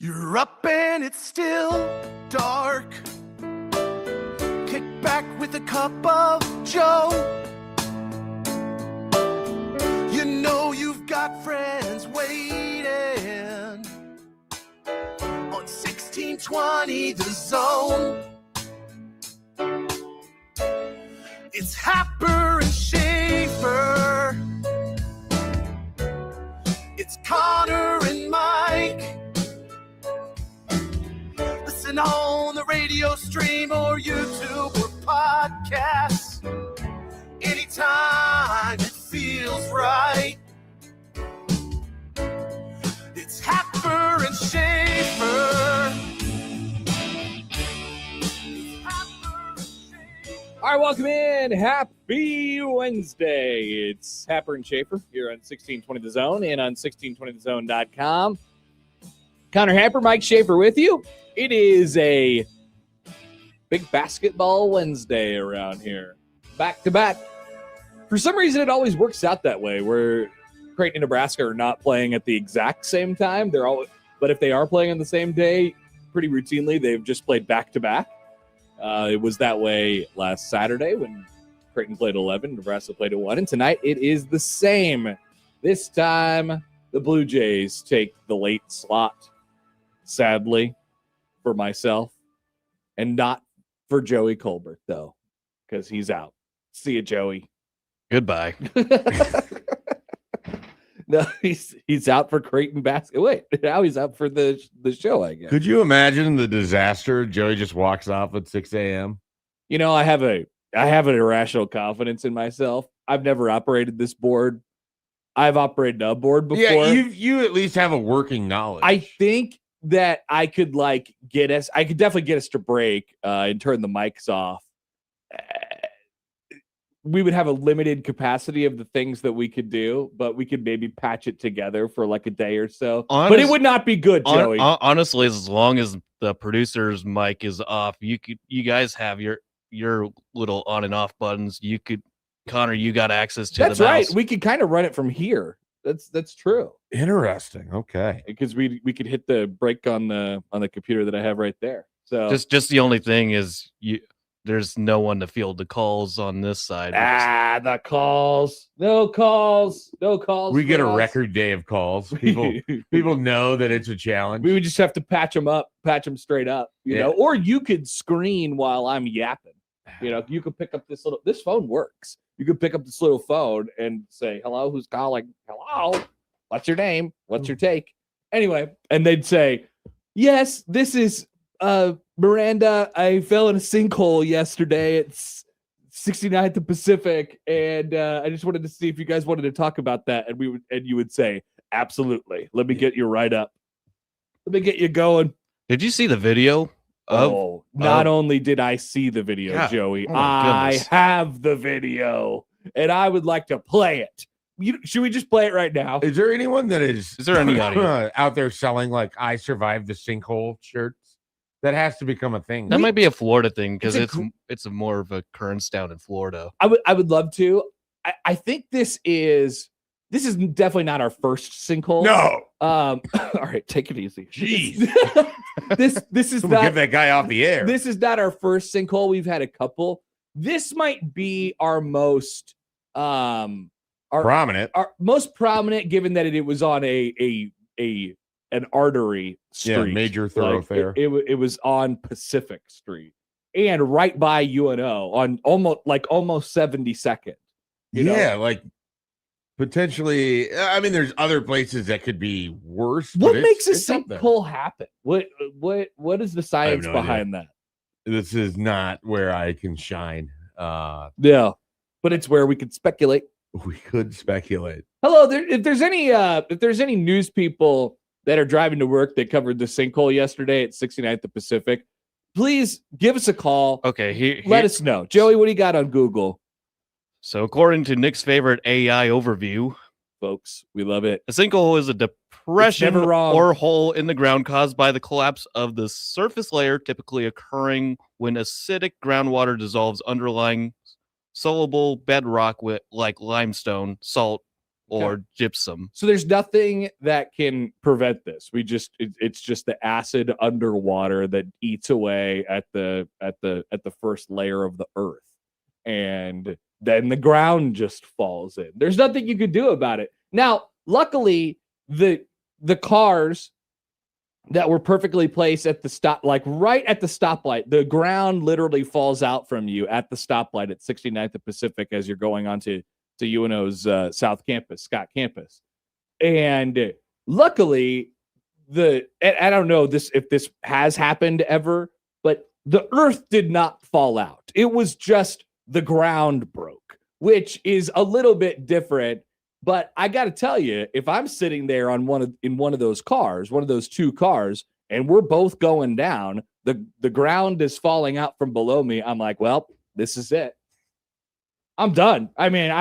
You're up and it's still dark. Kick back with a cup of Joe. You know you've got friends waiting on 1620 The Zone. It's Happer and Schaefer. It's Connor and Mike. Listen on the radio stream or YouTube or podcasts. Anytime it feels right. It's Happer and Schaefer. All right, welcome in. Happy Wednesday. It's Happer and Schaefer here on 1620 The Zone and on 1620thezone.com. Connor Happer, Mike Schaefer with you. It is a big basketball Wednesday around here. Back to back. For some reason, it always works out that way where Creighton and Nebraska are not playing at the exact same time. But if they are playing on the same day, pretty routinely, they've just played back to back. It was that way last Saturday when Creighton played 11, Nebraska played at 1, and tonight it is the same. This time, the Blue Jays take the late slot, sadly, for myself, and not for Joey Colbert, though, because he's out. See you, Joey. Goodbye. No, he's out for Creighton basketball. Wait, now he's out for the show, I guess. Could you imagine the disaster? Joey just walks off at 6 a.m. You know, I have an irrational confidence in myself. I've never operated this board. I've operated a board before. Yeah, you at least have a working knowledge. I think that I could definitely get us to break and turn the mics off. We would have a limited capacity of the things that we could do, but we could maybe patch it together for like a day or so. But it would not be good, Joey. Honestly, as long as the producer's mic is off, you guys have your little on and off buttons. Connor, you got access to That's the mouse. right. We could kind of run it from here. That's true. Interesting. Okay. Because we could hit the break on the computer that I have right there. So Just the only thing is there's no one to field the calls on this side. the calls. No calls. We get a record day of calls. People know that it's a challenge. We would just have to patch them straight up, you know, or you could screen while I'm yapping. You know, you could pick up this phone works. You could pick up this little phone and say, hello, who's calling? Hello. What's your name? What's your take? Anyway, and they'd say, yes, this is Miranda. I fell in a sinkhole yesterday. It's 69th and Pacific, and I just wanted to see if you guys wanted to talk about that. And you would say, absolutely. Let me get you right up. Let me get you going. Did you see the video? Not only did I see the video, yeah. Joey, I have the video, and I would like to play it. Should we just play it right now? Is there anyone that is there any audio out there selling like "I survived the sinkhole" shirts? That has to become a thing. That might be a Florida thing because it's a more of a occurrence down in Florida. I would love to. I think this is definitely not our first sinkhole. No. All right, take it easy. Jeez. This is not, get that guy off the air. This is not our first sinkhole. We've had a couple. This might be our most prominent. Our most prominent, given that it was on an artery street. Yeah, major thoroughfare. Like it was on Pacific Street and right by UNO on almost 72nd. Yeah, like potentially. I mean, there's other places that could be worse. What makes a sinkhole happen? What is the science behind that? This is not where I can shine. Yeah, but it's where we could speculate. We could speculate. Hello, if there's any news people that are driving to work that covered the sinkhole yesterday at 69th and Pacific, please give us a call. Okay, let us know. Joey, what do you got on Google? So according to Nick's favorite AI overview, folks, we love it. A sinkhole is a depression or hole in the ground caused by the collapse of the surface layer, typically occurring when acidic groundwater dissolves underlying soluble bedrock like limestone, salt, or gypsum. So there's nothing that can prevent this. It's just the acid underwater that eats away at the first layer of the earth, and then the ground just falls in. There's nothing you could do about it. Now, luckily, the cars that were perfectly placed at the stop, like right at the stoplight, the ground literally falls out from you at the stoplight at 69th and Pacific as you're going onto UNO's South Campus, Scott Campus. And luckily, I don't know if this has happened ever, but the earth did not fall out. It was just the ground broke, which is a little bit different. But I got to tell you, if I'm sitting there in one of those cars, one of those two cars, and we're both going down, the ground is falling out from below me. I'm like, well, this is it. I'm done. I mean,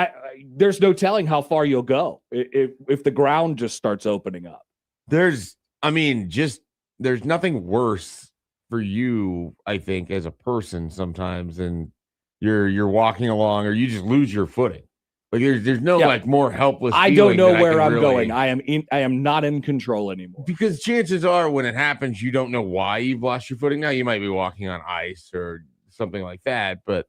there's no telling how far you'll go if the ground just starts opening up. There's nothing worse for you, I think, as a person sometimes than you're walking along or you just lose your footing. Like there's no like more helpless. I don't know where I'm going. I am not in control anymore. Because chances are when it happens, you don't know why you've lost your footing. Now you might be walking on ice or something like that, but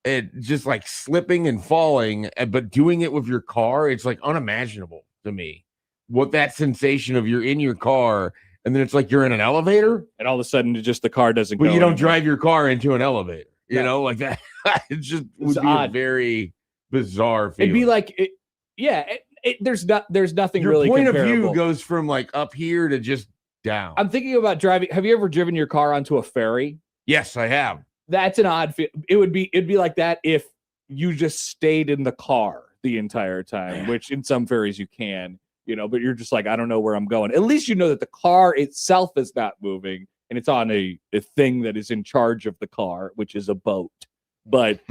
it just like slipping and falling, but doing it with your car, it's like unimaginable to me. What that sensation of you're in your car and then it's like you're in an elevator, and all of a sudden the car doesn't go. But you don't drive your car into an elevator, you know, like that. It just would be odd. A very bizarre feeling. It'd be like, there's nothing your really point comparable. of view goes from like up here to just down. I'm thinking about driving. Have you ever driven your car onto a ferry? Yes, I have. That's an odd feel. It'd be like that if you just stayed in the car the entire time, which in some ferries you can, you know, but you're just like, I don't know where I'm going. At least you know that the car itself is not moving and it's on a thing that is in charge of the car, which is a boat. But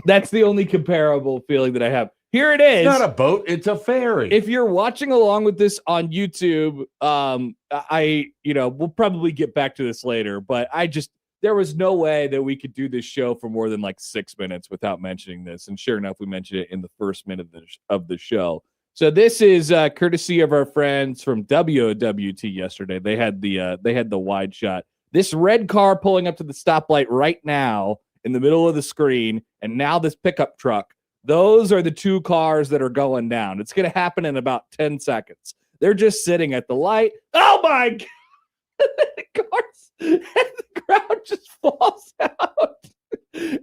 that's the only comparable feeling that I have. Here it is. It's not a boat, it's a ferry. If you're watching along with this on YouTube, we'll probably get back to this later, but there was no way that we could do this show for more than like 6 minutes without mentioning this. And sure enough, we mentioned it in the first minute of the show. So this is courtesy of our friends from WOWT yesterday. They had the wide shot. This red car pulling up to the stoplight right now in the middle of the screen, and now this pickup truck. Those are the two cars that are going down. It's going to happen in about 10 seconds. They're just sitting at the light. Oh my God! The crowd just falls out.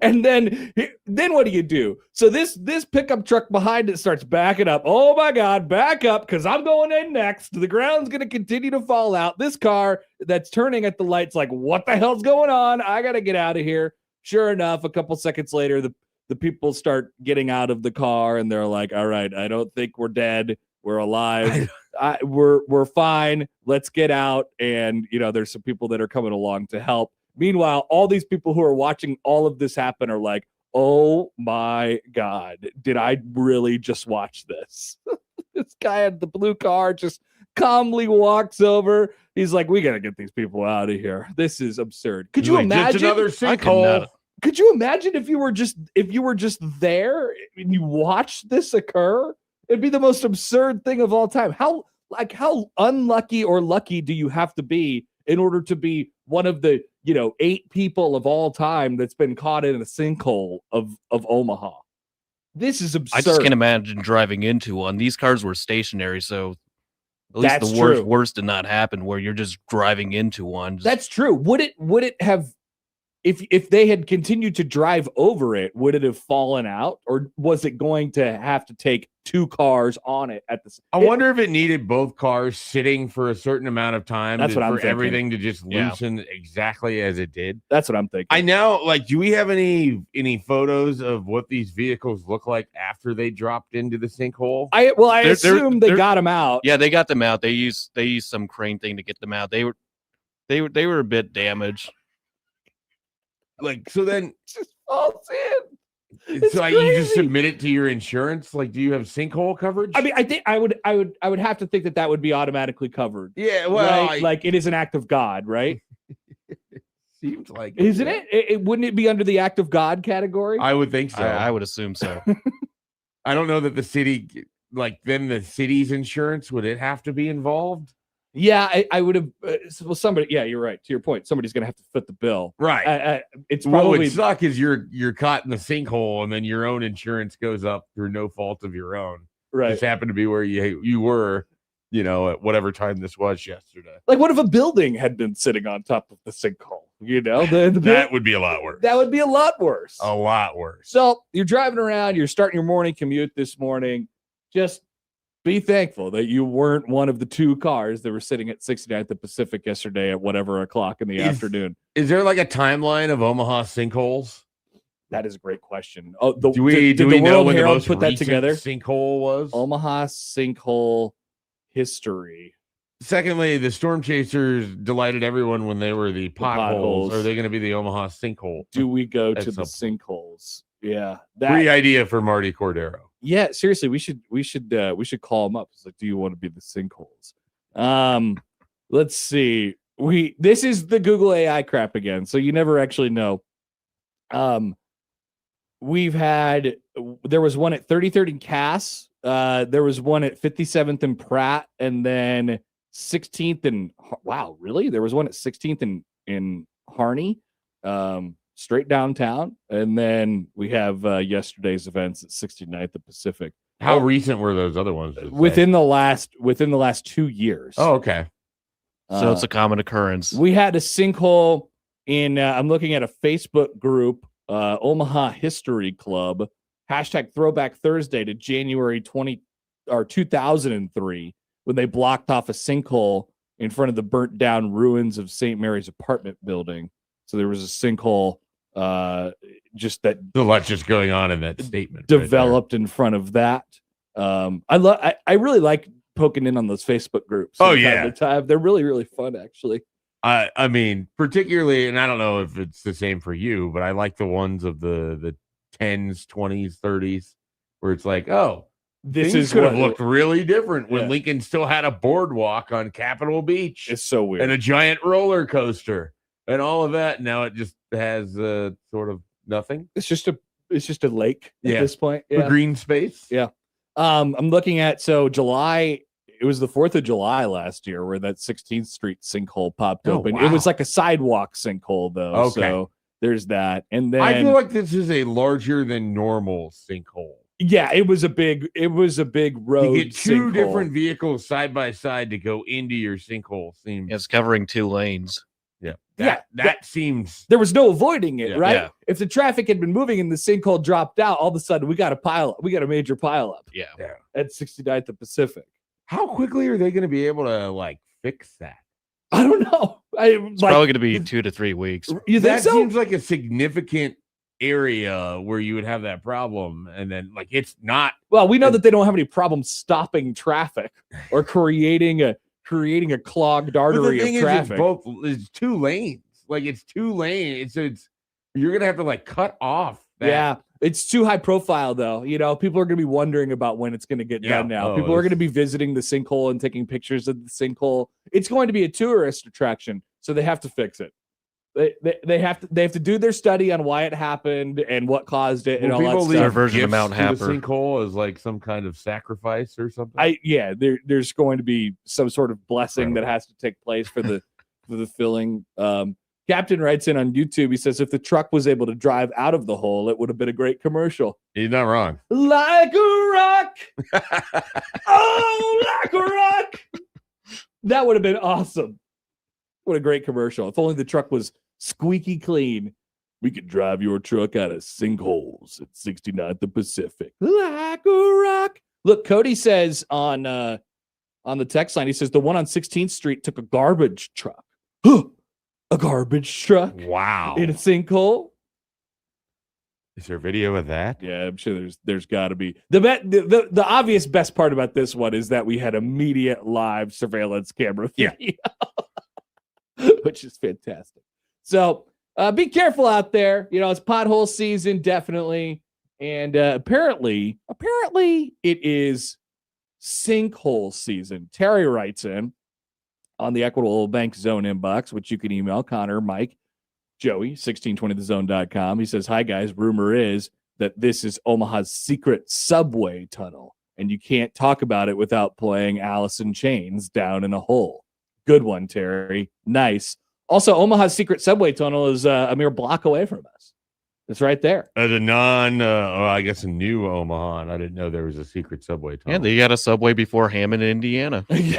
And then what do you do? So this pickup truck behind it starts backing up. Oh my God, back up because I'm going in next. The ground's going to continue to fall out. This car that's turning at the light's like, what the hell's going on? I got to get out of here. Sure enough, a couple seconds later, the people start getting out of the car and they're like, all right, I don't think we're dead. We're alive. We're fine. Let's get out. And, there's some people that are coming along to help. Meanwhile, all these people who are watching all of this happen are like, oh my God, did I really just watch this? This guy in the blue car just calmly walks over. He's like, we got to get these people out of here. This is absurd. Could you imagine? Just another sinkhole. Could you imagine if you were just there and you watched this occur? It'd be the most absurd thing of all time. How unlucky or lucky do you have to be in order to be one of the 8 people of all time that's been caught in a sinkhole of Omaha? This is absurd. I just can't imagine driving into one. These cars were stationary, so at least That's the worst did not happen where you're just driving into one. That's true. Would it have, if they had continued to drive over it, would it have fallen out, or was it going to have to take 2 cars on it at the? I wonder if it needed both cars sitting for a certain amount of time. That's what I'm thinking. Everything to just loosen exactly as it did. That's what I'm thinking. I know. Like, do we have any photos of what these vehicles look like after they dropped into the sinkhole? I assume they got them out. Yeah, they got them out. They used some crane thing to get them out. They were a bit damaged. Like, so then It just falls in. So like, you just submit it to your insurance. Like, do you have sinkhole coverage? I mean, I think I would have to think that would be automatically covered. Yeah, well, right? Like it is an act of God, right? Seems like Isn't it? Wouldn't it be under the act of God category? I would think so. I would assume so. I don't know that the city like then the city's insurance, would it have to be involved? Yeah, I would have. Well, somebody. Yeah, you're right. To your point, somebody's going to have to foot the bill. Right. It's What probably would suck is you're caught in the sinkhole, and then your own insurance goes up through no fault of your own. right. Just happened to be where you were, at whatever time this was yesterday. Like, what if a building had been sitting on top of the sinkhole? That would be a lot worse. That would be a lot worse. A lot worse. So you're driving around, you're starting your morning commute this morning. Just be thankful that you weren't one of the two cars that were sitting at 69th and Pacific yesterday at whatever o'clock in the afternoon. Is there like a timeline of Omaha sinkholes? That is a great question. Oh, Do we know when the most put that recent together? sinkhole was? Omaha sinkhole history. Secondly, the storm chasers delighted everyone when they were the potholes. Are they going to be the Omaha sinkhole? Do we go to That's the sinkholes? Yeah, Free idea for Marty Cordero. Yeah, seriously, we should call him up. It's like, do you want to be the sinkholes? Let's see. This is the Google AI crap again, so you never actually know. There was one at 33rd and Cass. There was one at 57th and Pratt, and then 16th and wow, really? There was one at 16th in Harney. Straight downtown, and then we have yesterday's events at 69th and Pacific. How recent were those other ones? Within the last 2 years. Oh, okay. So it's a common occurrence. We had a sinkhole in. I'm looking at a Facebook group, Omaha History Club. # Throwback Thursday to January 2003, when they blocked off a sinkhole in front of the burnt down ruins of St. Mary's apartment building. So there was a sinkhole, just that a lot just going on in that statement developed in front of that. I really like poking in on those Facebook groups. Oh, from yeah. time to time. They're really, really fun, actually. I mean, particularly, and I don't know if it's the same for you, but I like the ones of the 10s, 20s, 30s, where it's like, oh, things could have looked really different when Lincoln still had a boardwalk on Capitol Beach. It's so weird. And a giant roller coaster and all of that. Now it just has sort of nothing. It's just a lake at this point. A green space. Yeah. I'm looking at, so July, it was the 4th of July last year where that 16th Street sinkhole popped open. Wow. It was like a sidewalk sinkhole though. Okay. So there's that. And then I feel like this is a larger than normal sinkhole. Yeah, it was a big road. You get two sinkhole. different vehicles side by side to go into your sinkhole. It's covering 2 lanes. Yeah. That seems. There was no avoiding it, right? Yeah. If the traffic had been moving and the sinkhole dropped out, all of a sudden we got a major pile up. Yeah. At 69th and Pacific. How quickly are they going to be able to like fix that? I don't know. It's probably going to be 2 to 3 weeks. You think That so? seems like a significant area where you would have that problem, and then like it's not. Well, we know that they don't have any problem stopping traffic or creating a clogged artery of traffic. It's 2 lanes. Like it's 2 lanes. It's you're gonna have to like cut off. Yeah, it's too high profile though. People are gonna be wondering about when it's gonna get done now. People are gonna be visiting the sinkhole and taking pictures of the sinkhole. It's going to be a tourist attraction, so they have to fix it. They have to do their study on why it happened and what caused it and all that stuff. Their version of Mount Happer. The sinkhole is like some kind of sacrifice or something. There's going to be some sort of blessing that has to take place for the filling. Captain writes in on YouTube. He says, if the truck was able to drive out of the hole, it would have been a great commercial. He's not wrong. Like a rock. Oh, like a rock. That would have been awesome. What a great commercial. If only the truck was squeaky clean. We could drive your truck out of sinkholes at 69th and Pacific. Like a rock. Look, Cody says on the text line, he says the one on 16th Street took a garbage truck. A garbage truck? Wow. In a sinkhole? Is there video of that? Yeah, I'm sure there's got to be. The obvious best part about this one is that we had immediate live surveillance camera video, which is fantastic. So be careful out there. It's pothole season, definitely. And apparently it is sinkhole season. Terry writes in on the Equitable Bank Zone inbox, which you can email Connor, Mike, Joey, 1620thezone.com. He says, hi, guys. Rumor is that this is Omaha's secret subway tunnel. and you can't talk about it without playing Alice in Chains Down in a Hole. Good one, Terry. Nice. Also, Omaha's secret subway tunnel is a mere block away from us. It's right there. As a I guess a new Omaha, and I didn't know there was a secret subway tunnel. Yeah, they got a subway before Hammond, Indiana. We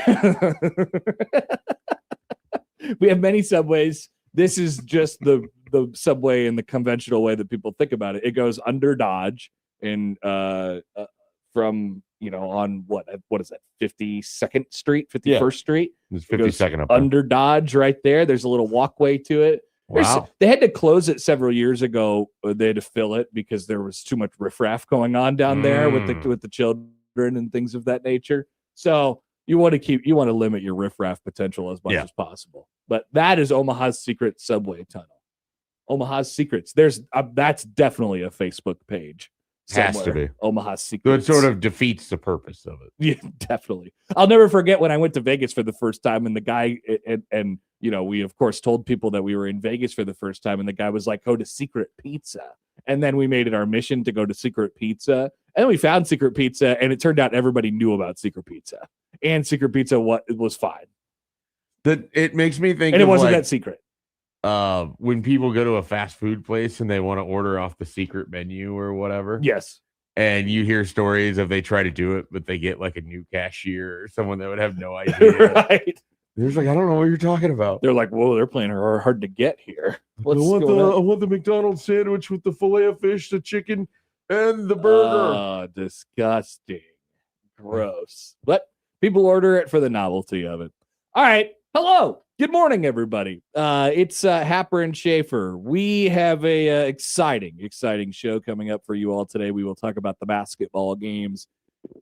have many subways. This is just the subway in the conventional way that people think about it. It goes under Dodge and from on what is that, 52nd Street, 51st Street. It's 52nd up under Dodge right there. There's a little walkway to it. Wow. They had to close it several years ago. They had to fill it because there was too much riffraff going on down there with the children and things of that nature. So you want to limit your riffraff potential as much as possible. But that is Omaha's secret subway tunnel. Omaha's Secrets. That's definitely a Facebook page. Has to be Omaha's So Secrets. it sort of defeats the purpose of it. Yeah, definitely. I'll never forget when I went to Vegas for the first time, and the guy and we of course told people that we were in Vegas for the first time, and the guy was like, "Go to Secret Pizza," and then we made it our mission to go to Secret Pizza, and then we found Secret Pizza, and it turned out everybody knew about Secret Pizza, and Secret Pizza it was fine. That it makes me think, and it of wasn't like, that secret. When people go to a fast food place and they want to order off the secret menu or whatever. Yes. And you hear stories of they try to do it, but they get like a new cashier or someone that would have no idea. Right. There's like, I don't know what you're talking about. They're like, whoa, they're playing hard to get here. I want the McDonald's sandwich with the fillet of fish, the chicken, and the burger. Oh, disgusting. Gross. But people order it for the novelty of it. All right. Hello. Good morning, everybody. It's Happer and Schaefer. We have a exciting show coming up for you all today. We will talk about the basketball games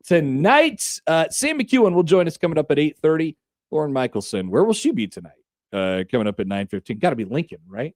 tonight. Sam McEwen will join us coming up at 8:30. Lauren Michelson, where will she be tonight? Coming up at 9:15. Got to be Lincoln, right?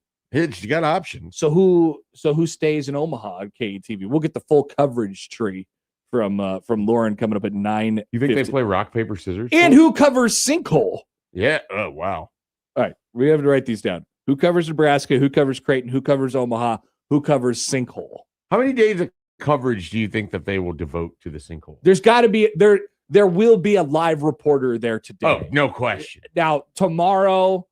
She got options. So who stays in Omaha on KETV? We'll get the full coverage tree from Lauren coming up at 9. You think they play rock, paper, scissors? And who covers Sinkhole? Yeah. Oh, wow. All right. We have to write these down. Who covers Nebraska? Who covers Creighton? Who covers Omaha? Who covers Sinkhole? How many days of coverage do you think that they will devote to the Sinkhole? There's got to be there will be a live reporter there today. Oh, no question. Now, tomorrow,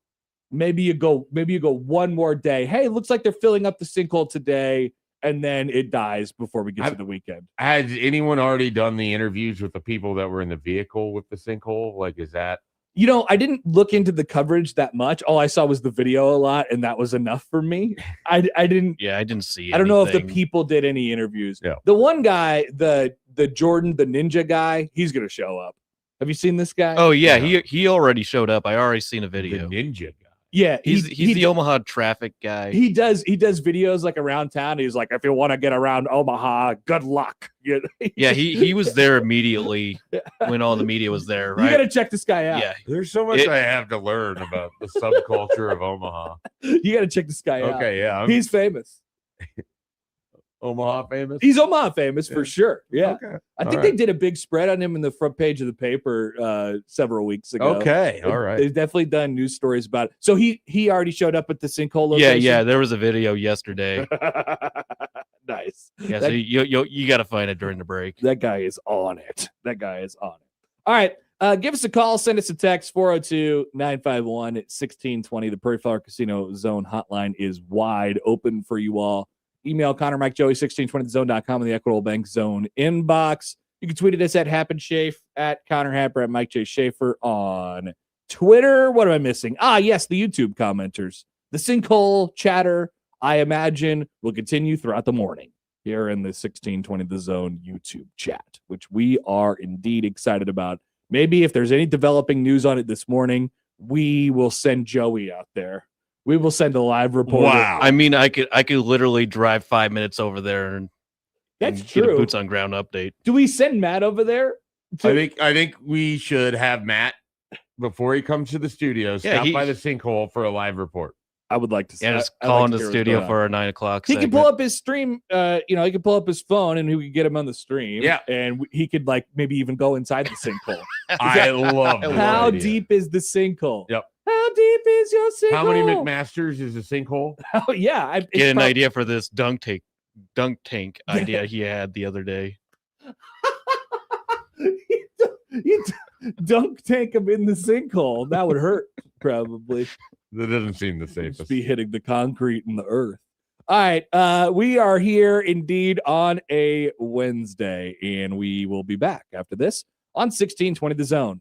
maybe you go one more day. Hey, it looks like they're filling up the Sinkhole today, and then it dies before we get to the weekend. Has anyone already done the interviews with the people that were in the vehicle with the Sinkhole? Like, is that... I didn't look into the coverage that much. All I saw was the video a lot, and that was enough for me. I didn't. Yeah, I didn't see. I don't know if the people did any interviews. Yeah. The one guy, the Jordan, the ninja guy, he's gonna show up. Have you seen this guy? Oh yeah, he already showed up. I already seen a video. The ninja guy. Yeah, he's the Omaha traffic guy. He does videos like around town. He's like, if you want to get around Omaha, good luck. Yeah, he was there immediately when all the media was there, right? You got to check this guy out. Yeah. There's so much I have to learn about the subculture of Omaha. You got to check this guy out. Okay, yeah. He's famous. Omaha famous? He's Omaha famous for sure. Yeah. Okay. I think they did a big spread on him in the front page of the paper several weeks ago. Okay. All right. They've definitely done news stories about it. So he already showed up at the Sinkhole location? Yeah. There was a video yesterday. Nice. Yeah, so you got to find it during the break. That guy is on it. All right. Give us a call. Send us a text, 402-951-1620. The Prairie Flower Casino Zone hotline is wide open for you all. Email Connor, Mike, Joey, 1620thezone.com in the Equitable Bank Zone inbox. You can tweet at us at @HappenSchaefer, at Connor Happer, at Mike J. Schaefer on Twitter. What am I missing? Yes, the YouTube commenters. The Sinkhole chatter, I imagine, will continue throughout the morning here in the 1620 The Zone YouTube chat, which we are indeed excited about. Maybe if there's any developing news on it this morning, we will send Joey out there. We will send a live reporter. Wow. I mean, I could literally drive 5 minutes over there and That's get true. a boots on ground update. Do we send Matt over there? I think we should have Matt before he comes to the studio. Stop by the Sinkhole for a live report. I would like to see. Yeah, just call in the studio for our 9 o'clock. He can pull up his stream. He can pull up his phone and we could get him on the stream. Yeah, and he could maybe even go inside the sinkhole. I love that. How deep is the sinkhole? Yep. How deep is your sinkhole? How many McMasters is a sinkhole? Oh yeah, get an idea for this dunk tank idea he had the other day. You dunk tank him in the sinkhole. That would hurt, probably. That doesn't seem the Just safest. be hitting the concrete and the earth. All right. We are here indeed on a Wednesday, and we will be back after this on 1620 The Zone.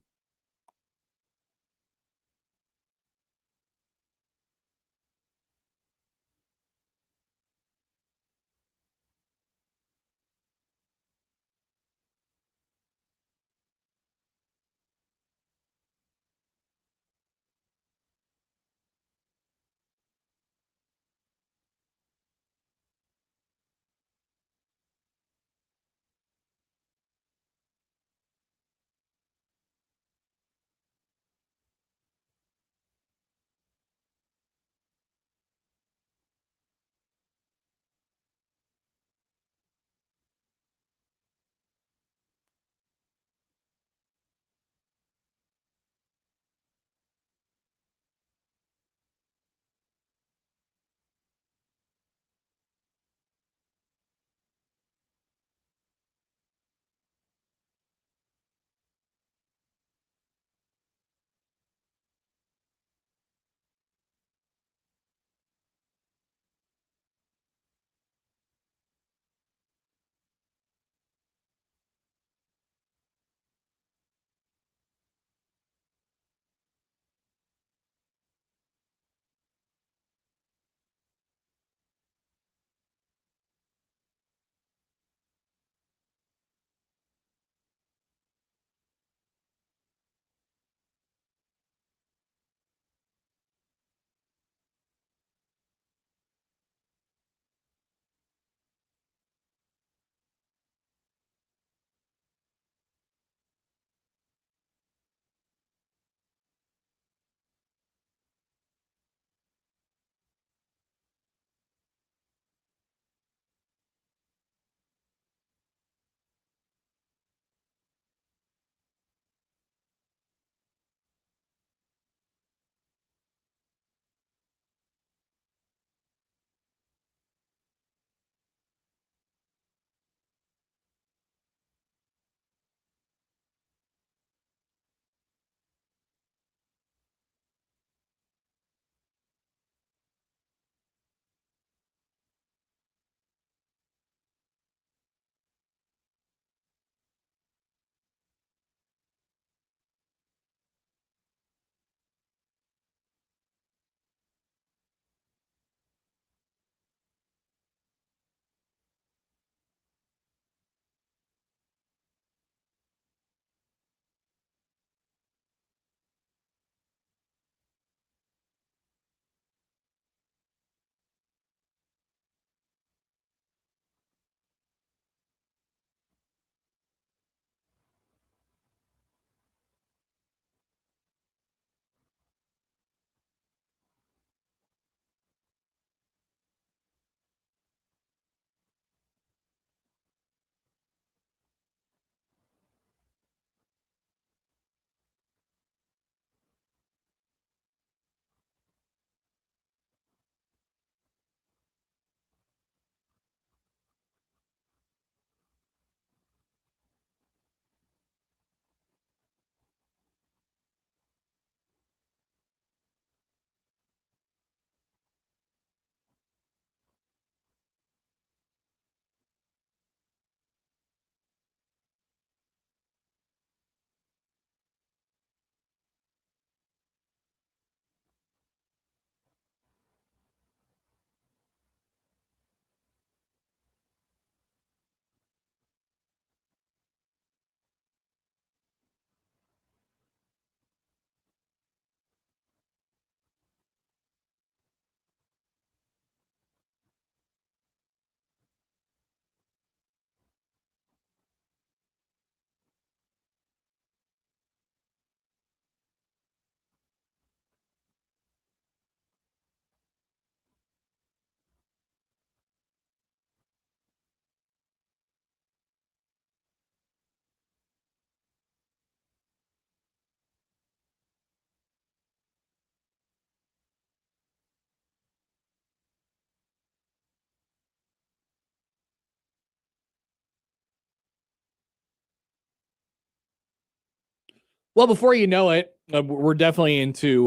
Well, before you know it, we're definitely into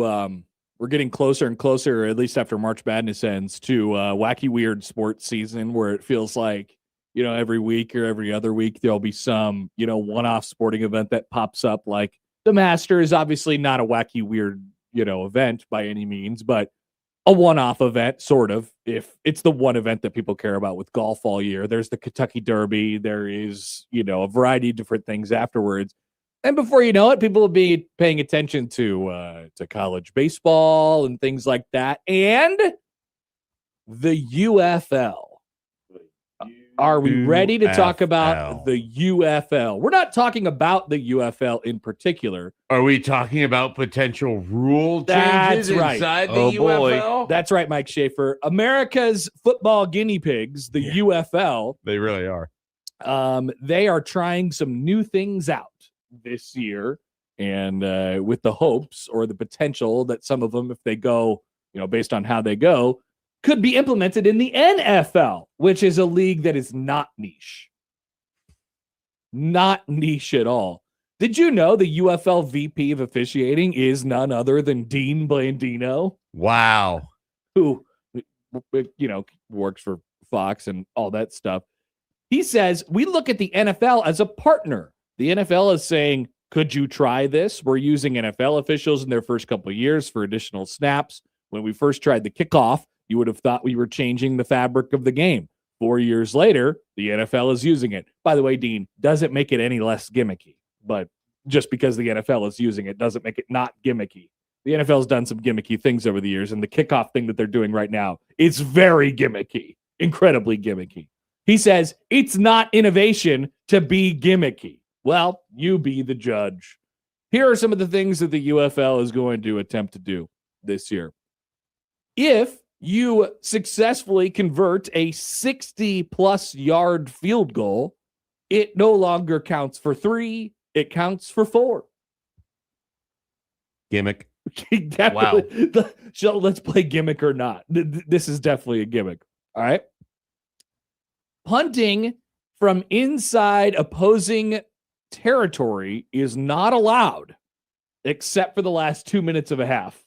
we're getting closer and closer, at least after March Madness ends, to wacky weird sports season where it feels like, every week or every other week there'll be some, one-off sporting event that pops up. Like the Masters, obviously not a wacky weird, event by any means, but a one-off event, sort of, if it's the one event that people care about with golf all year. There's the Kentucky Derby. There is, a variety of different things afterwards. And before you know it, people will be paying attention to college baseball and things like that. And the UFL. Are we ready to talk about the UFL? We're not talking about the UFL in particular. Are we talking about potential rule changes inside the UFL? That's right, Mike Schaefer. America's football guinea pigs, the UFL. They really are. They are trying some new things out this year, and with the hopes or the potential that some of them, if they go, based on how they go, could be implemented in the NFL, which is a league that is not niche. Not niche at all. Did you know the UFL VP of officiating is none other than Dean Blandino? Wow. Who, works for Fox and all that stuff. He says, we look at the NFL as a partner. The NFL is saying, could you try this? We're using NFL officials in their first couple of years for additional snaps. When we first tried the kickoff, you would have thought we were changing the fabric of the game. 4 years later, the NFL is using it. By the way, Dean, doesn't make it any less gimmicky. But just because the NFL is using it doesn't make it not gimmicky. The NFL's done some gimmicky things over the years, and the kickoff thing that they're doing right now is very gimmicky, incredibly gimmicky. He says, it's not innovation to be gimmicky. Well, you be the judge. Here are some of the things that the UFL is going to attempt to do this year. If you successfully convert a 60-plus yard field goal, it no longer counts for 3, it counts for 4. Gimmick. Wow. Let's play gimmick or not. This is definitely a gimmick. All right. Punting from inside opposing territory is not allowed except for the last 2 minutes of a half.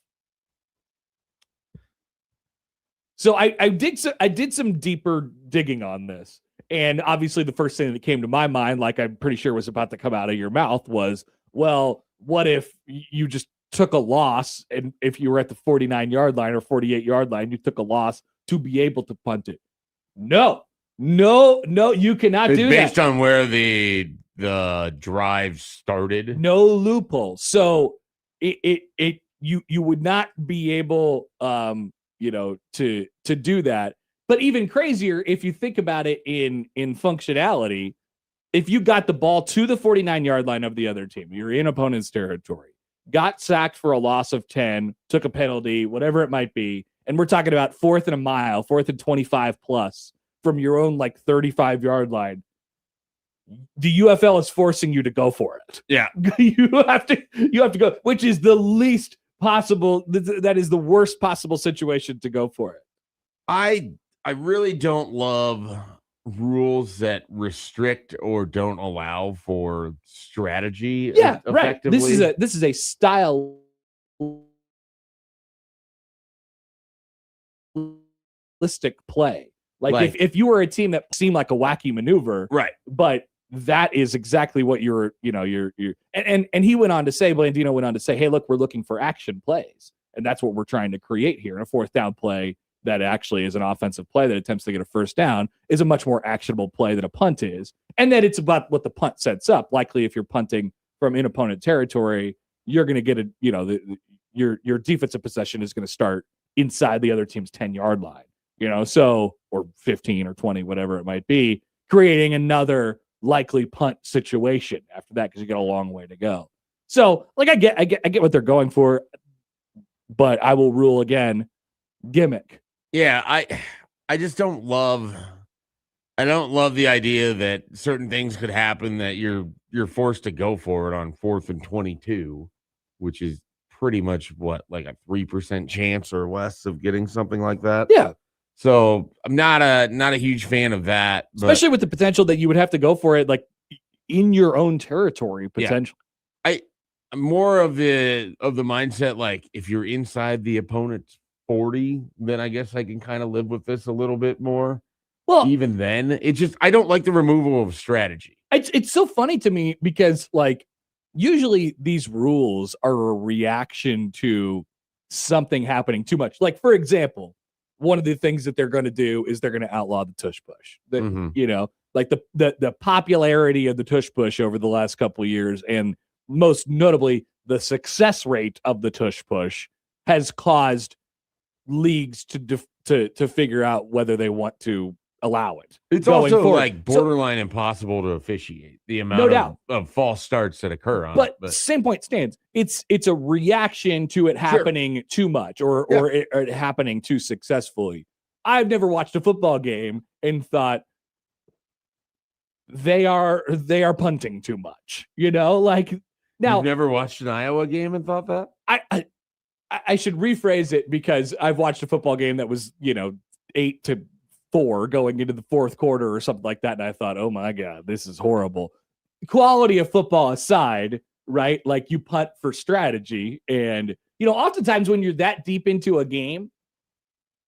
So I did some deeper digging on this. And obviously the first thing that came to my mind, like I'm pretty sure was about to come out of your mouth, was, well, what if you just took a loss, and if you were at the 49-yard line or 48-yard line, you took a loss to be able to punt it? No, you cannot do that. Based on where the drive started. No loophole. So you would not be able to do that. But even crazier, if you think about it in functionality, if you got the ball to the 49-yard line of the other team, you're in opponent's territory, got sacked for a loss of 10, took a penalty, whatever it might be, and we're talking about 4th and a mile, 4th and 25 plus from your own 35-yard line, the UFL is forcing you to go for it. Yeah. you have to go, which is the least possible. That is the worst possible situation to go for it. I really don't love rules that restrict or don't allow for strategy. Yeah, right. This is a stylistic play. Like if you were a team that seemed like a wacky maneuver, right? But that is exactly what you're and he went on to say, Blandino went on to say, hey, look, we're looking for action plays, and that's what we're trying to create here. And a 4th down play that actually is an offensive play that attempts to get a 1st down is a much more actionable play than a punt is. And then it's about what the punt sets up. Likely, if you're punting from in opponent territory, you're going to get your defensive possession is going to start inside the other team's 10-yard line, so, or 15 or 20, whatever it might be, creating another likely punt situation after that, because you got a long way to go. So I get what they're going for, but I will rule again, gimmick. Yeah, I just don't love the idea that certain things could happen that you're forced to go for it on 4th and 22, which is pretty much like a 3% chance or less of getting something like that. Yeah. So I'm not a huge fan of that, especially with the potential that you would have to go for it in your own territory potentially. Yeah. more of the mindset, like if you're inside the opponent's 40, then I guess I can kind of live with this a little bit more. Well, Even then, it's just I don't like the removal of strategy. it's so funny to me because like usually these rules are a reaction to something happening too much. Like for example, one of the things that they're going to do is they're going to outlaw the tush push. Mhm. You know, like the popularity of the tush push over the last couple of years, and most notably the success rate of the tush push, has caused leagues to figure out whether they want to allow it. It's going also forward. like borderline impossible to officiate the No amount doubt. of false starts that occur on But, it. But same point stands. It's a reaction to it happening too much or it happening too successfully. I've never watched a football game and thought they are punting too much. You know, like now you've never watched an Iowa game and thought that? I should rephrase it because I've watched a football game that was 8-4 going into the fourth quarter or something like that, and I thought, oh my god, this is horrible. Quality of football aside, right? Like you punt for strategy, and oftentimes when you're that deep into a game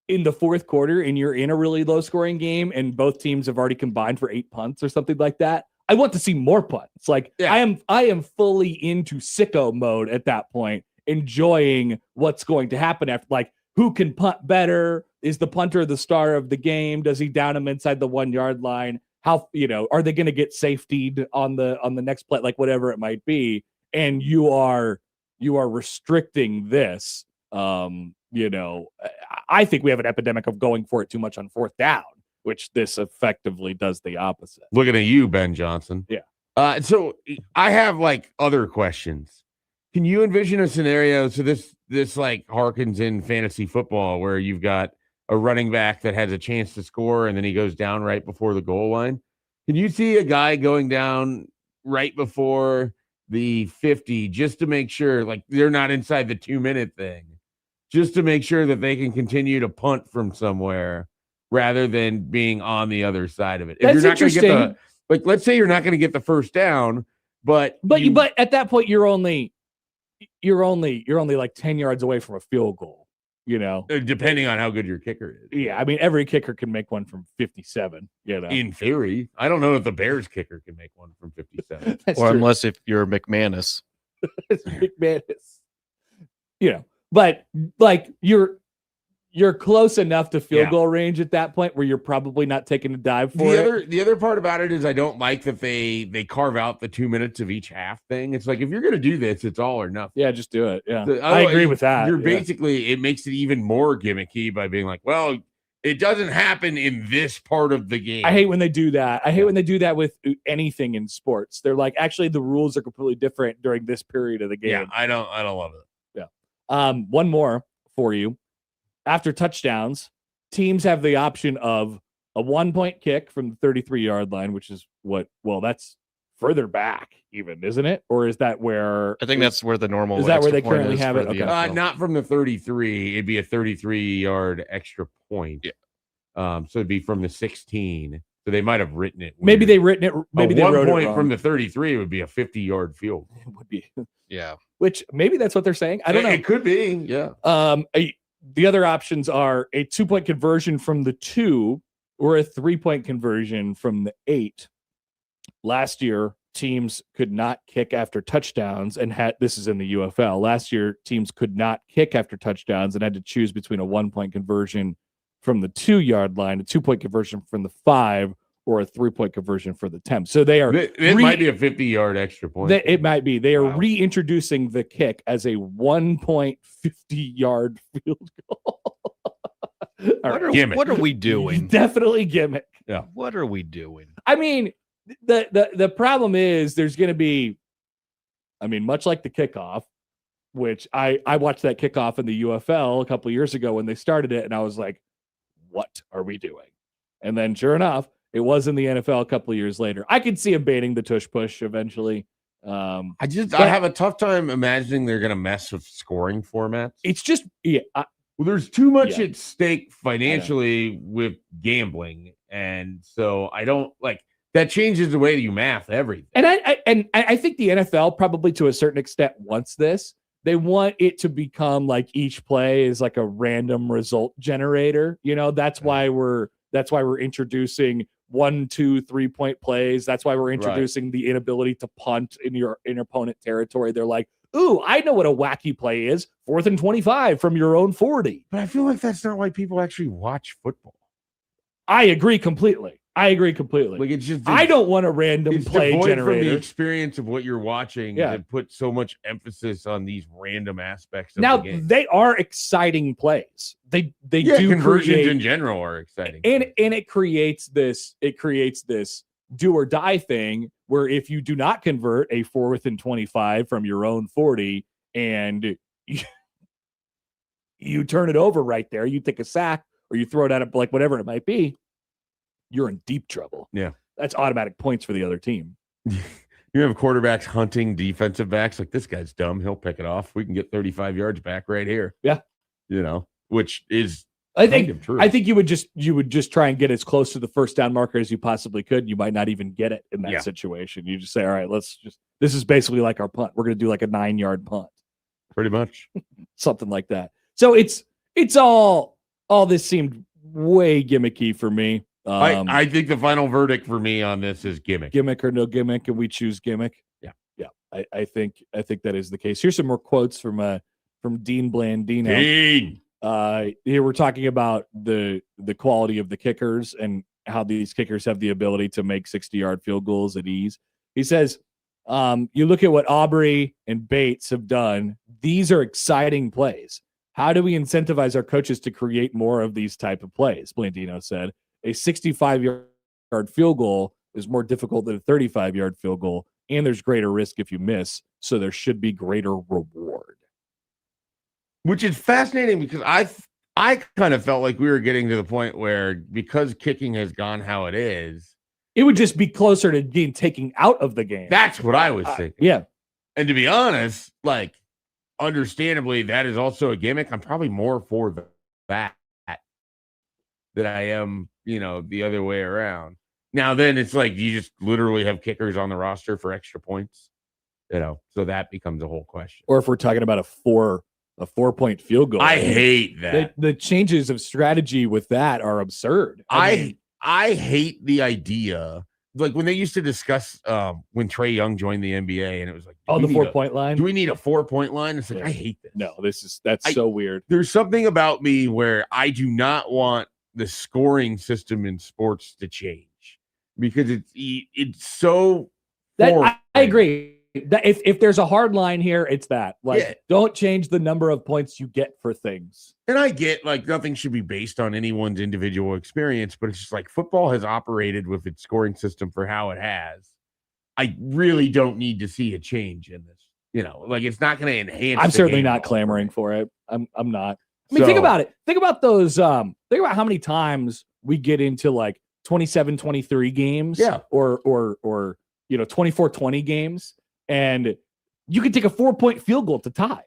in the fourth quarter and you're in a really low scoring game and both teams have already combined for 8 punts or something like that, I want to see more punts. Like I am fully into sicko mode at that point, enjoying what's going to happen after, like who can punt better? Is the punter the star of the game? Does he down him inside the 1 yard line? How, are they going to get safetied on the next play? Like whatever it might be. And you are restricting this. I think we have an epidemic of going for it too much on fourth down, which this effectively does the opposite. Looking at you, Ben Johnson. Yeah. So I have like other questions. Can you envision a scenario? So this like harkens in fantasy football where you've got a running back that has a chance to score and then he goes down right before the goal line. Can you see a guy going down right before the 50 just to make sure like they're not inside the 2-minute thing, just to make sure that they can continue to punt from somewhere rather than being on the other side of it? If That's you're not going to interesting. get like, let's say you're not going to get the first down, but at that point you're only like 10 yards away from a field goal, depending on how good your kicker is. Yeah, I mean every kicker can make one from 57, In theory. I don't know if the Bears kicker can make one from 57. Or unless if you're McManus. McManus. But like you're close enough to field goal range at that point where you're probably not taking a dive for it. The other part about it is I don't like that they carve out the 2 minutes of each half thing. It's like, if you're going to do this, it's all or nothing. Yeah, just do it. Yeah, I agree with that. You're basically, it makes it even more gimmicky by being like, well, it doesn't happen in this part of the game. I hate when they do that. I hate when they do that with anything in sports. They're like, actually, the rules are completely different during this period of the game. Yeah, I don't love it. Yeah. One more for you. After touchdowns, teams have the option of a 1-point kick from the 33-yard line, which is that's further back even, isn't it? Or is that where? I think that's where the normal. Is that where they currently have it? Okay. Not from the 33. It'd be a 33-yard extra point. Yeah. So it'd be from the 16. So they might have written it weird. Maybe they written it. Maybe they wrote 1 point it wrong. from the 33 would be a 50-yard field. It would be. Yeah. Which maybe that's what they're saying. I don't know. It could be. Yeah. The other options are a 2-point conversion from the 2 or a 3-point conversion from the 8. Last year, teams could not kick after touchdowns and this is in the UFL. Last year, teams could not kick after touchdowns and had to choose between a 1-point conversion from the 2-yard line, a 2-point conversion from the 5, or a 3-point conversion for the 10. So they are. It might be a 50-yard extra point. It might be. They are reintroducing the kick as a 1-point 50-yard field goal. What are we doing? Definitely gimmick. Yeah. What are we doing? I mean, the problem is there's going to be, much like the kickoff, which I watched that kickoff in the UFL a couple of years ago when they started it, and I was like, what are we doing? And then sure enough, it was in the NFL a couple of years later. I could see him baiting the tush push eventually. I have a tough time imagining they're going to mess with scoring formats. It's just, well, there's too much at stake financially with gambling. And so I don't like that changes the way you math everything. And I think the NFL probably to a certain extent wants this. They want it to become like each play is like a random result generator. That's why we're introducing 1, 2, 3-point plays. That's why we're introducing the inability to punt in your opponent territory. They're like, ooh, I know what a wacky play is. 4th and 25 from your own 40. But I feel like that's not why people actually watch football. I agree completely. Like it's just I don't want a random play generator. From the experience of what you're watching to put so much emphasis on these random aspects of now the game. they are exciting plays. They do conversions in general are exciting. And it creates this do or die thing where if you do not convert a 4th and 25 from your own 40 and you turn it over right there, you take a sack or you throw it out of like whatever it might be, you're in deep trouble. Yeah. That's automatic points for the other team. You have quarterbacks hunting defensive backs like this guy's dumb. He'll pick it off. We can get 35 yards back right here. Yeah. Which is I think you would just try and get as close to the first down marker as you possibly could. You might not even get it in that situation. You just say, all right, this is basically like our punt. We're going to do like a 9-yard punt. Pretty much. Something like that. So it's all this seemed way gimmicky for me. I think the final verdict for me on this is gimmick. Gimmick or no gimmick, and we choose gimmick. Yeah. I think that is the case. Here's some more quotes from Dean Blandino. Dean. Here we're talking about the quality of the kickers and how these kickers have the ability to make 60-yard field goals at ease. He says, you look at what Aubrey and Bates have done. These are exciting plays. How do we incentivize our coaches to create more of these type of plays? Blandino said. A 65-yard field goal is more difficult than a 35-yard field goal, and there's greater risk if you miss, so there should be greater reward. Which is fascinating because I kind of felt like we were getting to the point where because kicking has gone how it is, it would just be closer to being taken out of the game. That's what I was thinking. Yeah. And to be honest, like, understandably, that is also a gimmick. I'm probably more for that than I am, the other way around. Now, then it's like you just literally have kickers on the roster for extra points, so that becomes a whole question. Or if we're talking about a 4-point field goal. I hate that. The changes of strategy with that are absurd. I hate the idea. Like when they used to discuss when Trae Young joined the NBA and it was like, the 4-point line. Do we need a 4-point line? It's like, I hate this. No, that's so weird. There's something about me where I do not want the scoring system in sports to change because it's so. I agree. That if there's a hard line here, it's that. Don't change the number of points you get for things. And I get nothing should be based on anyone's individual experience, but it's just like football has operated with its scoring system for how it has. I really don't need to see a change in this. It's not going to enhance. I'm certainly not clamoring for it. I'm not. I mean, think about it. Think about those. Think about how many times we get into 27-23 games, or 24-20 games, and you can take a 4-point field goal to tie.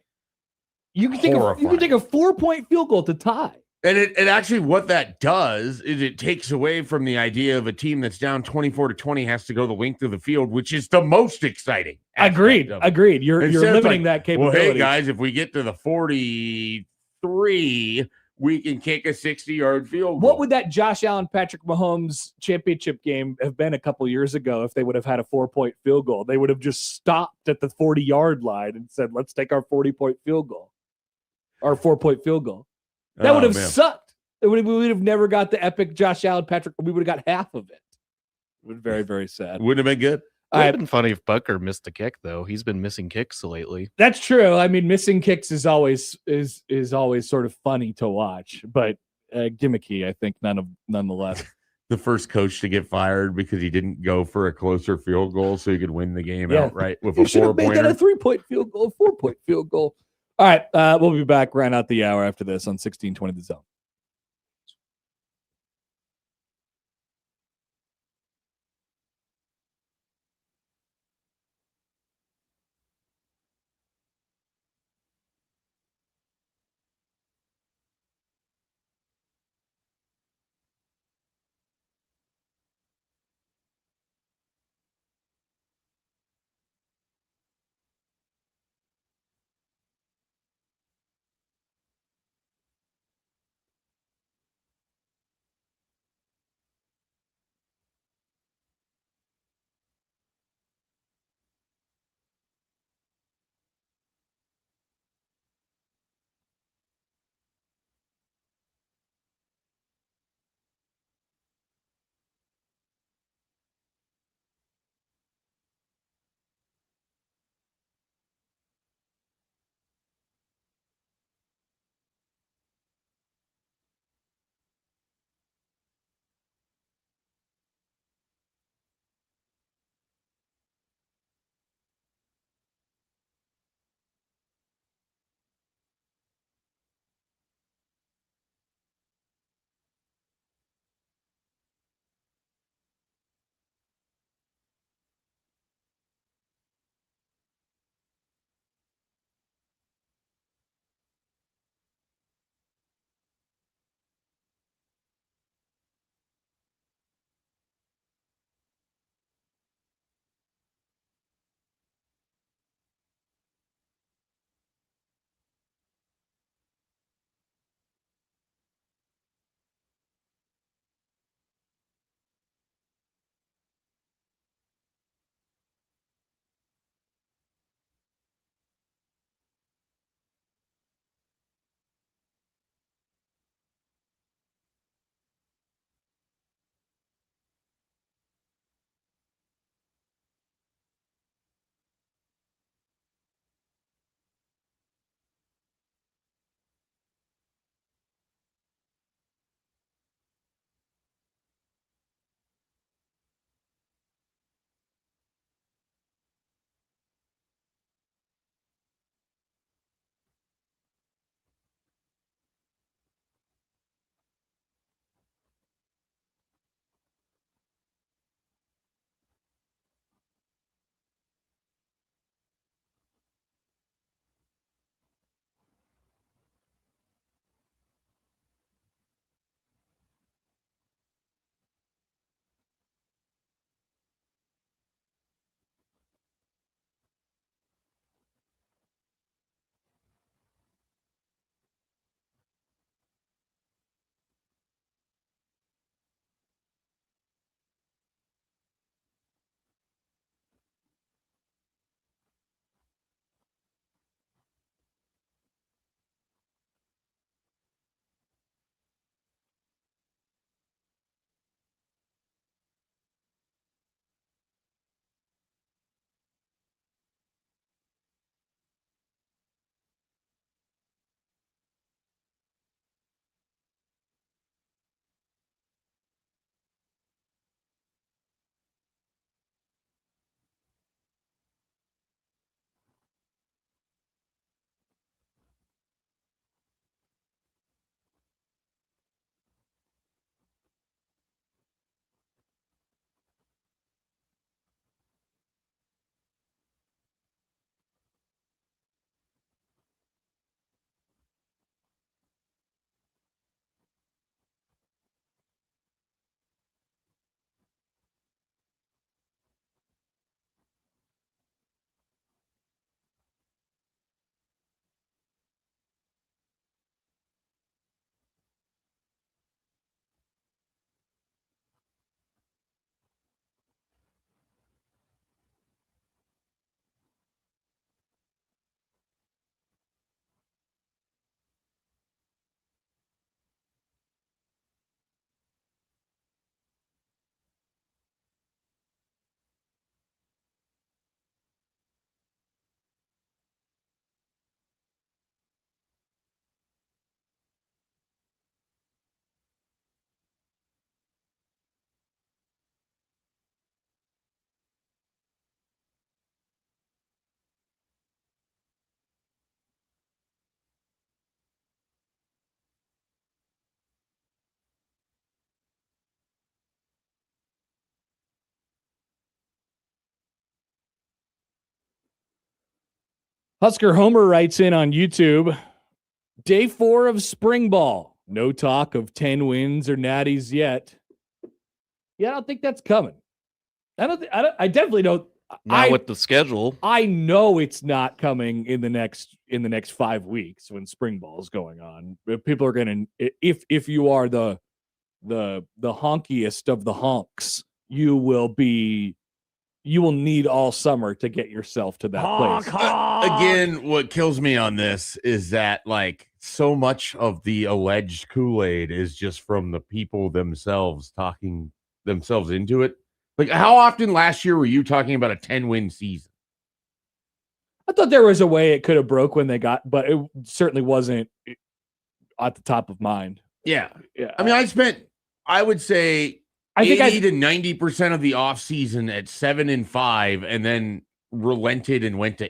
You can take a 4-point field goal to tie. And it actually what that does is it takes away from the idea of a team that's down 24-20 has to go the length of the field, which is the most exciting. Agreed. You're limiting that capability. Well, hey guys, if we get to the 43, we can kick a 60-yard field goal. What would that Josh Allen, Patrick Mahomes championship game have been a couple years ago if they would have had a 4-point field goal? They would have just stopped at the 40-yard line and said, let's take our 40-point field goal, our 4-point field goal. That would have sucked. We would have never got the epic Josh Allen, Patrick. We would have got half of it. It would be very, very sad. Wouldn't have been good. It would have been funny if Bucker missed a kick, though. He's been missing kicks lately. That's true. I mean, missing kicks is always sort of funny to watch, but gimmicky, I think, nonetheless. The first coach to get fired because he didn't go for a closer field goal so he could win the game outright with a 4-pointer. Made that a 3-point field goal, 4-point field goal. All right, we'll be back round out the hour after this on 1620 The Zone. Husker Homer writes in on YouTube, day 4 of spring ball. No talk of 10 wins or natties yet. Yeah, I don't think that's coming. I definitely don't. Not with the schedule. I know it's not coming in the next 5 weeks when spring ball is going on. People are going to, if you are the honkiest of the honks, you will need all summer to get yourself to that place. Again, what kills me on this is that like so much of the alleged Kool-Aid is just from the people themselves talking themselves into it. Like, how often last year were you talking about a 10-win season? I thought there was a way it could have broke when they got, but it certainly wasn't at the top of mind. Yeah. Yeah. I mean, I would say I think 80 to 90% of the offseason at 7-5 and then relented and went to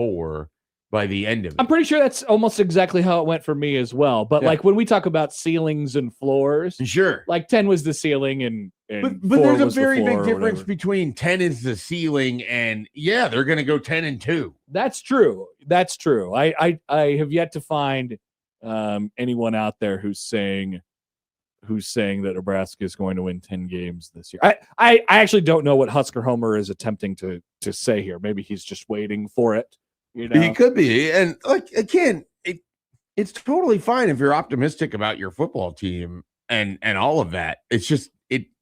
8-4 by the end of it. I'm pretty sure that's almost exactly how it went for me as well. But like when we talk about ceilings and floors, sure, like 10 was the ceiling and but there's a was very the floor big difference whatever. between 10 is the ceiling and they're going to go 10-2. That's true. I have yet to find anyone out there who's saying that Nebraska is going to win 10 games this year. I actually don't know what Husker Homer is attempting to say here. Maybe he's just waiting for it. You know? He could be. And like, again, it's totally fine if you're optimistic about your football team and all of that. It's just,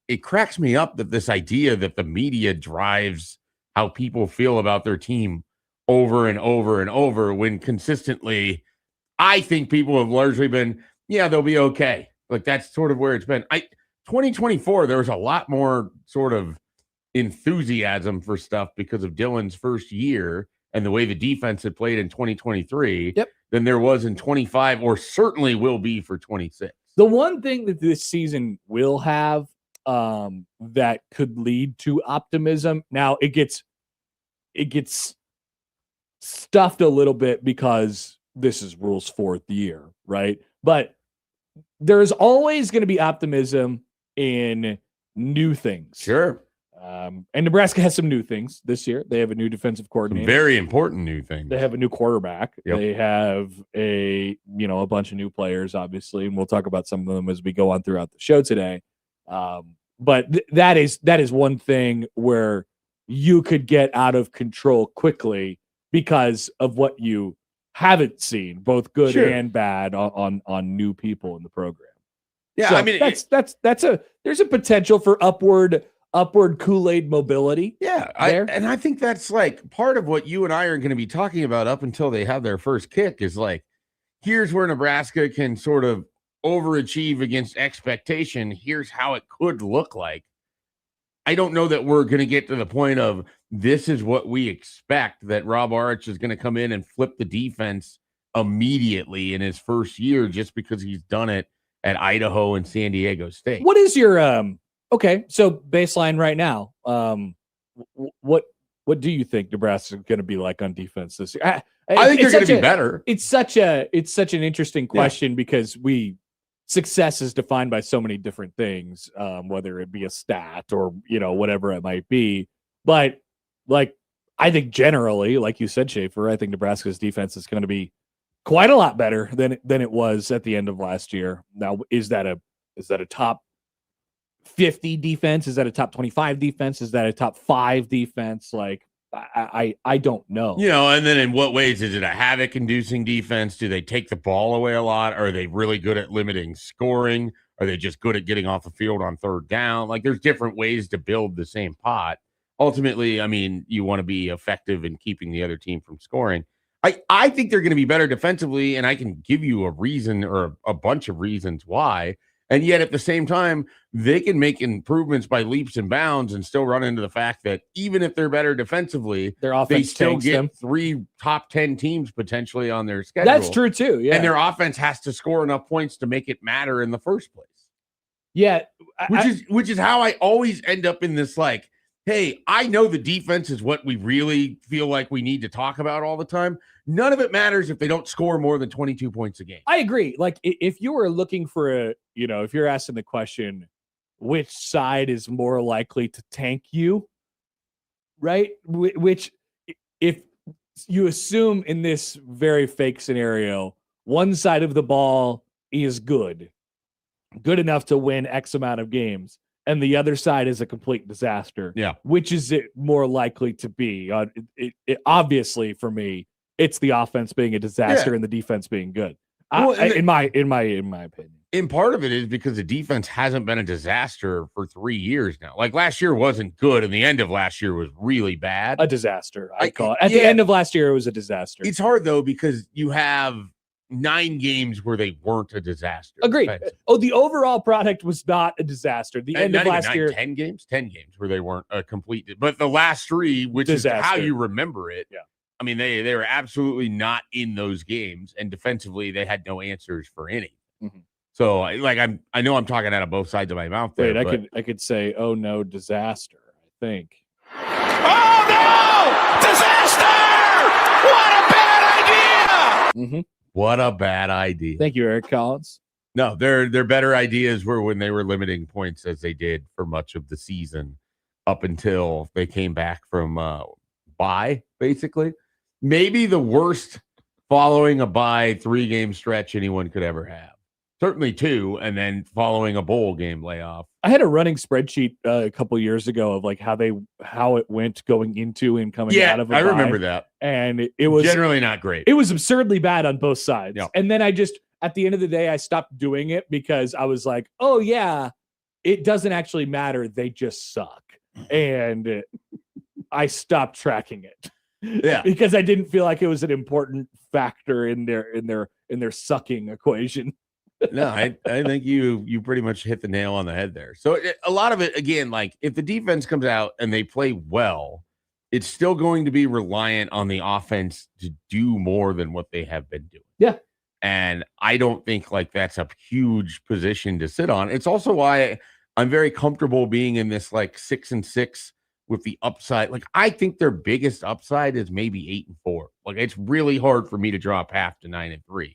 it cracks me up that this idea that the media drives how people feel about their team over and over and over, when consistently, I think people have largely been, they'll be okay. Like, that's sort of where it's been. 2024, there was a lot more sort of enthusiasm for stuff because of Dylan's first year and the way the defense had played in 2023 than there was in 25, or certainly will be for 26. The one thing that this season will have that could lead to optimism. Now it gets stuffed a little bit because this is Rule's 4th year, right? But there's always going to be optimism in new things. Sure. And Nebraska has some new things this year. They have a new defensive coordinator. Some very important new things. They have a new quarterback. Yep. They have a bunch of new players, obviously, and we'll talk about some of them as we go on throughout the show today. But that is one thing where you could get out of control quickly because of what you haven't seen, both good and bad, on new people in the program. Yeah, so I mean, there's a potential for upward Kool-Aid mobility. Yeah, I think that's like part of what you and I are going to be talking about up until they have their first kick is like, here's where Nebraska can sort of overachieve against expectation. Here's how it could look like. I don't know that we're going to get to the point of this is what we expect, that Rob Arch is going to come in and flip the defense immediately in his first year just because he's done it at Idaho and San Diego State. What is your okay, so baseline right now, what do you think Nebraska is going to be like on defense this year? I think they're going to be better. It's such an interesting question because success is defined by so many different things, whether it be a stat or whatever it might be. But like, I think generally, like you said, Schaefer, I think Nebraska's defense is going to be quite a lot better than it was at the end of last year. Now, is that a top 50 defense? Is that a top 25 defense? Is that a top 5 defense? Like, I don't know. And then in what ways is it a havoc-inducing defense? Do they take the ball away a lot? Are they really good at limiting scoring? Are they just good at getting off the field on third down? Like, there's different ways to build the same pot. Ultimately, I mean, you want to be effective in keeping the other team from scoring. I think they're going to be better defensively, and I can give you a reason or a bunch of reasons why. And yet at the same time, they can make improvements by leaps and bounds and still run into the fact that even if they're better defensively, their offense they still tanks get them. 3 top 10 teams potentially on their schedule. That's true too. Yeah. And their offense has to score enough points to make it matter in the first place. Yeah. Which is how I always end up in this, like, hey, I know the defense is what we really feel like we need to talk about all the time. None of it matters if they don't score more than 22 points a game. I agree. Like, if you were looking for if you're asking the question, which side is more likely to tank you, right? Which, if you assume in this very fake scenario, one side of the ball is good enough to win X amount of games, and the other side is a complete disaster. Yeah. Which is it more likely to be? Obviously, for me, it's the offense being a disaster and the defense being good. In my opinion. And part of it is because the defense hasn't been a disaster for 3 years now. Like last year wasn't good, and the end of last year was really bad. A disaster, I call it. At the end of last year, it was a disaster. It's hard though because you have 9 games where they weren't a disaster. Agreed. Oh, the overall product was not a disaster. The end of last year, 10 games where they weren't a complete. But the last 3, which disaster. Is how you remember it. Yeah. I mean, they were absolutely not in those games, and defensively they had no answers for any. Mm-hmm. So, I know I'm talking out of both sides of my mouth there. Wait, I could say, oh no, disaster. I think. Oh no! Disaster! What a bad idea! Mm-hmm. What a bad idea. Thank you, Eric Collins. No, their better ideas were when they were limiting points as they did for much of the season up until they came back from bye, basically. Maybe the worst following a bye 3-game stretch anyone could ever have. Certainly 2, and then following a bowl game layoff. I had a running spreadsheet a couple years ago of like how it went going into and coming out of a I bye. remember that. And it was generally not great. It was absurdly bad on both sides. Yep. And then at the end of the day, I stopped doing it because I was like, oh yeah, it doesn't actually matter. They just suck. And I stopped tracking it. Yeah. Because I didn't feel like it was an important factor in their sucking equation. No, I think you pretty much hit the nail on the head there. So a lot of it, again, like if the defense comes out and they play well, it's still going to be reliant on the offense to do more than what they have been doing. Yeah. And I don't think like that's a huge position to sit on. It's also why I'm very comfortable being in this like 6-6 with the upside. Like I think their biggest upside is maybe 8-4. Like it's really hard for me to drop half to 9-3.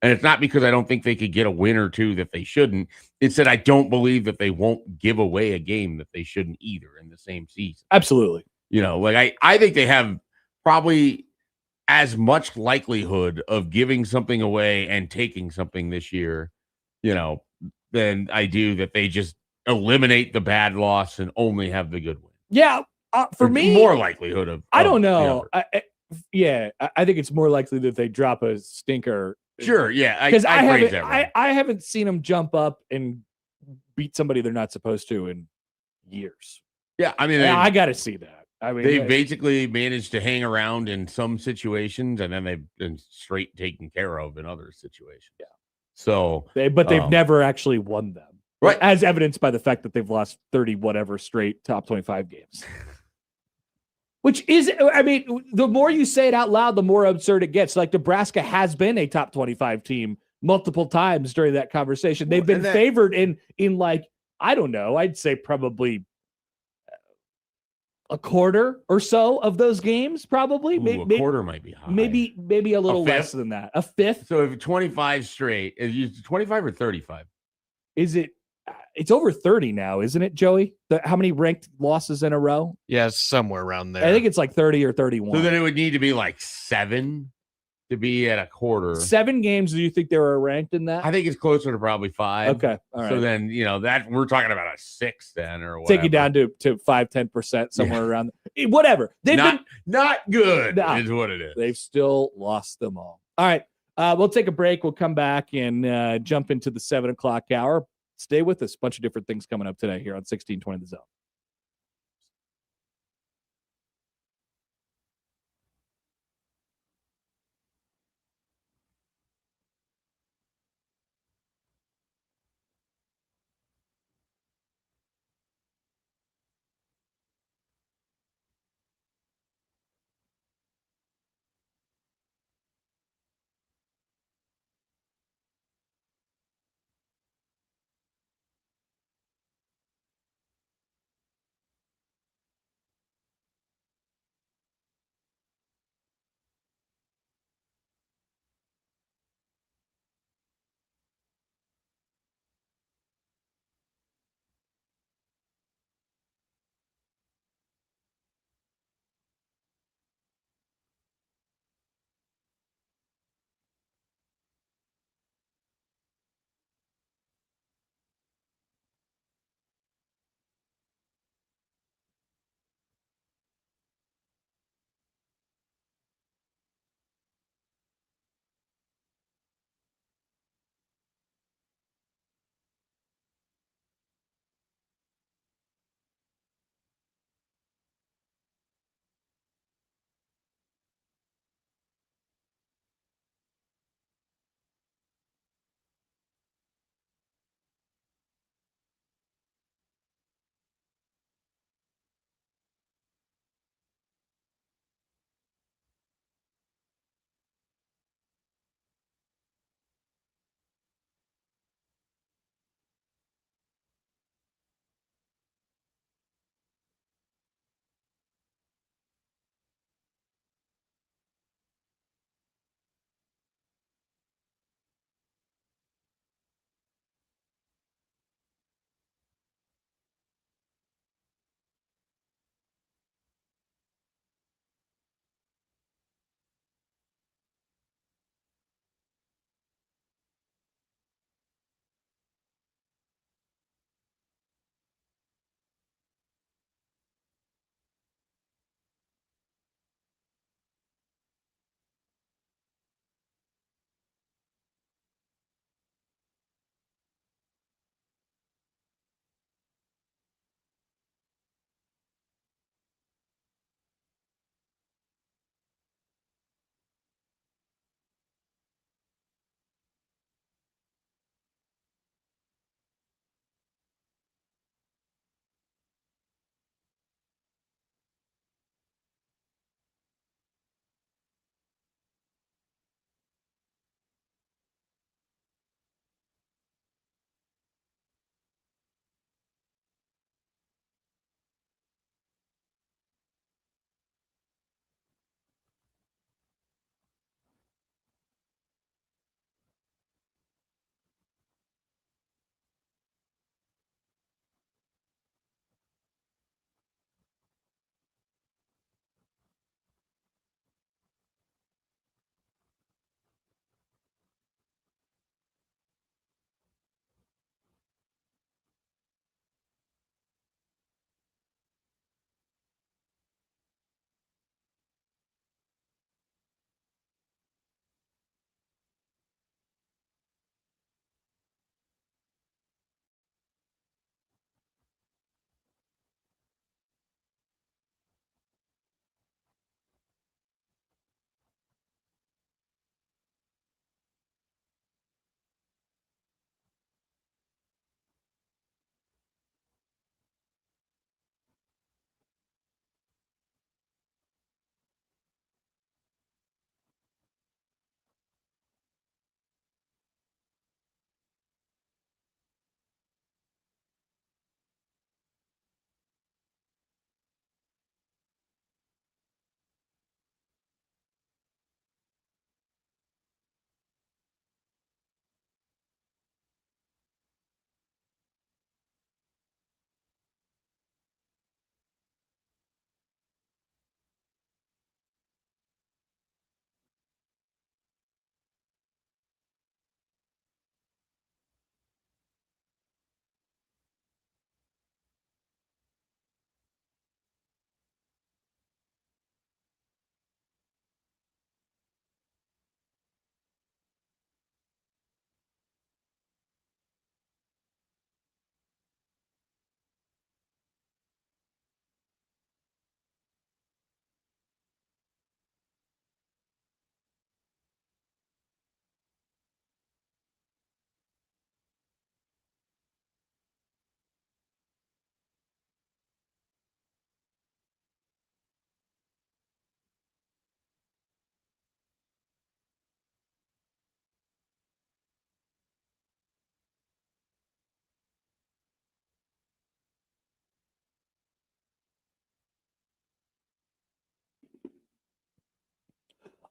And it's not because I don't think they could get a win or two that they shouldn't. It's that I don't believe that they won't give away a game that they shouldn't either in the same season. Absolutely. You know, like I think they have probably as much likelihood of giving something away and taking something this year, you know, than I do that they just eliminate the bad loss and only have the good win. Yeah. For me, more likelihood of. I don't know. I think it's more likely that they drop a stinker. Sure, yeah, because I haven't seen them jump up and beat somebody they're not supposed to in years. Yeah, I mean, I got to see that. I mean, they basically managed to hang around in some situations, and then they've been straight taken care of in other situations. Yeah. So, they've never actually won them, right? As evidenced by the fact that they've lost 30 whatever straight top 25 games. Which is, I mean, the more you say it out loud, the more absurd it gets. Like Nebraska has been a top 25 team multiple times during that conversation. They've been favored in like, I don't know, I'd say probably a quarter or so of those games, probably. A quarter might be high. Maybe a little less than that. A fifth. So if 25 straight, is it 25 or 35? Is it? It's over 30 now, isn't it, Joey? How many ranked losses in a row? Yeah, it's somewhere around there. I think it's like 30 or 31. So then it would need to be like 7 to be at a quarter. 7 games, do you think they were ranked in that? I think it's closer to probably 5. Okay, all right. So then, that we're talking about a 6 then or whatever. Take it down to 5-10%, somewhere around. Whatever. They've not good is what it is. They've still lost them all. All right, we'll take a break. We'll come back and jump into the 7 o'clock hour. Stay with us. A bunch of different things coming up today here on 1620 The Zone.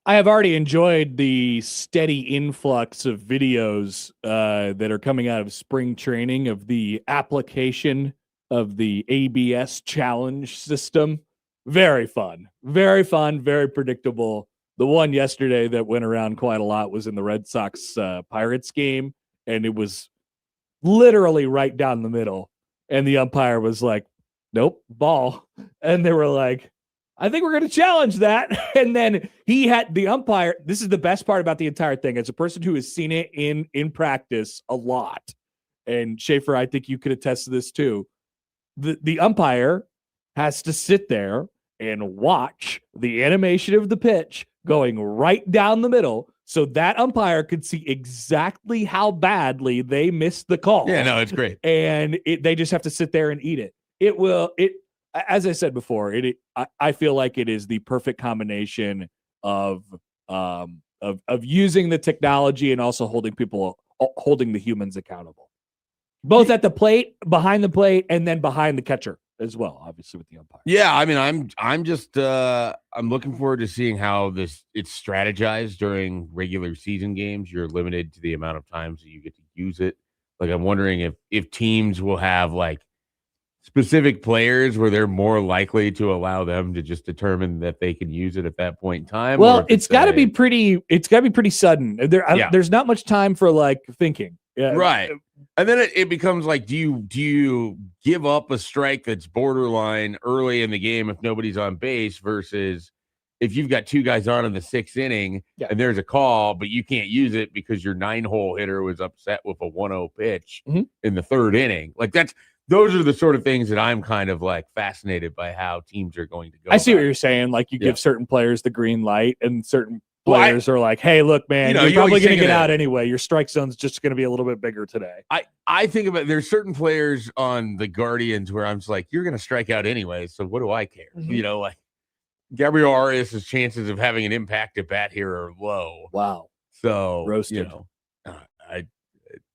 I have already enjoyed the steady influx of videos that are coming out of spring training of the application of the ABS challenge system. Very fun, very predictable. The one yesterday that went around quite a lot was in the Red Sox Pirates game, and it was literally right down the middle. And the umpire was like, nope, ball. And they were like, I think we're going to challenge that. And then he had the umpire. This is the best part about the entire thing. As a person who has seen it in practice a lot, and Schaefer, I think you could attest to this too. The umpire has to sit there and watch the animation of the pitch going right down the middle, so that umpire could see exactly how badly they missed the call. Yeah, no, it's great. And they just have to sit there and eat it. As I said before, I feel like it is the perfect combination of using the technology and also holding the humans accountable, both at the plate, behind the plate, and then behind the catcher as well, obviously with the umpire. Yeah, I mean, I'm just I'm looking forward to seeing how it's strategized during regular season games. You're limited to the amount of times that you get to use it. Like, I'm wondering if teams will have like specific players where they're more likely to allow them to just determine that they can use it at that point in time. Well, it's got to be pretty sudden. There's not much time for like thinking. Yeah. Right. And then it becomes like, do you give up a strike that's borderline early in the game if nobody's on base versus if you've got two guys on in the sixth inning and there's a call, but you can't use it because your 9-hole hitter was upset with a 1-0 pitch in the third inning. Like, those are the sort of things that I'm kind of like fascinated by how teams are going to go. I see what you're saying. Like, you give certain players the green light, and certain players are like, hey, look, man, you're probably going to get out anyway. Your strike zone's just going to be a little bit bigger today. I think about, there's certain players on the Guardians where I'm just like, you're going to strike out anyway, so what do I care? You know, like Gabriel Arias' chances of having an impact at bat here are low. Wow. So, roasted. You know, I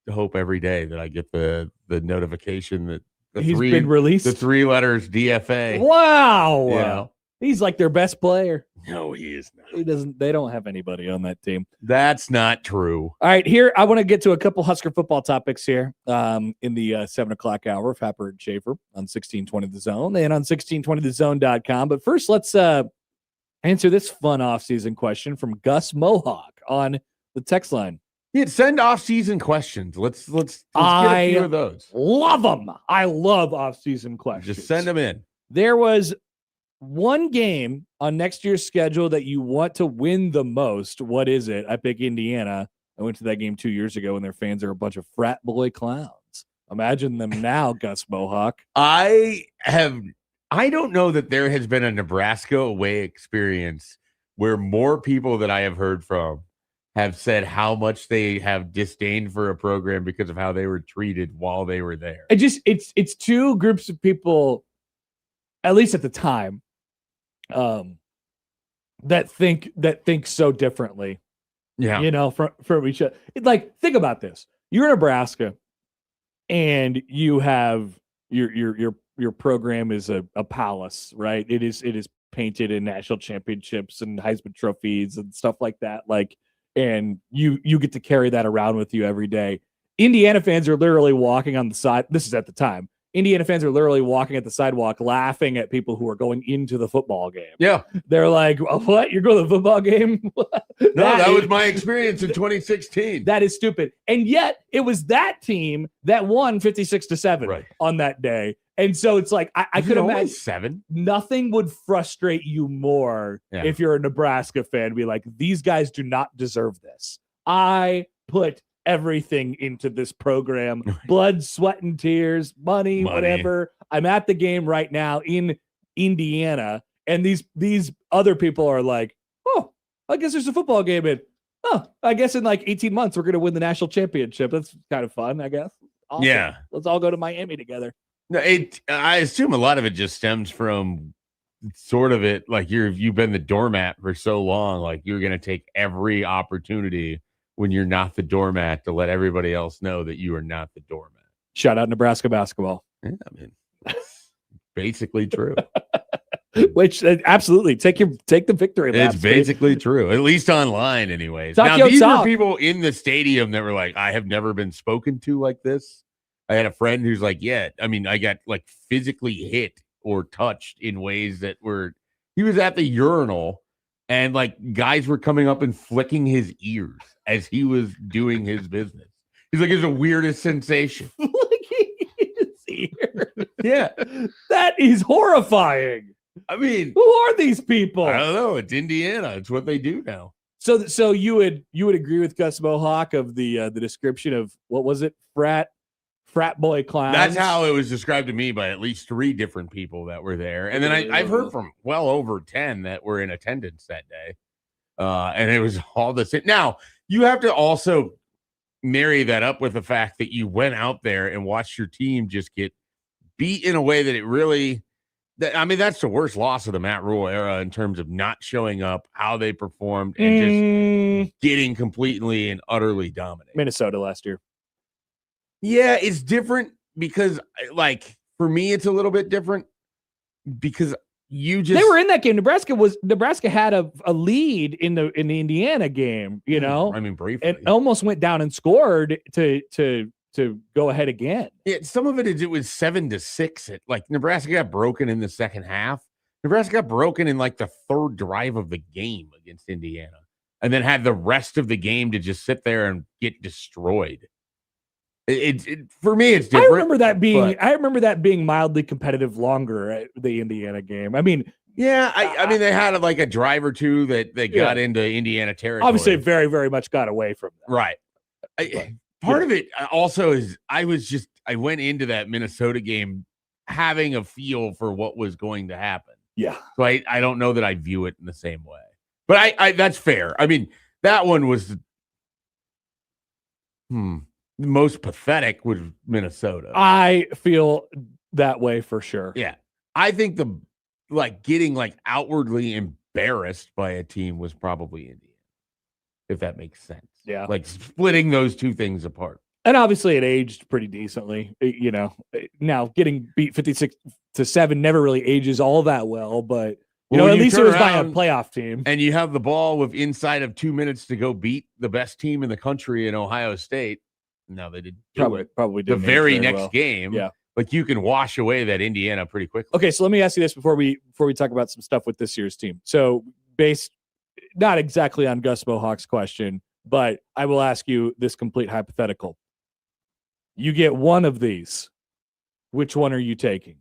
hope every day that I get the notification that he's been released. The 3 letters DFA. Wow. You know? He's like their best player. No, he is not. They don't have anybody on that team. That's not true. All right, here I want to get to a couple Husker football topics here in the 7:00 hour of Happer and Schaefer on 1620 The Zone and on 1620thezone.com. But first, let's answer this fun offseason question from Gus Mohawk on the text line. Yeah, send off-season questions. Let's get a few of those. Love them. I love off-season questions. Just send them in. There was one game on next year's schedule that you want to win the most. What is it? I pick Indiana. I went to that game 2 years ago, and their fans are a bunch of frat boy clowns. Imagine them now, Gus Mohawk. I don't know that there has been a Nebraska away experience where more people that I have heard from have said how much they have disdain for a program because of how they were treated while they were there. It's two groups of people, at least at the time, that think so differently. Yeah. You know, from each other. Like, think about this. You're in Nebraska and you have your program is a palace, right? It is painted in national championships and Heisman trophies and stuff like that. Like, and you get to carry that around with you every day. Indiana fans are literally walking on the side. This is at the time. Indiana fans are literally walking at the sidewalk laughing at people who are going into the football game. Yeah. They're like, what? You're going to the football game? That was my experience in 2016. That is stupid. And yet it was that team that won 56-7 on that day. And so it's like, I could imagine 7. Nothing would frustrate you more if you're a Nebraska fan. Be like, these guys do not deserve this. I put everything into this program, blood, sweat, and tears, money, whatever. I'm at the game right now in Indiana, and these other people are like, oh, I guess there's a football game in. Oh, I guess in like 18 months we're going to win the national championship. That's kind of fun, I guess. Awesome. Yeah. Let's all go to Miami together. No, I assume a lot of it just stems from sort of it like you've been the doormat for so long, like you're going to take every opportunity when you're not the doormat to let everybody else know that you are not the doormat. Shout out Nebraska basketball. Yeah, I mean, that's basically true. Which absolutely take the victory lap. It's basically true, at least online, anyways. Talk now, your these talk. were people in the stadium that were like, I have never been spoken to like this. I had a friend who's like, yeah, I mean, I got like physically hit or touched in ways that were, he was at the urinal and like guys were coming up and flicking his ears as he was doing his business. He's like, it's the weirdest sensation. Flicking his ear. Yeah. That is horrifying. I mean, Who are these people? I don't know. It's Indiana. It's what they do now. So you would agree with Gus Mohawk of the description of what was it? Frat boy clowns. That's how it was described to me by at least 3 different people that were there. And then I've heard from well over 10 that were in attendance that day. And it was all the same. Now, you have to also marry that up with the fact that you went out there and watched your team just get beat in a way that it really, I mean, that's the worst loss of the Matt Rule era in terms of not showing up, how they performed, and just getting completely and utterly dominated. Minnesota last year. Yeah, it's different because, like, for me, it's a little bit different because they were in that game. Nebraska had a lead in the Indiana game, you know. I mean, briefly, and almost went down and scored to go ahead again. Yeah, some of it was 7-6. Like Nebraska got broken in the second half. Nebraska got broken in like the 3rd drive of the game against Indiana, and then had the rest of the game to just sit there and get destroyed. For me, it's different. I remember that being mildly competitive longer at the Indiana game. I mean, yeah, I mean they had like a drive or two that they got into Indiana territory. Obviously, very, very much got away from that. Right. Part of it also is I went into that Minnesota game having a feel for what was going to happen. Yeah. So I don't know that I view it in the same way. But I that's fair. I mean, that one was the most pathetic was Minnesota. I feel that way for sure. Yeah. I think getting like outwardly embarrassed by a team was probably Indiana, if that makes sense. Yeah. Like splitting those two things apart. And obviously it aged pretty decently, you know. Now getting beat 56-7 never really ages all that well, but at least it was by a playoff team. And you have the ball with inside of 2 minutes to go beat the best team in the country in Ohio State. No, they did probably did the very next game. Yeah. Like you can wash away that Indiana pretty quickly. Okay, so let me ask you this before we talk about some stuff with this year's team. So based not exactly on Gus Mohawk's question, but I will ask you this complete hypothetical. You get one of these. Which one are you taking?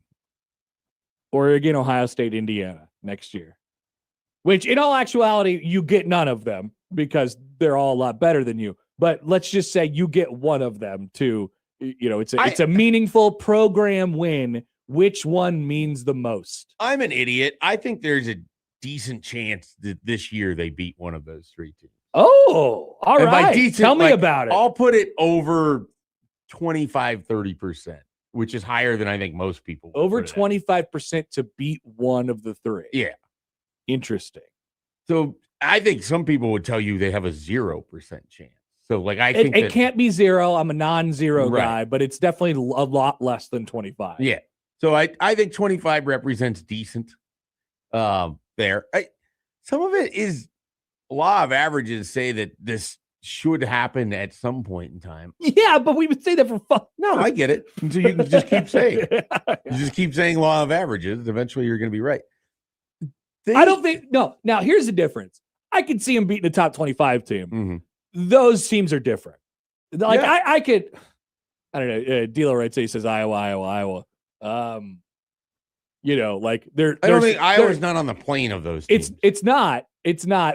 Oregon, Ohio State, Indiana next year. Which in all actuality, you get none of them because they're all a lot better than you. But let's just say you get one of them to, it's a meaningful program win. Which one means the most? I'm an idiot. I think there's a decent chance that this year they beat one of those 3 teams. Oh, all and right. Decent, tell me about it. I'll put it over 25-30%, which is higher than I think most people would. Over 25% to beat one of the 3. Yeah. Interesting. So I think some people would tell you they have a 0% chance. So like I think it can't be 0. I'm a non-zero guy, but it's definitely a lot less than 25. Yeah. So I think 25 represents decent there. Some of it is law of averages say that this should happen at some point in time. Yeah, but we would say that for fun. No, I get it. So you can just keep saying it. You just keep saying law of averages. Eventually you're going to be right. I don't think no. Now here's the difference. I could see him beating a top 25 team. Mm-hmm. Those teams are different. Like Yeah. I could, I don't know. Dealer right say he says Iowa. Like I don't think Iowa's not on the plane of those teams. It's not.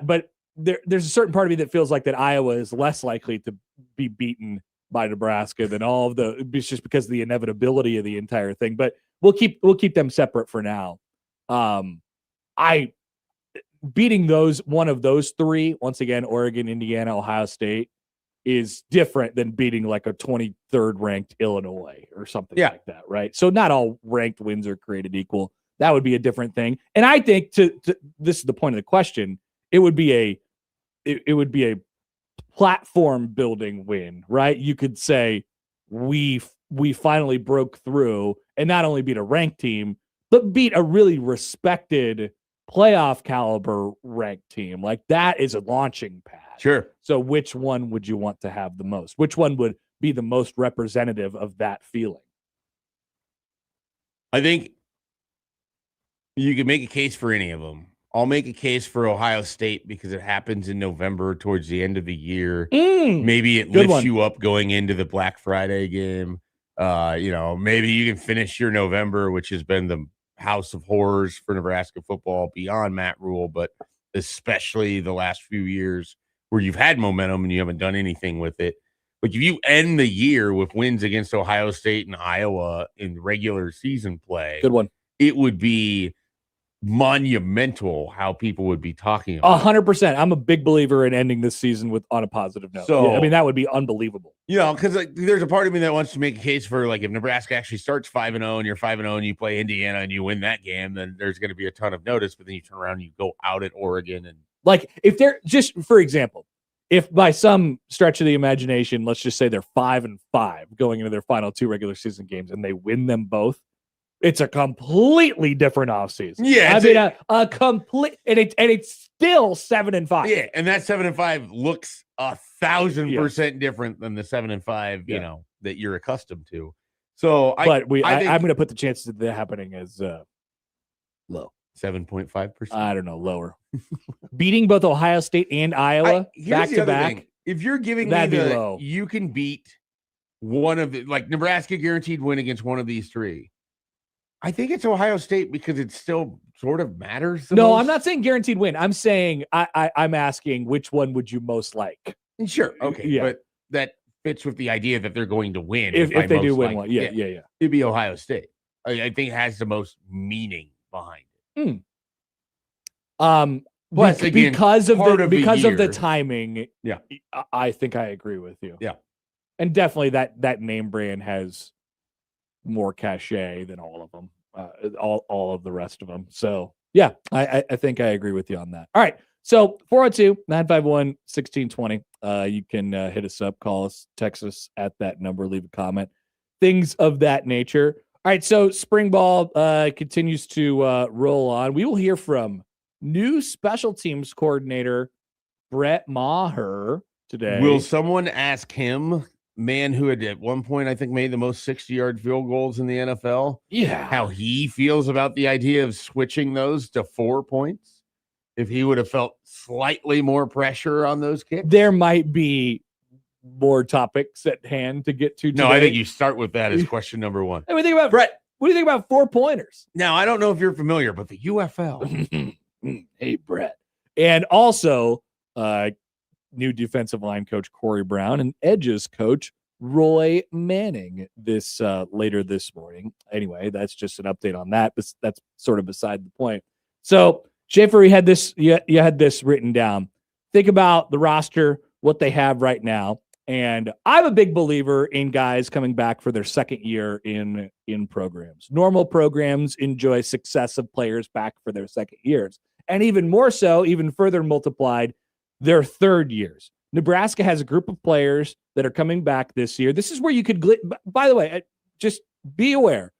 But there's a certain part of me that feels like that Iowa is less likely to be beaten by Nebraska than all of the. It's just because of the inevitability of the entire thing. But we'll keep them separate for now. Beating one of those 3, once again, Oregon, Indiana, Ohio State, is different than beating like a 23rd ranked Illinois or something like that, right? So not all ranked wins are created equal. That would be a different thing. And I think to this is the point of the question, it would be a platform building win, right? You could say we finally broke through and not only beat a ranked team, but beat a really respected playoff caliber ranked team. Like that is a launching pad. Sure. So which one would you want to have the most? Which one would be the most representative of that feeling? I think you can make a case for any of them. I'll make a case for Ohio State because it happens in November towards the end of the year. Maybe it lifts you up going into the Black Friday game. Maybe you can finish your November, which has been the house of horrors for Nebraska football beyond Matt Rule, but especially the last few years where you've had momentum and you haven't done anything with it. Like if you end the year with wins against Ohio State and Iowa in regular season play, good one. It would be monumental how people would be talking about 100%. I'm a big believer in ending this season on a positive note. So, I mean, that would be unbelievable. Because there's a part of me that wants to make a case for like if Nebraska actually starts 5-0 and you're 5-0 and you play Indiana and you win that game, then there's going to be a ton of notice. But then you turn around and you go out at Oregon and like if they're just for example, if by some stretch of the imagination, let's just say they're 5-5 going into their final 2 regular season games and they win them both. It's a completely different offseason. Yeah, I mean a complete, and it's still 7-5. Yeah, and that 7-5 looks 1,000% different than the 7-5, that you're accustomed to. So, I'm going to put the chances of that happening as low, 7.5%. I don't know, lower. Beating both Ohio State and Iowa back to back. If you're giving that'd me be low. You can beat one of the like Nebraska guaranteed win against one of these 3. I think it's Ohio State because it still sort of matters. No, I'm not saying guaranteed win. I'm saying I'm asking which one would you most like? Sure. Okay. Yeah. But that fits with the idea that they're going to win. If they do win one. Yeah. It'd be Ohio State. I think it has the most meaning behind it. Plus, again, because of the timing. Yeah. I think I agree with you. Yeah. And definitely that name brand has more cachet than all of them, all of the rest of them. So yeah, I think I agree with you on that. All right. So 402-951-1620. You can hit us up, call us, text us at that number, leave a comment, things of that nature. All right. So spring ball continues to roll on. We will hear from new special teams coordinator Brett Maher today. Will someone ask him, man who had at one point I think made the most 60-yard field goals in the NFL, how he feels about the idea of switching those to 4 points? If he would have felt slightly more pressure on those kicks? There might be more topics at hand to get to today. No, I think you start with that as question number 1. What do you think about Brett? What do you think about 4-pointers? Now, I don't know if you're familiar, but the UFL. Hey, Brett. And also, new defensive line coach Corey Brown and edges coach Roy Manning this later this morning. Anyway, that's just an update on that. But that's sort of beside the point. So, Schaefer, you had this written down. Think about the roster, what they have right now. And I'm a big believer in guys coming back for their second year in programs. Normal programs enjoy success of players back for their second years. And even more so, even further multiplied, their third years. Nebraska has a group of players that are coming back this year. This is where you could, by the way, just be aware.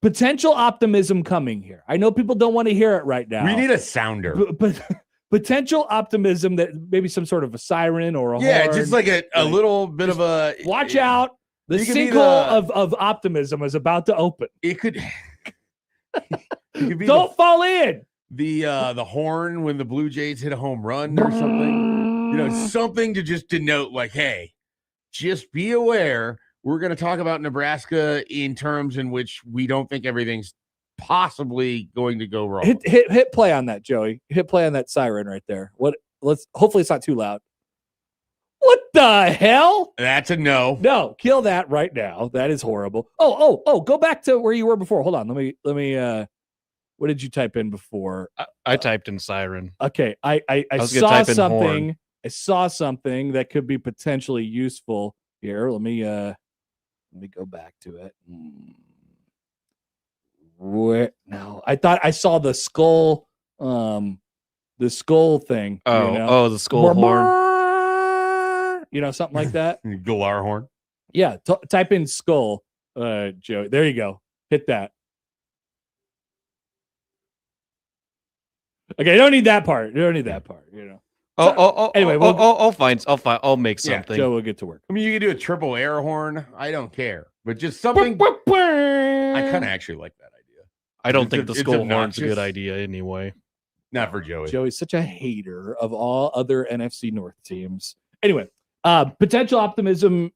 Potential optimism coming here. I know people don't want to hear it right now. We need a sounder. But potential optimism that maybe some sort of a siren or a horn, just like a little bit of a watch out. The sinkhole of optimism is about to open. It could be don't fall in. The horn when the Blue Jays hit a home run or something. Something to just denote like, hey, just be aware. We're going to talk about Nebraska in terms in which we don't think everything's possibly going to go wrong. Hit play on that, Joey. Hit play on that siren right there. Hopefully it's not too loud. What the hell? That's a no. No, kill that right now. That is horrible. Oh, go back to where you were before. Hold on. Let me what did you type in before? I typed in siren. Okay. I saw something. Horn. I saw something that could be potentially useful here. Let me go back to it. No, I thought I saw the skull thing. The skull horn. Something like that. Galar horn. Yeah, type in skull, Joe. There you go. Hit that. Okay, you don't need that part. Anyway, I'll make Yeah, something. Joe will get to work. I mean, you can do a triple air horn. I don't care, but just something. I kind of actually like that idea. I don't think It's the skull horn's a obnoxious. good idea anyway. Not for Joey. Joey's such a hater of all other NFC North teams. Anyway, potential optimism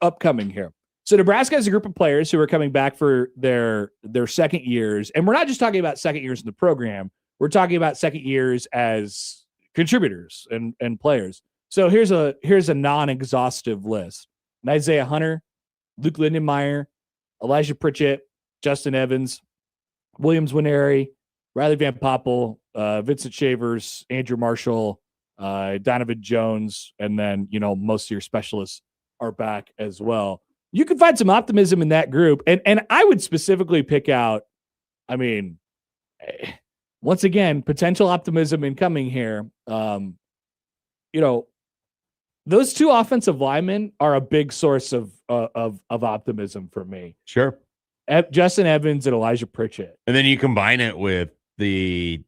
upcoming here. So Nebraska has a group of players who are coming back for their second years, and we're not just talking about second years in the program. We're talking about second years as contributors and players. So here's a non-exhaustive list: Isaiah Hunter, Luke Lindenmeyer, Elijah Pritchett, Justin Evans, Williams Winery, Riley Van Poppel, Vincent Shavers, Andrew Marshall, Donovan Jones, and then most of your specialists are back as well. You can find some optimism in that group, and I would specifically pick out. I mean, once again, potential optimism incoming here. Those two offensive linemen are a big source of optimism for me. Sure. Justin Evans and Elijah Pritchett. And then you combine it with the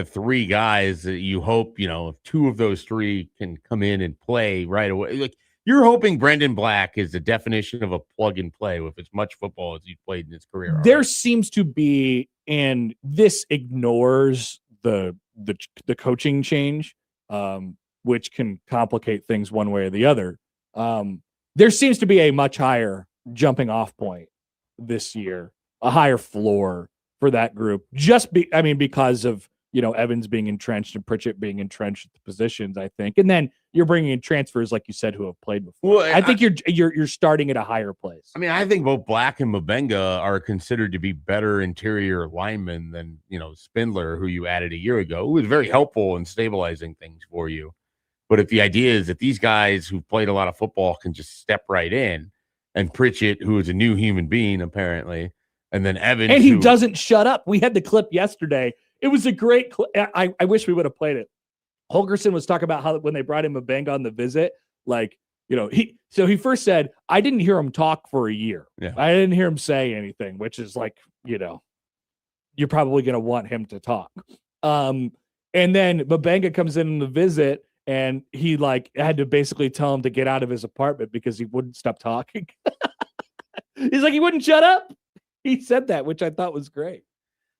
three guys that you hope, two of those three can come in and play right away. Like you're hoping Brendan Black is the definition of a plug and play with as much football as he's played in his career. There seems to be, and this ignores the coaching change, which can complicate things one way or the other. There seems to be a much higher jumping off point this year, a higher floor for that group. Because of Evans being entrenched and Pritchett being entrenched at the positions, I think, and then you're bringing in transfers like you said who have played before. Well, I think you're starting at a higher place. I mean, I think both Black and Mabenga are considered to be better interior linemen than Spindler, who you added a year ago, who was very helpful in stabilizing things for you. But if the idea is that these guys who played a lot of football can just step right in, and Pritchett, who is a new human being apparently, and then Evans, and he doesn't shut up. We had the clip yesterday. It was a great clip. I wish we would have played it. Holgerson was talking about how when they brought him Mabenga on the visit, he first said, I didn't hear him talk for a year. Yeah. I didn't hear him say anything, which is you're probably going to want him to talk. And then Mabenga comes in on the visit, and he had to basically tell him to get out of his apartment because he wouldn't stop talking. He's like, he wouldn't shut up. He said that, which I thought was great.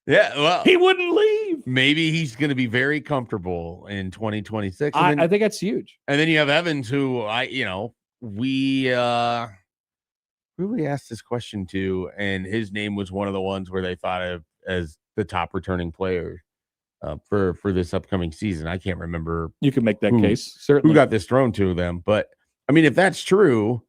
Yeah, well, he wouldn't leave. Maybe he's going to be very comfortable in 2026. I think that's huge. And then you have Evans, who we asked this question to, and his name was one of the ones where they thought of as the top returning player for this upcoming season. I can't remember. You can make that case, certainly. Who got this thrown to them? But I mean, if that's true,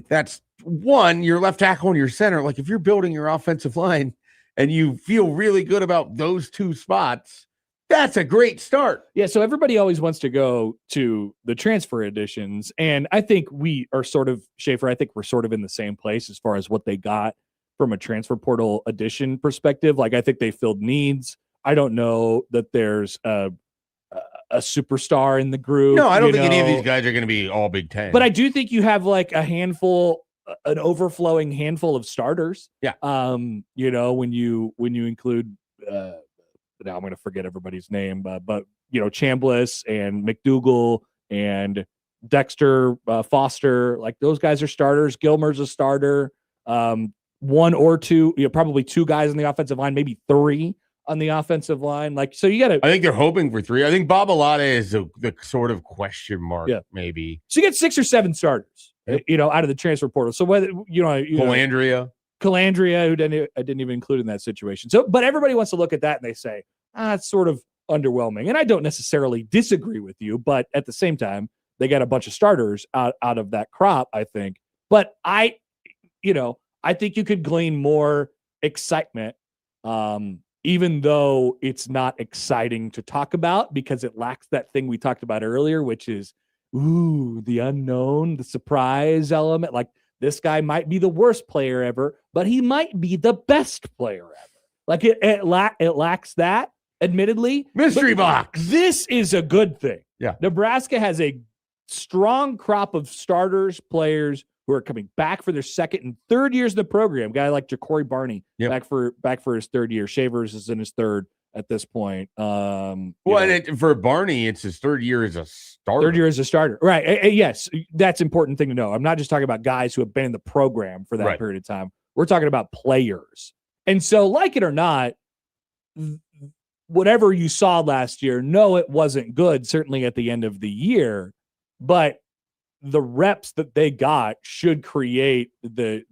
that's one, your left tackle and your center. Like if you're building your offensive line and you feel really good about those two spots, that's a great start. Yeah, so everybody always wants to go to the transfer additions, and I think we are Schaefer, I think we're sort of in the same place as far as what they got from a transfer portal addition perspective. I think they filled needs. I don't know that there's a superstar in the group. No, I don't think any of these guys are going to be all Big Ten. But I do think you have a handful, an overflowing handful of starters. Yeah. When you include now I'm going to forget everybody's name, but Chambliss and McDougal and Dexter Foster, those guys are starters. Gilmer's a starter. One or two, probably two guys on the offensive line, maybe three on the offensive line. So you got to. I think they're hoping for three. I think Babalata is the sort of question mark, maybe. So you get 6 or 7 starters, out of the transfer portal. So whether Calandria, who I didn't even include in that situation. So, but everybody wants to look at that and they say, it's sort of underwhelming. And I don't necessarily disagree with you, but at the same time, they got a bunch of starters out of that crop, I think. But I think you could glean more excitement, even though it's not exciting to talk about because it lacks that thing we talked about earlier, which is, the unknown, the surprise element. This guy might be the worst player ever, but he might be the best player ever. It lacks that, admittedly. Mystery box. This is a good thing. Yeah. Nebraska has a strong crop of starters, players who are coming back for their second and third years in the program. A guy like Ja'Cory Barney back for his third year. Shavers is in his third. at this point. For Barney, it's his third year as a starter. Third year as a starter. Right. Yes, that's an important thing to know. I'm not just talking about guys who have been in the program for that period of time. We're talking about players. And so, like it or not, whatever you saw last year, no, it wasn't good, certainly at the end of the year, but the reps that they got should create the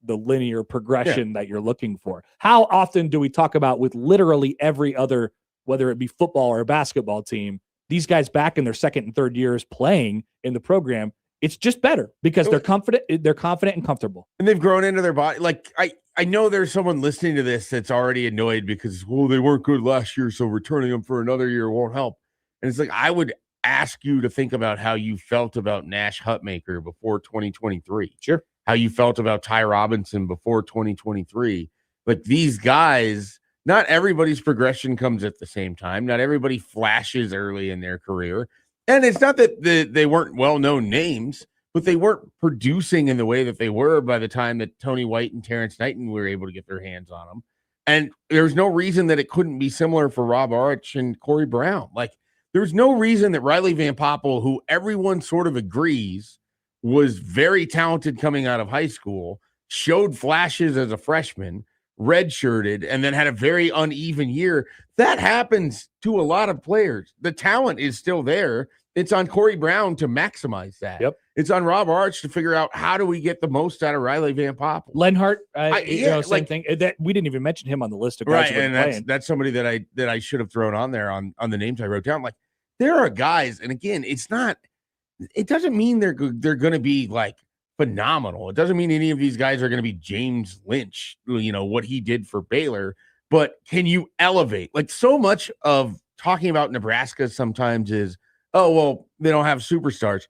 linear progression that you're looking for. How often do we talk about with literally every other, whether it be football or a basketball team, these guys back in their second and third years playing in the program, it's just better because they're confident and comfortable. And they've grown into their body. Like I know there's someone listening to this that's already annoyed because, they weren't good last year, so returning them for another year won't help. And it's like, I would ask you to think about how you felt about Nash Hutmaker before 2023. Sure. How you felt about Ty Robinson before 2023. Like, these guys, not everybody's progression comes at the same time. Not everybody flashes early in their career. And it's not that they weren't well-known names, but they weren't producing in the way that they were by the time that Tony White and Terrence Knighton were able to get their hands on them. And there's no reason that it couldn't be similar for Rob Arch and Corey Brown. Like, there's no reason that Riley Van Poppel, who everyone sort of agrees was very talented coming out of high school, showed flashes as a freshman, redshirted, and then had a very uneven year. That happens to a lot of players. The talent is still there. It's on Corey Brown to maximize that. Yep. It's on Rob Arch to figure out how do we get the most out of Riley Van Poppel. Lenhart, same thing. That we didn't even mention him on the list of guys. Right, and that's somebody that I should have thrown on there on the names I wrote down. Like, there are guys, and again, it doesn't mean they're going to be like phenomenal. It doesn't mean any of these guys are going to be James Lynch, what he did for Baylor. But can you elevate? Like, so much of talking about Nebraska sometimes is, they don't have superstars.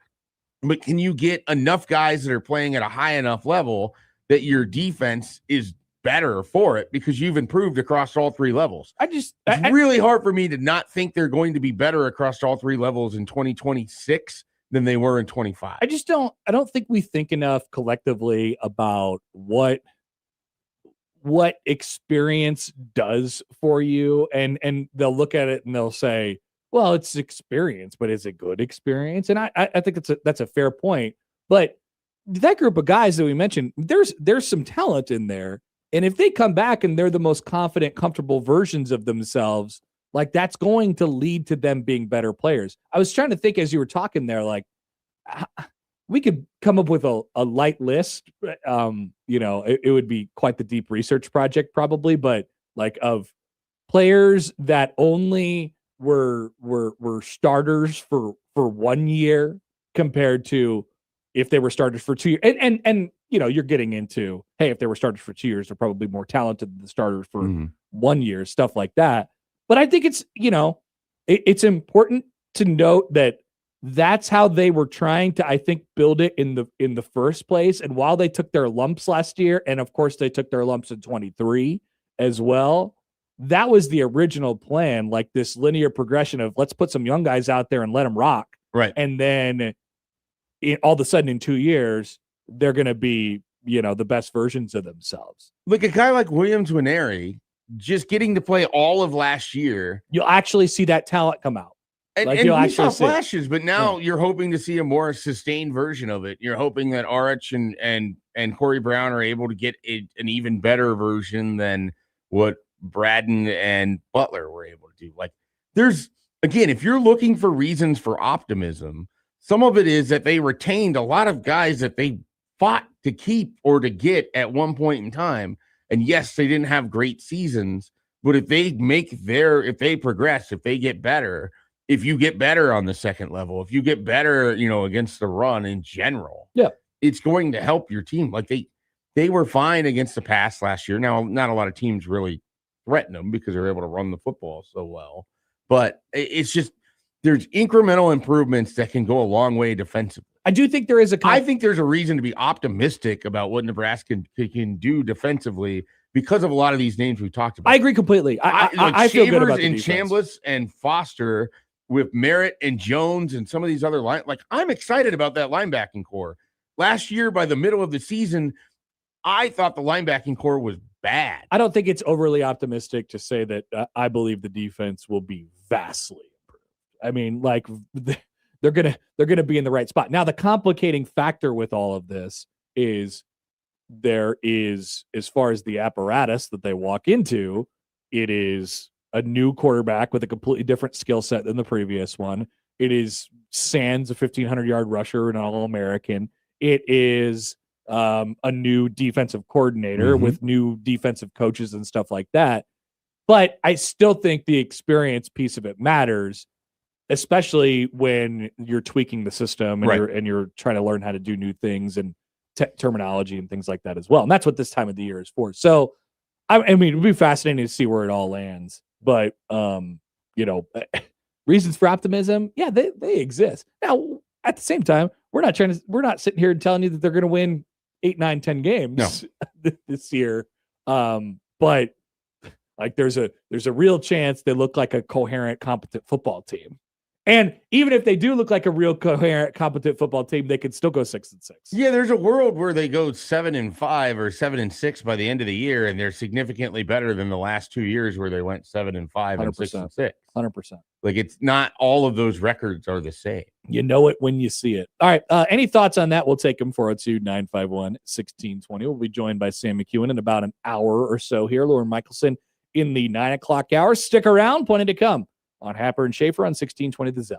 But can you get enough guys that are playing at a high enough level that your defense is better for it because you've improved across all three levels? It's really hard for me to not think they're going to be better across all three levels in 2026 than they were in 25. I don't think we think enough collectively about what experience does for you. And they'll look at it and they'll say, well, it's experience, but is it good experience? And I think that's a fair point. But that group of guys that we mentioned, there's some talent in there. And if they come back and they're the most confident, comfortable versions of themselves, like, that's going to lead to them being better players. I was trying to think as you were talking there, like, we could come up with a light list. It would be quite the deep research project probably, but like, of players that only were starters for 1 year compared to if they were starters for 2 years. And you're getting into, hey, if they were starters for 2 years, they're probably more talented than the starters for 1 year, stuff like that. But I think it's, it's important to note that that's how they were trying to, I think, build it in the first place. And while they took their lumps last year, and of course they took their lumps in 23 as well, that was the original plan, like this linear progression of let's put some young guys out there and let them rock. Right. And then all of a sudden in 2 years, they're going to be, the best versions of themselves. Like a guy like Williams Winery, just getting to play all of last year. You'll actually see that talent come out. And we saw flashes, but now you're hoping to see a more sustained version of it. You're hoping that Arch and Corey Brown are able to get an even better version than what Braden and Butler were able to do. Like, there's, again, if you're looking for reasons for optimism, some of it is that they retained a lot of guys that they fought to keep or to get at one point in time. And yes, they didn't have great seasons, but if they progress, if they get better, if you get better on the second level, if you get better, against the run in general, it's going to help your team. Like, they were fine against the pass last year. Now, not a lot of teams really threaten them because they're able to run the football so well, but it's just, there's incremental improvements that can go a long way defensively. I do think there is I think there's a reason to be optimistic about what Nebraska can do defensively because of a lot of these names we talked about. I agree completely. I feel good about the defense. Chambliss and Foster with Merritt and Jones and some of these other I'm excited about that linebacking core. Last year, by the middle of the season, I thought the linebacking core was bad. I don't think it's overly optimistic to say that I believe the defense will be vastly improved. I mean, like they're gonna be in the right spot. Now, the complicating factor with all of this is there is, as far as the apparatus that they walk into, it is a new quarterback with a completely different skill set than the previous one. It is sans a 1,500-yard rusher and an All-American. It is a new defensive coordinator with new defensive coaches and stuff like that. But I still think the experience piece of it matters, especially when you're tweaking the system and you're trying to learn how to do new things and terminology and things like that as well. And that's what this time of the year is for. So, I mean, it'd be fascinating to see where it all lands. But, reasons for optimism, yeah, they exist. Now, at the same time, we're not sitting here and telling you that they're going to win 8, 9, 10 games this year. But like there's a real chance they look like a coherent, competent football team. And even if they do look like a real coherent, competent football team, they could still go 6-6. Yeah, there's a world where they go 7-5 or 7-6 by the end of the year, and they're significantly better than the last 2 years where they went 7-5 and 6-6. 100%. Like, it's not all of those records are the same. You know it when you see it. All right. Any thoughts on that? We'll take them. 402-951-1620. We'll be joined by Sam McEwen in about an hour or so here. Lauren Michelson in the 9 o'clock hour. Stick around. Plenty to come on Happer and Schaefer on 1620 The Zone.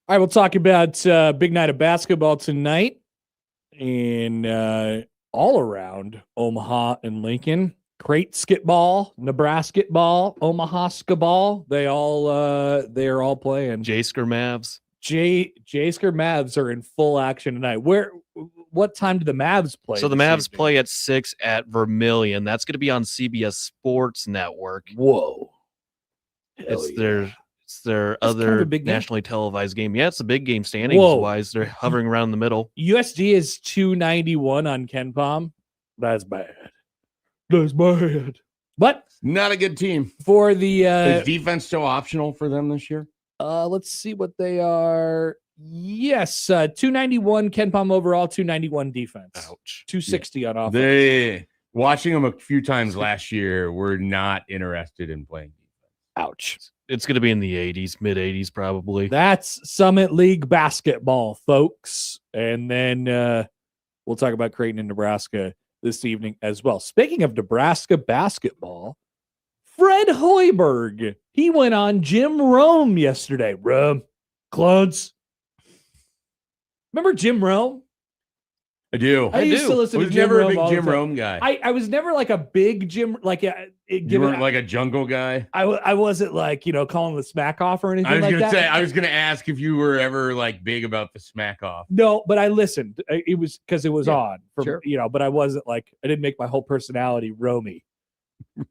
All right, we'll talk about big night of basketball tonight in all around Omaha and Lincoln. Crate skitball, Nebraska ball, Omaha skaball. They are all playing. Jasker Mavs. Jasker Mavs are in full action tonight. What time do the Mavs play? So the this Mavs evening? play at 6 at Vermilion. That's going to be on CBS Sports Network. Whoa. It's Hell their That's kind of a other big game. nationally televised game. Yeah, it's a big game standings Whoa. wise. They're hovering around the middle. USD is 291 on KenPom. That's bad. That's bad. But Not a good team. for the Is defense still optional for them this year? let's see what they are. Yes, 291 KenPom overall, 291 defense. Ouch. 260 on offense. They watching them a few times last year. We're not interested in playing. Ouch. It's going to be in the 80s, mid 80s probably. That's Summit League basketball, folks. And then we'll talk about Creighton and Nebraska this evening as well. Speaking of Nebraska basketball, Fred Hoiberg, he went on Jim Rome yesterday. Rome, clones. Remember Jim Rome? I do. I used to listen I to was Jim never a Rome big all the Jim time. Rome guy. I was never like a big Jim, like You weren't like a jungle guy. I wasn't like, calling the smack off or anything I was like gonna that. say. I was gonna ask if you were ever like big about the smack off. No, but I listened. It was because it was Yeah, on, sure. but I wasn't like, I didn't make my whole personality Romy.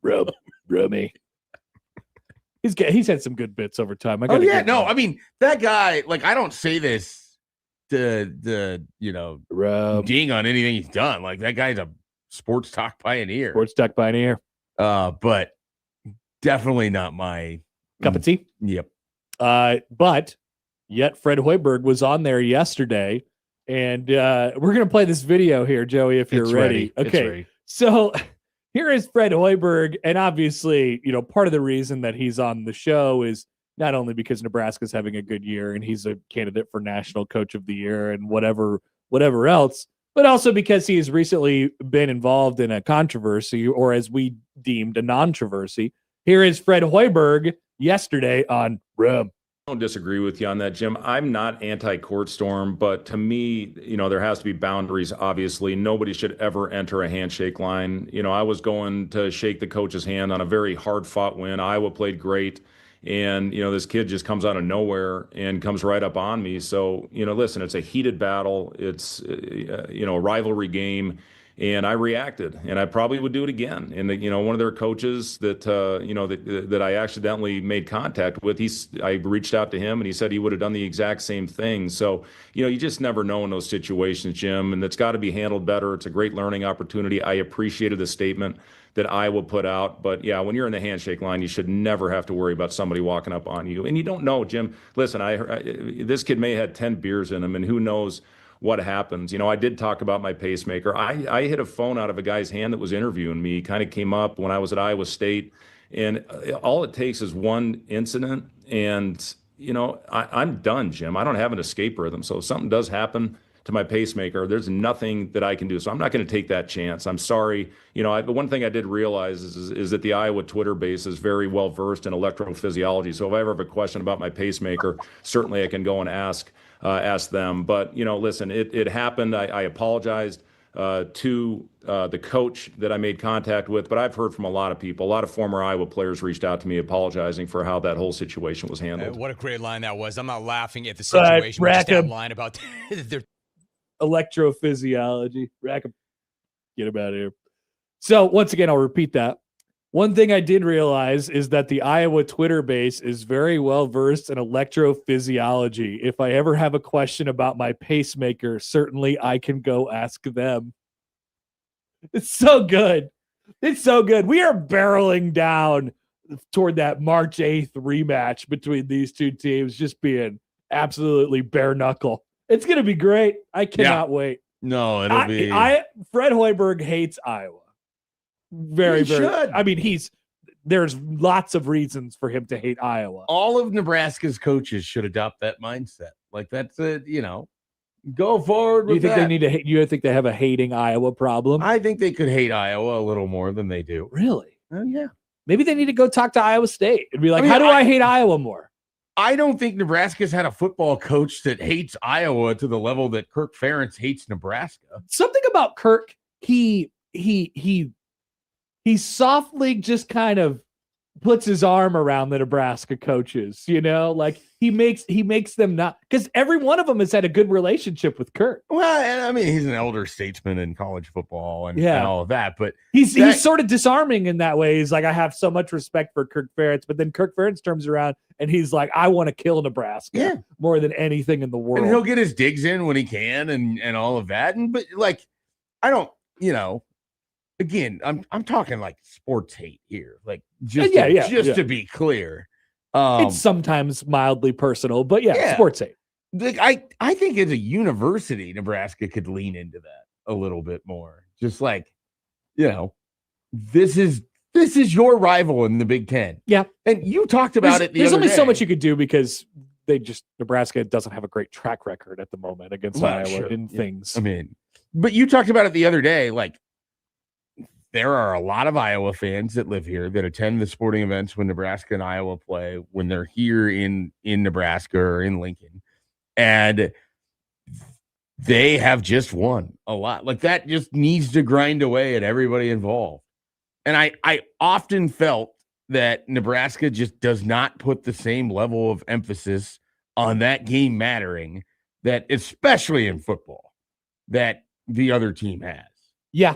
Romy. He's had some good bits over time. Oh yeah, no. I mean, that guy. Like, I don't say this to ding on anything he's done. Like, that guy's a sports talk pioneer. Sports Tech Pioneer. But definitely not my Cup of tea. Yep. But yet Fred Hoiberg was on there yesterday, and we're gonna play this video here, Joey, if you're It's ready. It's Okay. ready. So here is Fred Hoiberg, and obviously, part of the reason that he's on the show is not only because Nebraska's having a good year and he's a candidate for National Coach of the Year and whatever else, but also because he has recently been involved in a controversy, or as we deemed a non-controversy. Here is Fred Hoiberg yesterday on Rub. I don't disagree with you on that, Jim. I'm not anti-court storm, but to me, there has to be boundaries. Obviously, nobody should ever enter a handshake line. I was going to shake the coach's hand on a very hard-fought win. Iowa played great, and this kid just comes out of nowhere and comes right up on me. So, listen, it's a heated battle. It's a rivalry game. And I reacted, and I probably would do it again. And one of their coaches that I accidentally made contact with, I reached out to him, and he said he would have done the exact same thing. So you just never know in those situations, Jim, and it's got to be handled better. It's a great learning opportunity. I appreciated the statement that Iowa put out, but yeah, when you're in the handshake line, you should never have to worry about somebody walking up on you. And you don't know, Jim. Listen, this kid may have had 10 beers in him, and who knows what happens. I did talk about my pacemaker. I hit a phone out of a guy's hand that was interviewing me. He kind of came up when I was at Iowa State, and all it takes is one incident, and I'm done, Jim. I don't have an escape rhythm. So if something does happen to my pacemaker, there's nothing that I can do. So I'm not going to take that chance. I'm sorry. The one thing I did realize is that the Iowa Twitter base is very well versed in electrophysiology. So if I ever have a question about my pacemaker, certainly I can go and ask them. But listen, it happened. I apologized to the coach that I made contact with, but I've heard from a lot of people. A lot of former Iowa players reached out to me apologizing for how that whole situation was handled. What a great line that was. I'm not laughing at the situation. But just that line about their electrophysiology. Rack 'em. Get him out of here. So once again, I'll repeat that. One thing I did realize is that the Iowa Twitter base is very well versed in electrophysiology. If I ever have a question about my pacemaker, certainly I can go ask them. It's so good. It's so good. We are barreling down toward that March 8th rematch between these two teams, just being absolutely bare knuckle. It's going to be great. I cannot wait. No, it'll be. Fred Hoiberg hates Iowa. Very. Should. I mean, there's lots of reasons for him to hate Iowa. All of Nebraska's coaches should adopt that mindset. Like, that's it. Go forward. Do you with think that. they need to hate? You think they have a hating Iowa problem? I think they could hate Iowa a little more than they do. Really? Yeah. Maybe they need to go talk to Iowa State and be like, I mean, how do I hate Iowa more? I don't think Nebraska's had a football coach that hates Iowa to the level that Kirk Ferentz hates Nebraska. Something about Kirk, he softly just kind of puts his arm around the Nebraska coaches, like he makes them not, because every one of them has had a good relationship with Kirk. Well, and I mean, he's an elder statesman in college football and all of that, but he's sort of disarming in that way. He's like, I have so much respect for Kirk Ferentz, but then Kirk Ferentz turns around and he's like, I want to kill Nebraska more than anything in the world. And he'll get his digs in when he can and all of that. But like, I don't, again, I'm talking like sports hate here. Like just to be clear. It's sometimes mildly personal, but sports hate. Like I think as a university, Nebraska could lean into that a little bit more. Just like, this is your rival in the Big Ten. Yeah. And you talked about it. There's only so much you could do because Nebraska doesn't have a great track record at the moment against Iowa in things. I mean, but you talked about it the other day. Like, there are a lot of Iowa fans that live here that attend the sporting events when Nebraska and Iowa play when they're here in Nebraska or in Lincoln. And they have just won a lot. Like, that just needs to grind away at everybody involved. And I often felt that Nebraska just does not put the same level of emphasis on that game mattering, that especially in football, that the other team has. Yeah.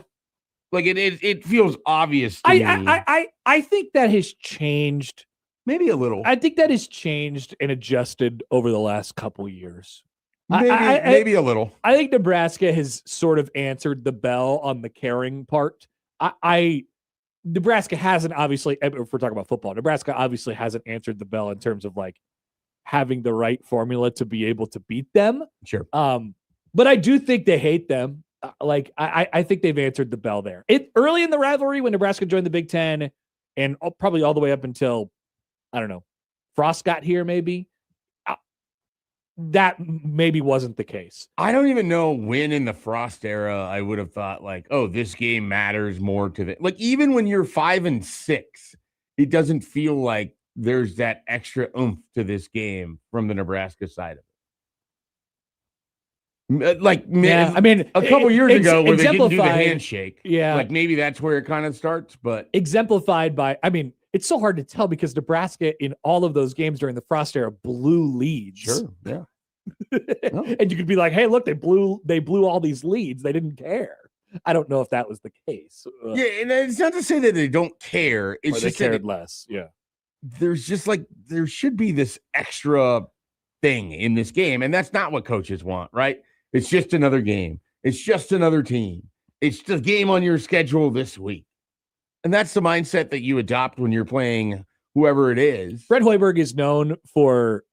Like it feels obvious to me. I think that has changed. Maybe a little. I think that has changed and adjusted over the last couple years. Maybe a little. I think Nebraska has sort of answered the bell on the caring part. Nebraska hasn't, obviously, if we're talking about football, Nebraska obviously hasn't answered the bell in terms of like having the right formula to be able to beat them. Sure. But I do think they hate them. I think they've answered the bell there. Early in the rivalry when Nebraska joined the Big Ten and probably all the way up until, I don't know, Frost got here maybe. That maybe wasn't the case. I don't even know when in the Frost era I would have thought like, oh, this game matters more to the, like, even when you're 5-6, it doesn't feel like there's that extra oomph to this game from the Nebraska side of it. Like, I mean, a couple years ago where they didn't do the handshake. Yeah. Like maybe that's where it kind of starts, but exemplified by, I mean, it's so hard to tell because Nebraska in all of those games during the Frost era blew leads. Sure. Yeah. No. And you could be like, hey, look, they blew all these leads. They didn't care. I don't know if that was the case. Yeah, and it's not to say that they don't care. It's just they cared less. Yeah. There's just like, there should be this extra thing in this game, and that's not what coaches want, right? It's just another game. It's just another team. It's the game on your schedule this week. And that's the mindset that you adopt when you're playing whoever it is. Fred Hoiberg is known for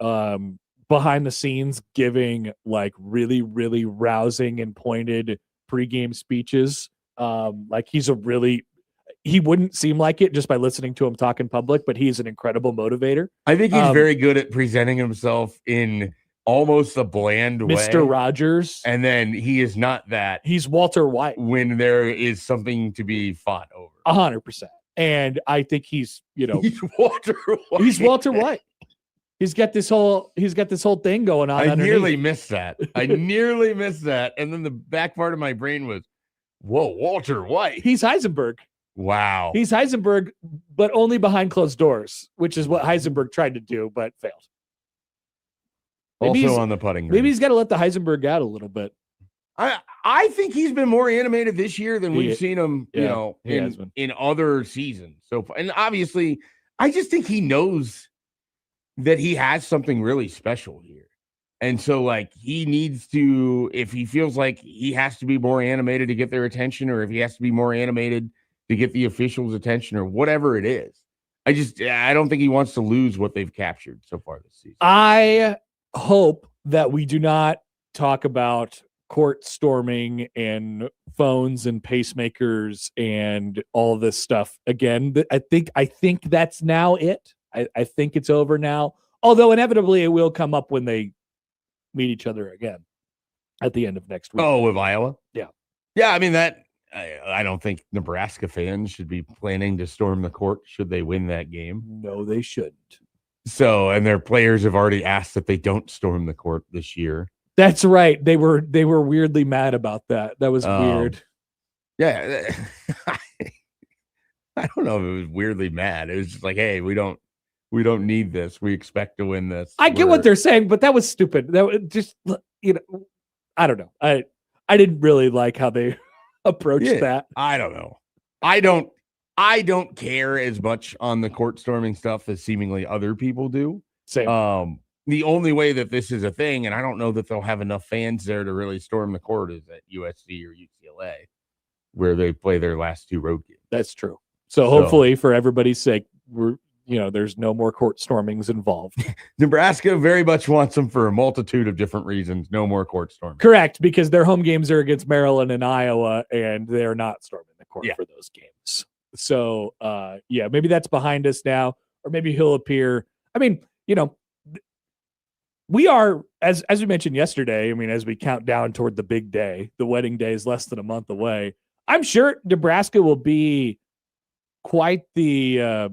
behind the scenes giving like really, really rousing and pointed pregame speeches. Like he wouldn't seem like it just by listening to him talk in public, but he's an incredible motivator. I think he's very good at presenting himself in almost a bland way. Mr. Rogers. And then he is not that. He's Walter White. When there is something to be fought over. 100%. And I think he's he's Walter White. He's Walter White. He's got this whole thing going on. I underneath. nearly missed that. And then the back part of my brain was, whoa, Walter White. He's Heisenberg. Wow. He's Heisenberg, but only behind closed doors, which is what Heisenberg tried to do, but failed. Maybe also on the putting green. Maybe he's got to let the Heisenberg out a little bit. I think he's been more animated this year than we've seen him, in other seasons so far. And obviously, I just think he knows that he has something really special here. And so, like, he needs to, if he feels like he has to be more animated to get their attention, or if he has to be more animated to get the officials' attention, or whatever it is, I don't think he wants to lose what they've captured so far this season. I hope that we do not talk about court storming and phones and pacemakers and all this stuff again. I think that's now it. I think it's over now. Although inevitably it will come up when they meet each other again at the end of next week. Oh, with Iowa? Yeah. Yeah, I mean, I don't think Nebraska fans should be planning to storm the court should they win that game. No, they shouldn't. So, and their players have already asked that they don't storm the court this year. That's right. They were weirdly mad about that. That was weird. Yeah. I don't know if it was weirdly mad. It was just like, hey, we don't need this. We expect to win this. I get what they're saying, but that was stupid. That was just, I don't know. I didn't really like how they approached that. I don't know. I don't care as much on the court storming stuff as seemingly other people do. Same. The only way that this is a thing, and I don't know that they'll have enough fans there to really storm the court, is at USC or UCLA, where they play their last 2 road games. That's true. So hopefully, for everybody's sake, there's no more court stormings involved. Nebraska very much wants them for a multitude of different reasons. No more court storming. Correct, because their home games are against Maryland and Iowa, and they're not storming the court for those games. So, maybe that's behind us now, or maybe he'll appear. I mean, we are, as we mentioned yesterday, I mean, as we count down toward the big day, the wedding day is less than a month away. I'm sure Nebraska will be quite the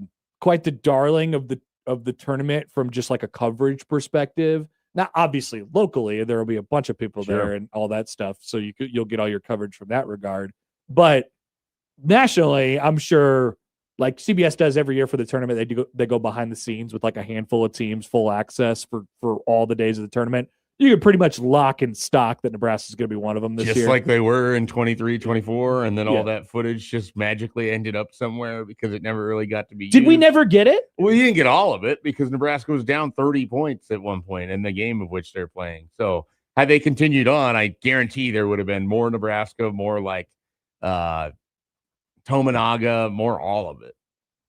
darling of the tournament from just like a coverage perspective. Now, obviously, locally there will be a bunch of people there and all that stuff, so you'll get all your coverage from that regard. But nationally, I'm sure, like CBS does every year for the tournament, they go behind the scenes with like a handful of teams, full access for all the days of the tournament. You can pretty much lock in stock that Nebraska is going to be one of them this year. Just like they were in 23, 24, and then all that footage just magically ended up somewhere because it never really got to be Did used. we never get it? Well, you didn't get all of it because Nebraska was down 30 points at one point in the game of which they're playing. So had they continued on, I guarantee there would have been more Nebraska, more like Tominaga, more all of it.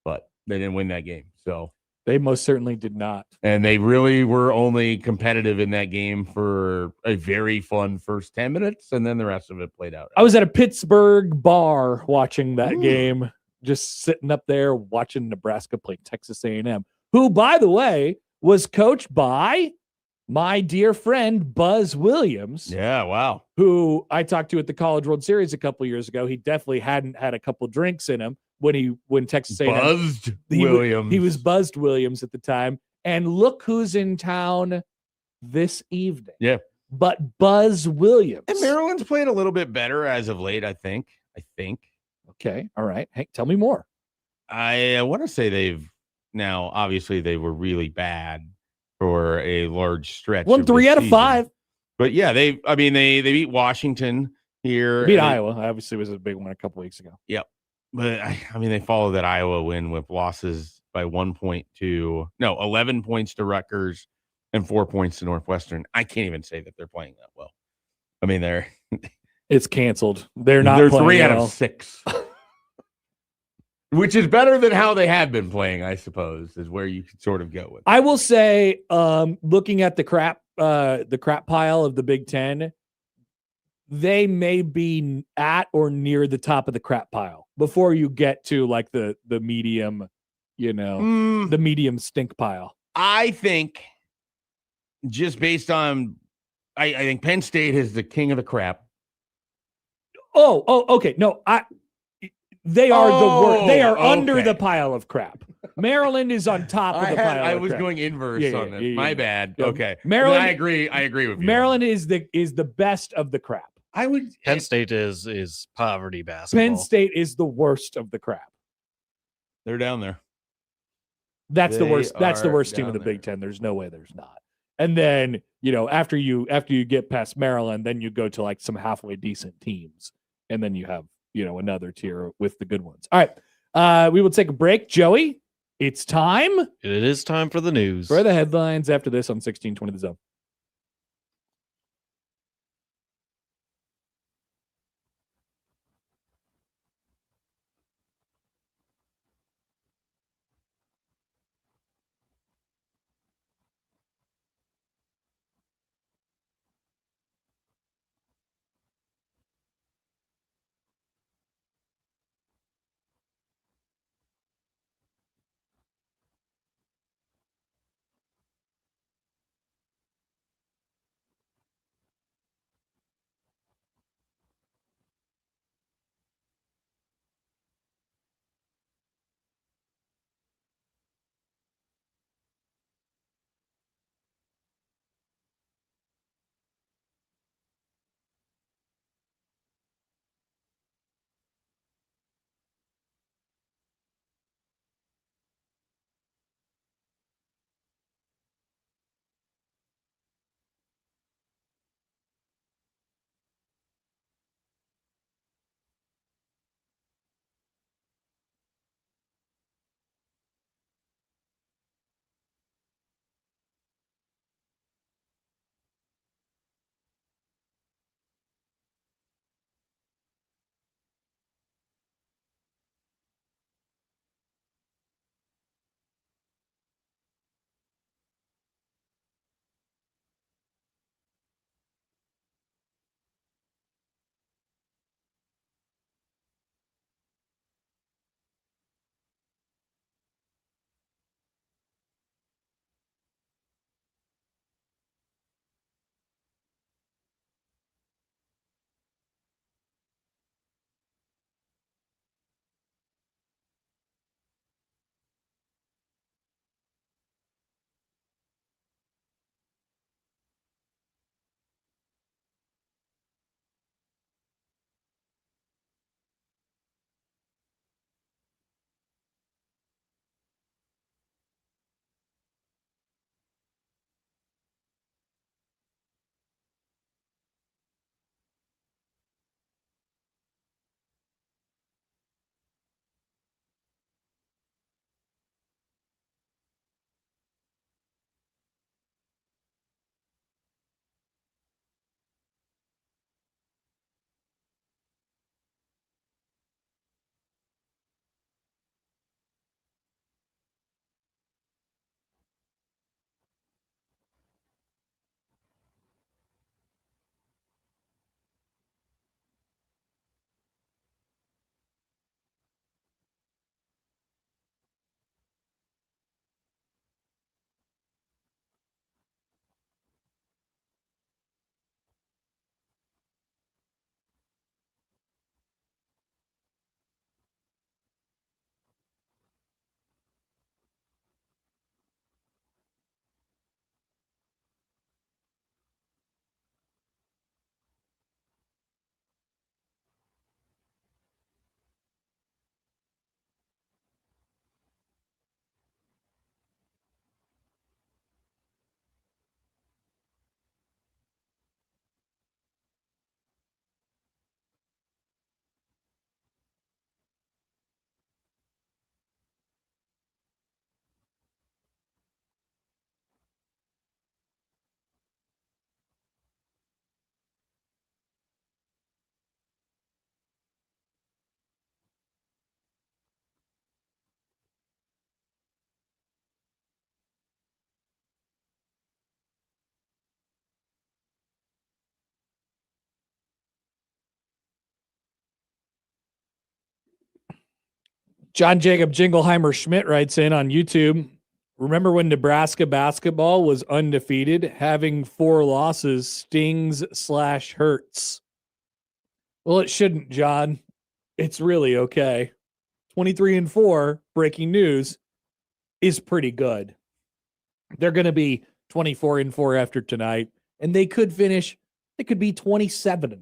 But they didn't win that game. So they most certainly did not. And they really were only competitive in that game for a very fun first 10 minutes, and then the rest of it played out. I was at a Pittsburgh bar watching that game, just sitting up there watching Nebraska play Texas A&M, who, by the way, was coached by my dear friend Buzz Williams. Yeah, wow. Who I talked to at the College World Series a couple years ago. He definitely hadn't had a couple drinks in him when Texas A&M buzzed Williams. He was Buzzed Williams at the time. And look who's in town this evening. Yeah. But Buzz Williams. And Maryland's played a little bit better as of late, I think. Okay. All right. Hey, tell me more. I want to say now, obviously, they were really bad for a large stretch. Won 3 out of 5. But yeah, they beat Washington here. Beat Iowa. Obviously, was a big one a couple weeks ago. Yep. But I mean, they followed that Iowa win with losses by 11 points to Rutgers and 4 points to Northwestern. I can't even say that they're playing that well. I mean, it's canceled. They're not. They're playing 3 well. out of 6, which is better than how they have been playing. I suppose is where you could sort of go with. I will say, looking at the crap pile of the Big Ten, they may be at or near the top of the crap pile before you get to like the medium, the medium stink pile. I think just based on, I think Penn State is the king of the crap. Oh, okay. No, they are the worst. They are under the pile of crap. Maryland is on top of the pile. I was going inverse on this. My bad. Yeah. Okay. Maryland. I agree with you. Maryland is the best of the crap. Penn State is poverty basketball. Penn State is the worst of the crap. They're down there. That's the worst. That's the worst team in the Big Ten. There's no way there's not. And then, after you get past Maryland, then you go to like some halfway decent teams. And then you have, another tier with the good ones. All right. We will take a break. Joey, it's time. It is time for the news. For the headlines after this on 1620 The Zone. John Jacob Jingleheimer Schmidt writes in on YouTube. Remember when Nebraska basketball was undefeated? Having 4 losses stings/hurts. Well, it shouldn't, John. It's really okay. 23-4, breaking news, is pretty good. They're going to be 24-4 after tonight, and they could be 27-4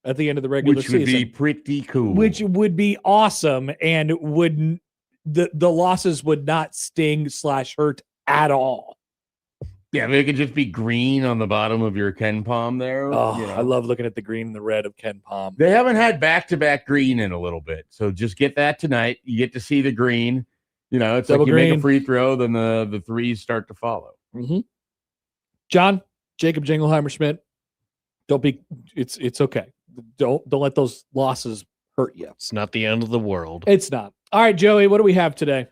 at the end of the regular season. Which would be pretty cool. Which would be awesome, and wouldn't the losses would not sting/hurt at all. Yeah, they could just be green on the bottom of your Ken Palm there. Oh, I love looking at the green and the red of Ken Palm. They haven't had back-to-back green in a little bit, so just get that tonight. You get to see the green. It's Double like you green. make a free throw, then the threes start to follow. Mm-hmm. John Jacob Jingleheimer Schmidt, it's okay. Don't let those losses hurt you. It's not the end of the world. It's not. All right, Joey, what do we have today?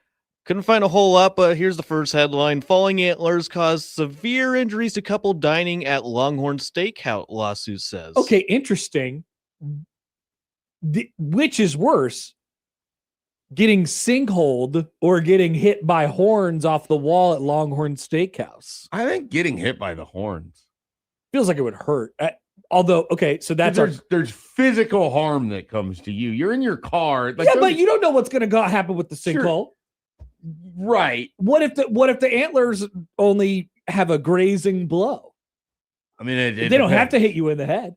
Couldn't find a whole lot, but here's the first headline. Falling antlers caused severe injuries to couple dining at Longhorn Steakhouse, lawsuit says. Okay, interesting. Which is worse, getting sinkholed or getting hit by horns off the wall at Longhorn Steakhouse? I think getting hit by the horns feels like it would hurt. Although, okay, so there's physical harm that comes to you. You're in your car. But you don't know what's going to happen with the sinkhole. Sure. Right. What if the antlers only have a grazing blow? I mean, they don't have to hit you in the head.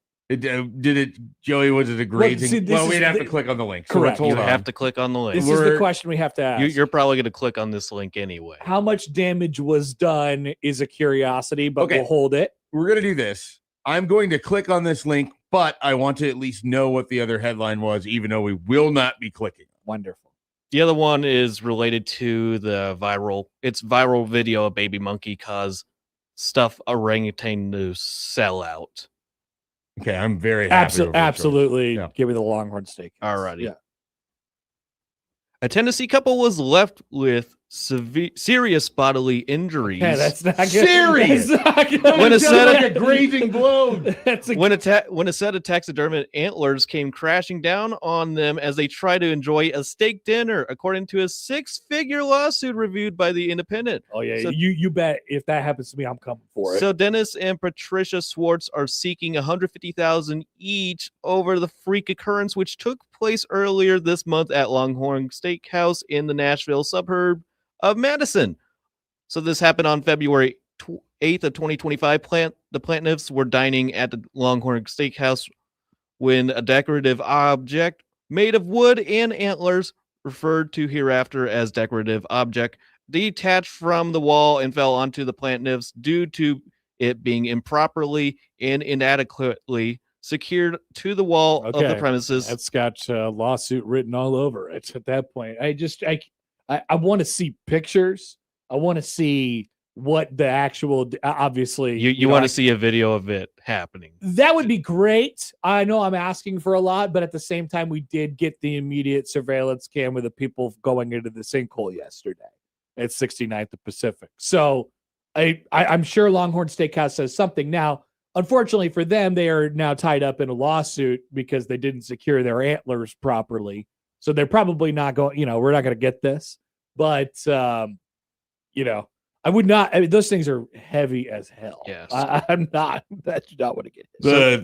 Joey, was it a grazing? Well, we'd have to click on the link. Correct. So you have to click on the link. This is the question we have to ask. You're probably going to click on this link anyway. How much damage was done is a curiosity, but we'll hold it. We're going to do this. I'm going to click on this link, but I want to at least know what the other headline was, even though we will not be clicking. Wonderful. The other one is related to the viral video of baby monkey cause stuff orangutan to sell out. Okay, I'm very happy. Absolutely. Yeah. Give me the Longhorn Steak. Alrighty. Yeah. A Tennessee couple was left with serious bodily injuries. Yeah, that's not good. Serious. That's not good. When a set of like a grazing blow. when a set of taxidermied antlers came crashing down on them as they tried to enjoy a steak dinner, according to a 6-figure lawsuit reviewed by the Independent. Oh yeah, So- you bet. If that happens to me, I'm coming for it. So Dennis and Patricia Swartz are seeking $150,000 each over the freak occurrence, which took place earlier this month at Longhorn Steakhouse in the Nashville suburb of Madison. So this happened on February 8th of 2025. The plaintiffs were dining at the Longhorn Steakhouse when a decorative object made of wood and antlers, referred to hereafter as decorative object, detached from the wall and fell onto the plaintiffs due to it being improperly and inadequately secured to the wall of the premises. That's got lawsuit written all over it. At that point, I want to see pictures. I want to see what the actual. Obviously, you want to see a video of it happening. That would be great. I know I'm asking for a lot, but at the same time, we did get the immediate surveillance cam with the people going into the sinkhole yesterday at 69th of Pacific. So I'm sure Longhorn Steakhouse says something. Now, unfortunately for them, they are now tied up in a lawsuit because they didn't secure their antlers properly. So they're probably not going, we're not going to get this. But, I would not. I mean, those things are heavy as hell. Yes. I'm not. That's not what I get.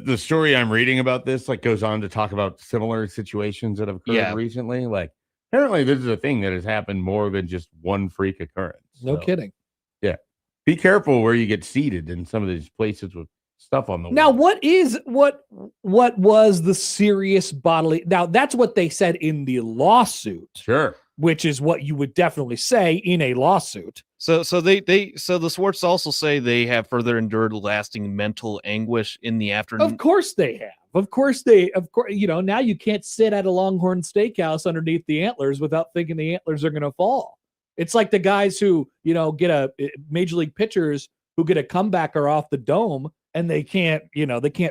The story I'm reading about this goes on to talk about similar situations that have occurred recently. Apparently this is a thing that has happened more than just one freak occurrence. No kidding. Yeah. Be careful where you get seated in some of these places with stuff on the Now, wall. what was the serious bodily? Now, that's what they said in the lawsuit. Sure. Which is what you would definitely say in a lawsuit. So the Swartz also say they have further endured lasting mental anguish in the afternoon. Of course they have. Of course, now you can't sit at a Longhorn Steakhouse underneath the antlers without thinking the antlers are going to fall. It's like the guys who, get major league pitchers who get a comebacker off the dome and they can't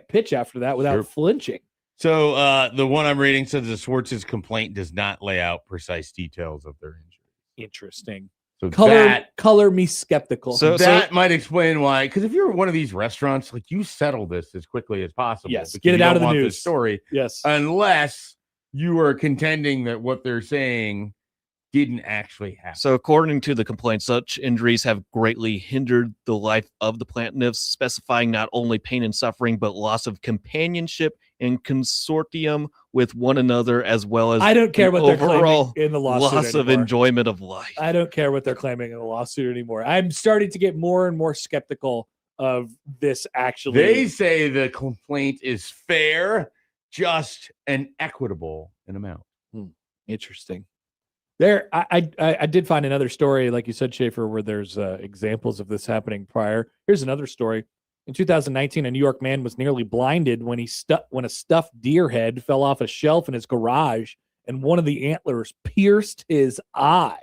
pitch after that without flinching. So the one I'm reading says the Swartz's complaint does not lay out precise details of their injury. Interesting. So color me skeptical. So that might explain why. Because if you're one of these restaurants, you settle this as quickly as possible. Yes, because get it you out don't of the want news. the story. Yes, unless you are contending that what they're saying didn't actually happen. So, according to the complaint, such injuries have greatly hindered the life of the plant nymphs, specifying not only pain and suffering, but loss of companionship and consortium with one another, as well as I don't care an what they're claiming overall in the lawsuit loss of anymore. enjoyment of life. I don't care what they're claiming in the lawsuit anymore. I'm starting to get more and more skeptical of this actually. They say the complaint is fair, just, and equitable in amount. Interesting. There, I did find another story, like you said, Schaefer, where there's examples of this happening prior. Here's another story. In 2019, a New York man was nearly blinded when a stuffed deer head fell off a shelf in his garage, and one of the antlers pierced his eye.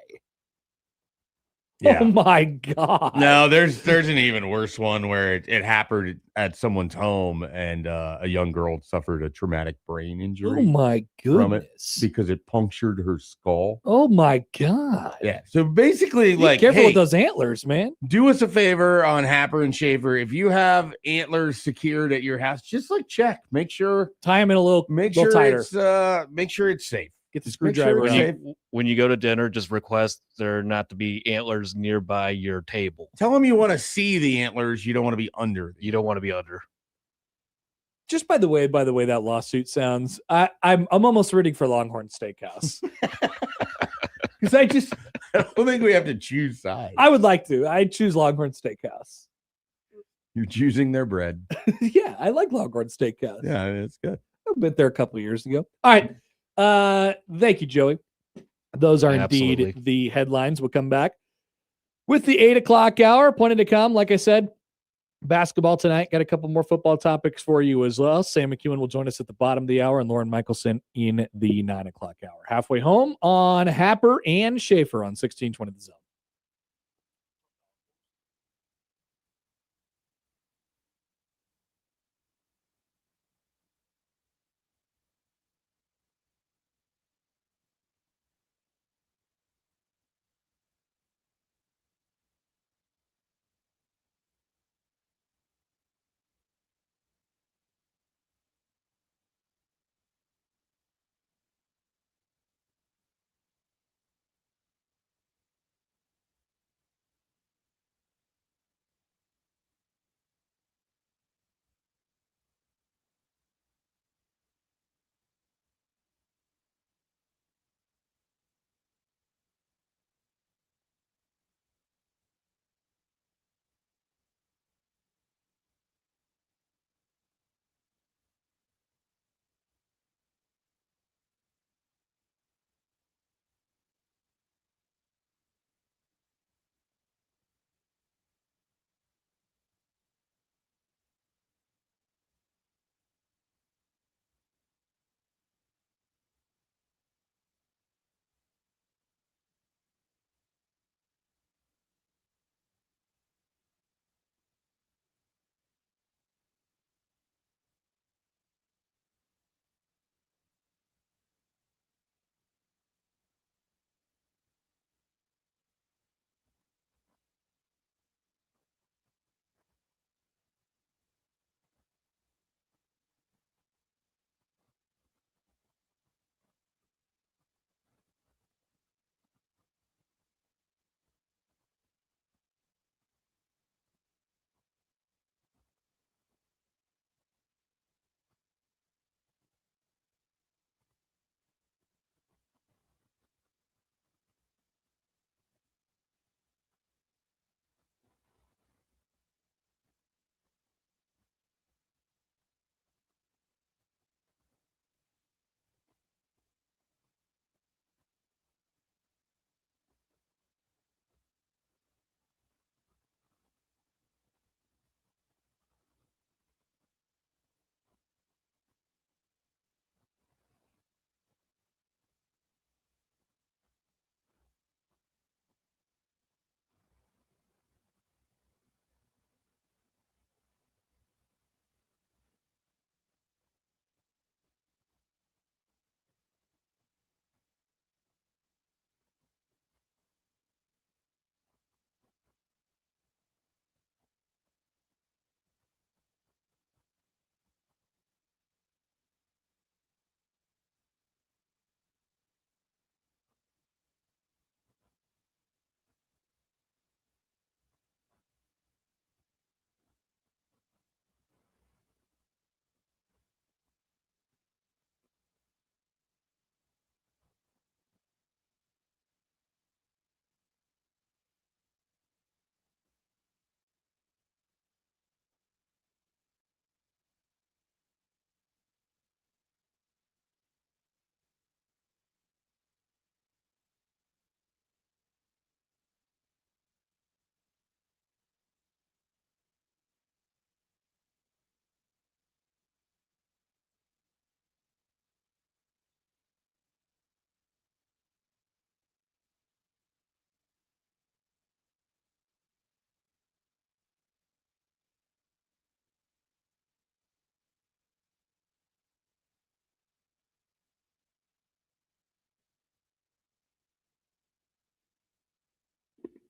Yeah. Oh my God. No, there's an even worse one where it happened at someone's home, and a young girl suffered a traumatic brain injury. Oh my from it goodness. because it punctured her skull. Oh my God. Yeah. So basically, Be like, careful hey, with those antlers, man. do us a favor on Happer and Schaefer. If you have antlers secured at your house, just like check, make sure Tie them in a little tighter. Make sure it's safe. Get the Just make sure screwdriver it's out. safe. When you go to dinner, just request there not to be antlers nearby your table. Tell them you want to see the antlers. You don't want to be under. You don't want to be under. Just by the way that lawsuit sounds, I'm almost rooting for Longhorn Steakhouse. Because I don't think we have to choose sides. I would like to. I'd choose Longhorn Steakhouse. You're choosing their bread. Yeah, I like Longhorn Steakhouse. Yeah, it's good. I've been there a couple of years ago. All right. Thank you, Joey. Those are Absolutely. indeed the headlines. We'll come back with the 8 o'clock hour. Pointed to come, like I said, basketball tonight. Got a couple more football topics for you as well. Sam McEwen will join us at the bottom of the hour, and Lauren Michelson in the 9 o'clock hour. Halfway home on Happer and Schaefer on 1620 The Zone.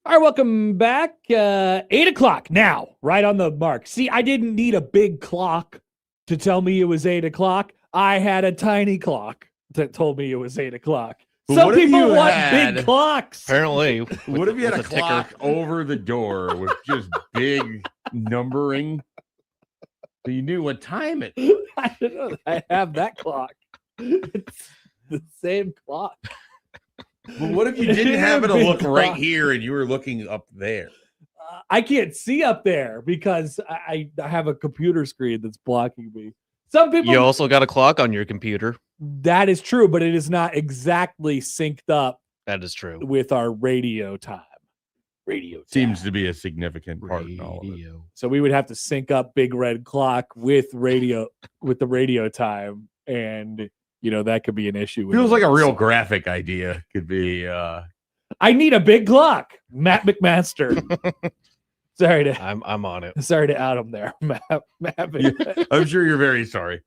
All right, welcome back. 8 o'clock now, right on the mark. See, I didn't need a big clock to tell me it was 8 o'clock. I had a tiny clock that told me it was 8 o'clock. But Some what if people you want had- big clocks. Apparently, What if you had a clock over the door with just big numbering? So you knew what time it. I don't know. I have that clock. It's the same clock. But what if you didn't have it to look right here and you were looking up there? I can't see up there because I have a computer screen that's blocking me. Some people. you also got a clock on your computer. That is true, but it is not exactly synced up That is true. with our radio time. Radio time. Seems to be a significant part in all of it. So we would have to sync up Big Red Clock with the radio time, and that could be an issue. Feels like a real graphic idea. Could be. I need a big clock, Matt McMaster. Sorry to I'm on it. out him there, Matt. I'm sure you're very sorry.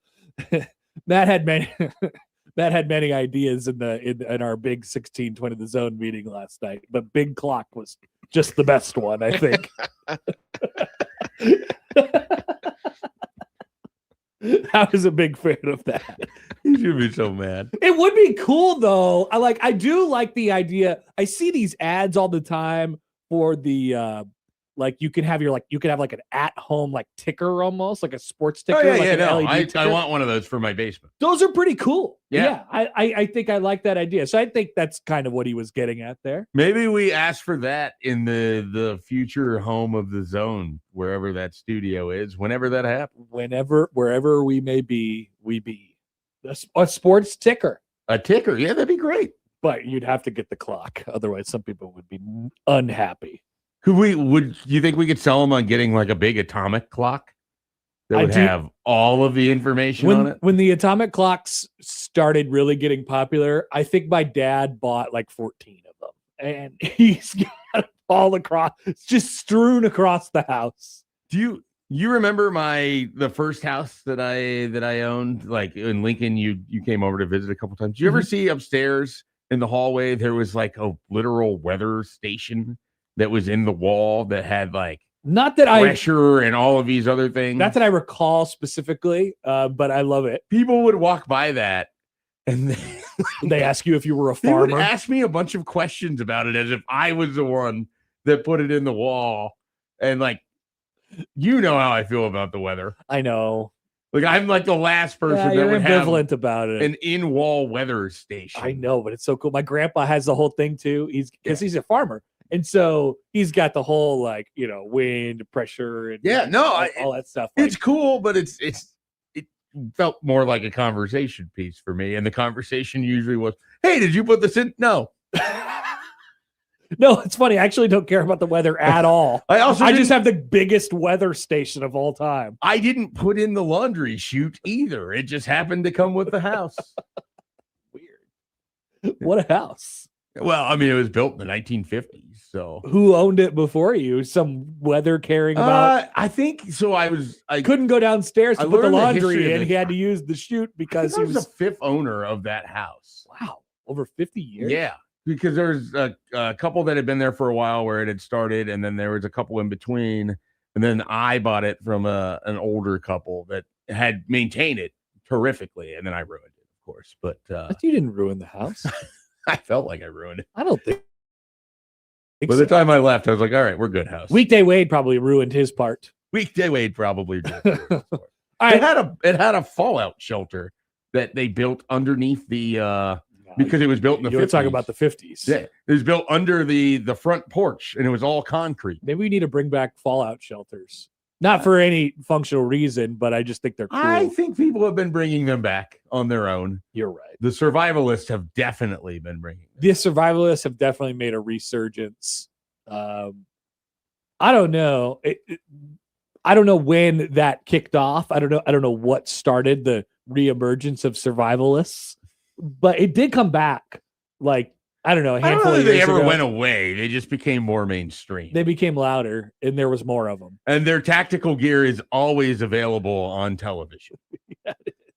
Matt had many ideas in our big 1620 the zone meeting last night, but Big Clock was just the best one, I think. I was a big fan of that. You should be so mad. It would be cool though. I do like the idea. I see these ads all the time for the you can have an at-home ticker, almost like a sports ticker. LED ticker. I want one of those for my basement. Those are pretty cool. Yeah. I think I like that idea. So I think that's kind of what he was getting at there. Maybe we ask for that in the future home of the zone, wherever that studio is, whenever that happens. Wherever we may be, we be. A sports ticker. A ticker. Yeah, that'd be great. But you'd have to get the clock. Otherwise, some people would be unhappy. Would you think we could sell them on getting a big atomic clock that would have all of the information on it? When the atomic clocks started really getting popular, I think my dad bought 14 of them, and he's got it all across. It's just strewn across the house. Do you remember the first house that I owned, in Lincoln? You came over to visit a couple times. Did you ever see upstairs in the hallway there was a literal weather station that was in the wall that had not that pressure and all of these other things? Not that I recall specifically, but I love it. People would walk by that and they ask you if you were a they farmer. would ask me a bunch of questions about it as if I was the one that put it in the wall. And how I feel about the weather. I know. I'm the last person that you're would have ambivalent about it. An in-wall weather station. I know, but it's so cool. My grandpa has the whole thing too. He's a farmer. And so he's got the whole wind pressure and all that stuff. It's cool, but it felt more like a conversation piece for me. And the conversation usually was, "Hey, did you put this in?" No. No, it's funny. I actually don't care about the weather at all. I just have the biggest weather station of all time. I didn't put in the laundry chute either. It just happened to come with the house. Weird. What a house. Well, it was built in the 1950s. So who owned it before you? Some weather caring about? I think so. I couldn't go downstairs to put the laundry in. He He had to use the chute because he was the fifth owner of that house. Wow, over 50 years. Yeah, because there's a couple that had been there for a while where it had started, and then there was a couple in between, and then I bought it from an older couple that had maintained it terrifically, and then I ruined it, of course. But you didn't ruin the house. I felt like I ruined it. I don't think. By the time I left, I was like, all right, we're good, house. Weekday Wade probably ruined his part. Weekday Wade probably did. All right. It had a fallout shelter that they built underneath the because it was built in the 50s. You're talking about the 50s. Yeah, it was built under the front porch, and it was all concrete. Maybe we need to bring back fallout shelters. Not for any functional reason, but I just think they're cool. I think people have been bringing them back on their own. You're right. The survivalists have definitely been bringing them. The survivalists have definitely made a resurgence. I don't know. I don't know when that kicked off. I don't know what started the reemergence of survivalists, but it did come back. I don't know. A handful of years they ever ago. went away. They just became more mainstream. They became louder, and there was more of them. And their tactical gear is always available on television. Yeah,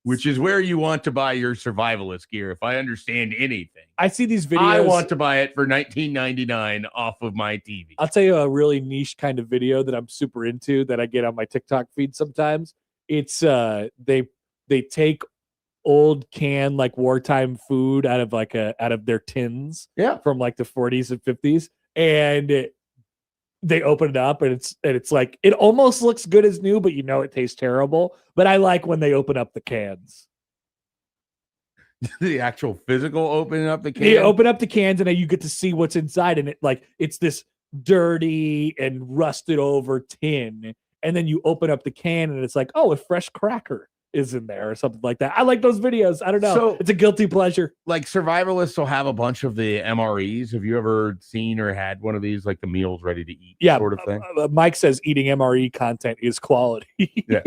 which is where you want to buy your survivalist gear. If I understand anything, I see these videos. I want to buy it for $19.99 off of my TV. I'll tell you a really niche kind of video that I'm super into that I get on my TikTok feed sometimes. It's they take old canned like wartime food out of their tins from like the 40s and 50s, and they open it up and it's like it almost looks good as new, but it tastes terrible. But I like when they open up the cans. The actual physical opening up the can. They open up the cans and you get to see what's inside, and it's this dirty and rusted over tin, and then you open up the can and it's like, oh, a fresh cracker is in there or something like that. I like those videos. I don't know. So, it's a guilty pleasure. Like survivalists will have a bunch of the MREs. Have you ever seen or had one of these, like the meals ready to eat sort of thing? Mike says eating MRE content is quality. Yeah.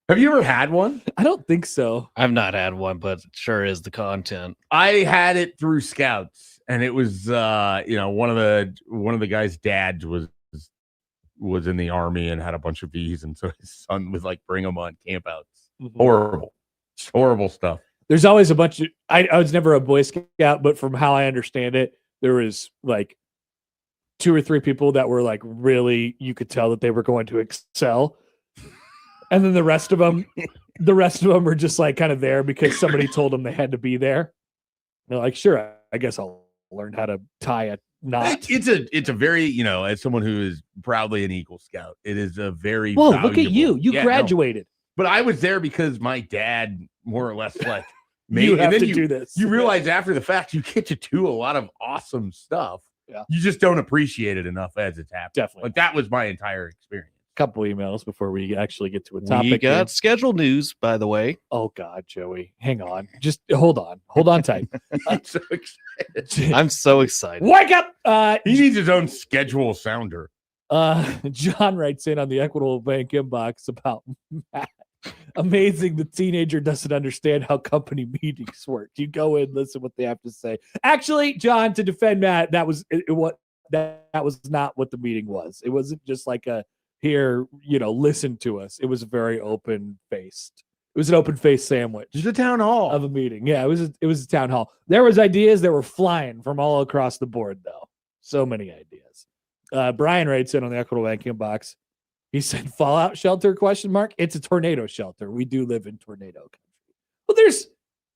Have you ever had one? I don't think so. I've not had one, but it sure is the content. I had it through Scouts, and it was one of the guys' dads was in the army and had a bunch of bees, and so his son would like bring them on campouts. Mm-hmm. Horrible stuff. There's always a bunch of I was never a Boy Scout, but from how I understand it, there was like 2 or 3 people that were like really, you could tell that they were going to excel. And then the rest of them were just like kind of there because somebody told them they had to be there. They're like, sure, I guess I'll learn how to tie a knot. It's a very, as someone who is proudly an Eagle Scout, it is a very Whoa, look at you. You graduated. But I was there because my dad more or less like made you have to do this. You realize after the fact you get to do a lot of awesome stuff. Yeah. You just don't appreciate it enough as it's happening. Definitely. Like that was my entire experience. Couple emails before we actually get to a topic. We got schedule news, by the way. Oh God, Joey, hang on. Just hold on tight. I'm so excited. I'm so excited. Wake up! He needs his own schedule sounder. John writes in on the Equitable Bank inbox about Matt. Amazing, the teenager doesn't understand how company meetings work. You go in, listen what they have to say. Actually, John, to defend Matt, that was not what the meeting was. It wasn't just like a here, listen to us. It was very open-faced. It was an open-faced sandwich. It was a town hall of a meeting. Yeah, it was a town hall. There was ideas that were flying from all across the board, though. So many ideas. Brian writes in on the Equitable Bank inbox. He said, "Fallout shelter? ? It's a tornado shelter. We do live in tornado country." Well,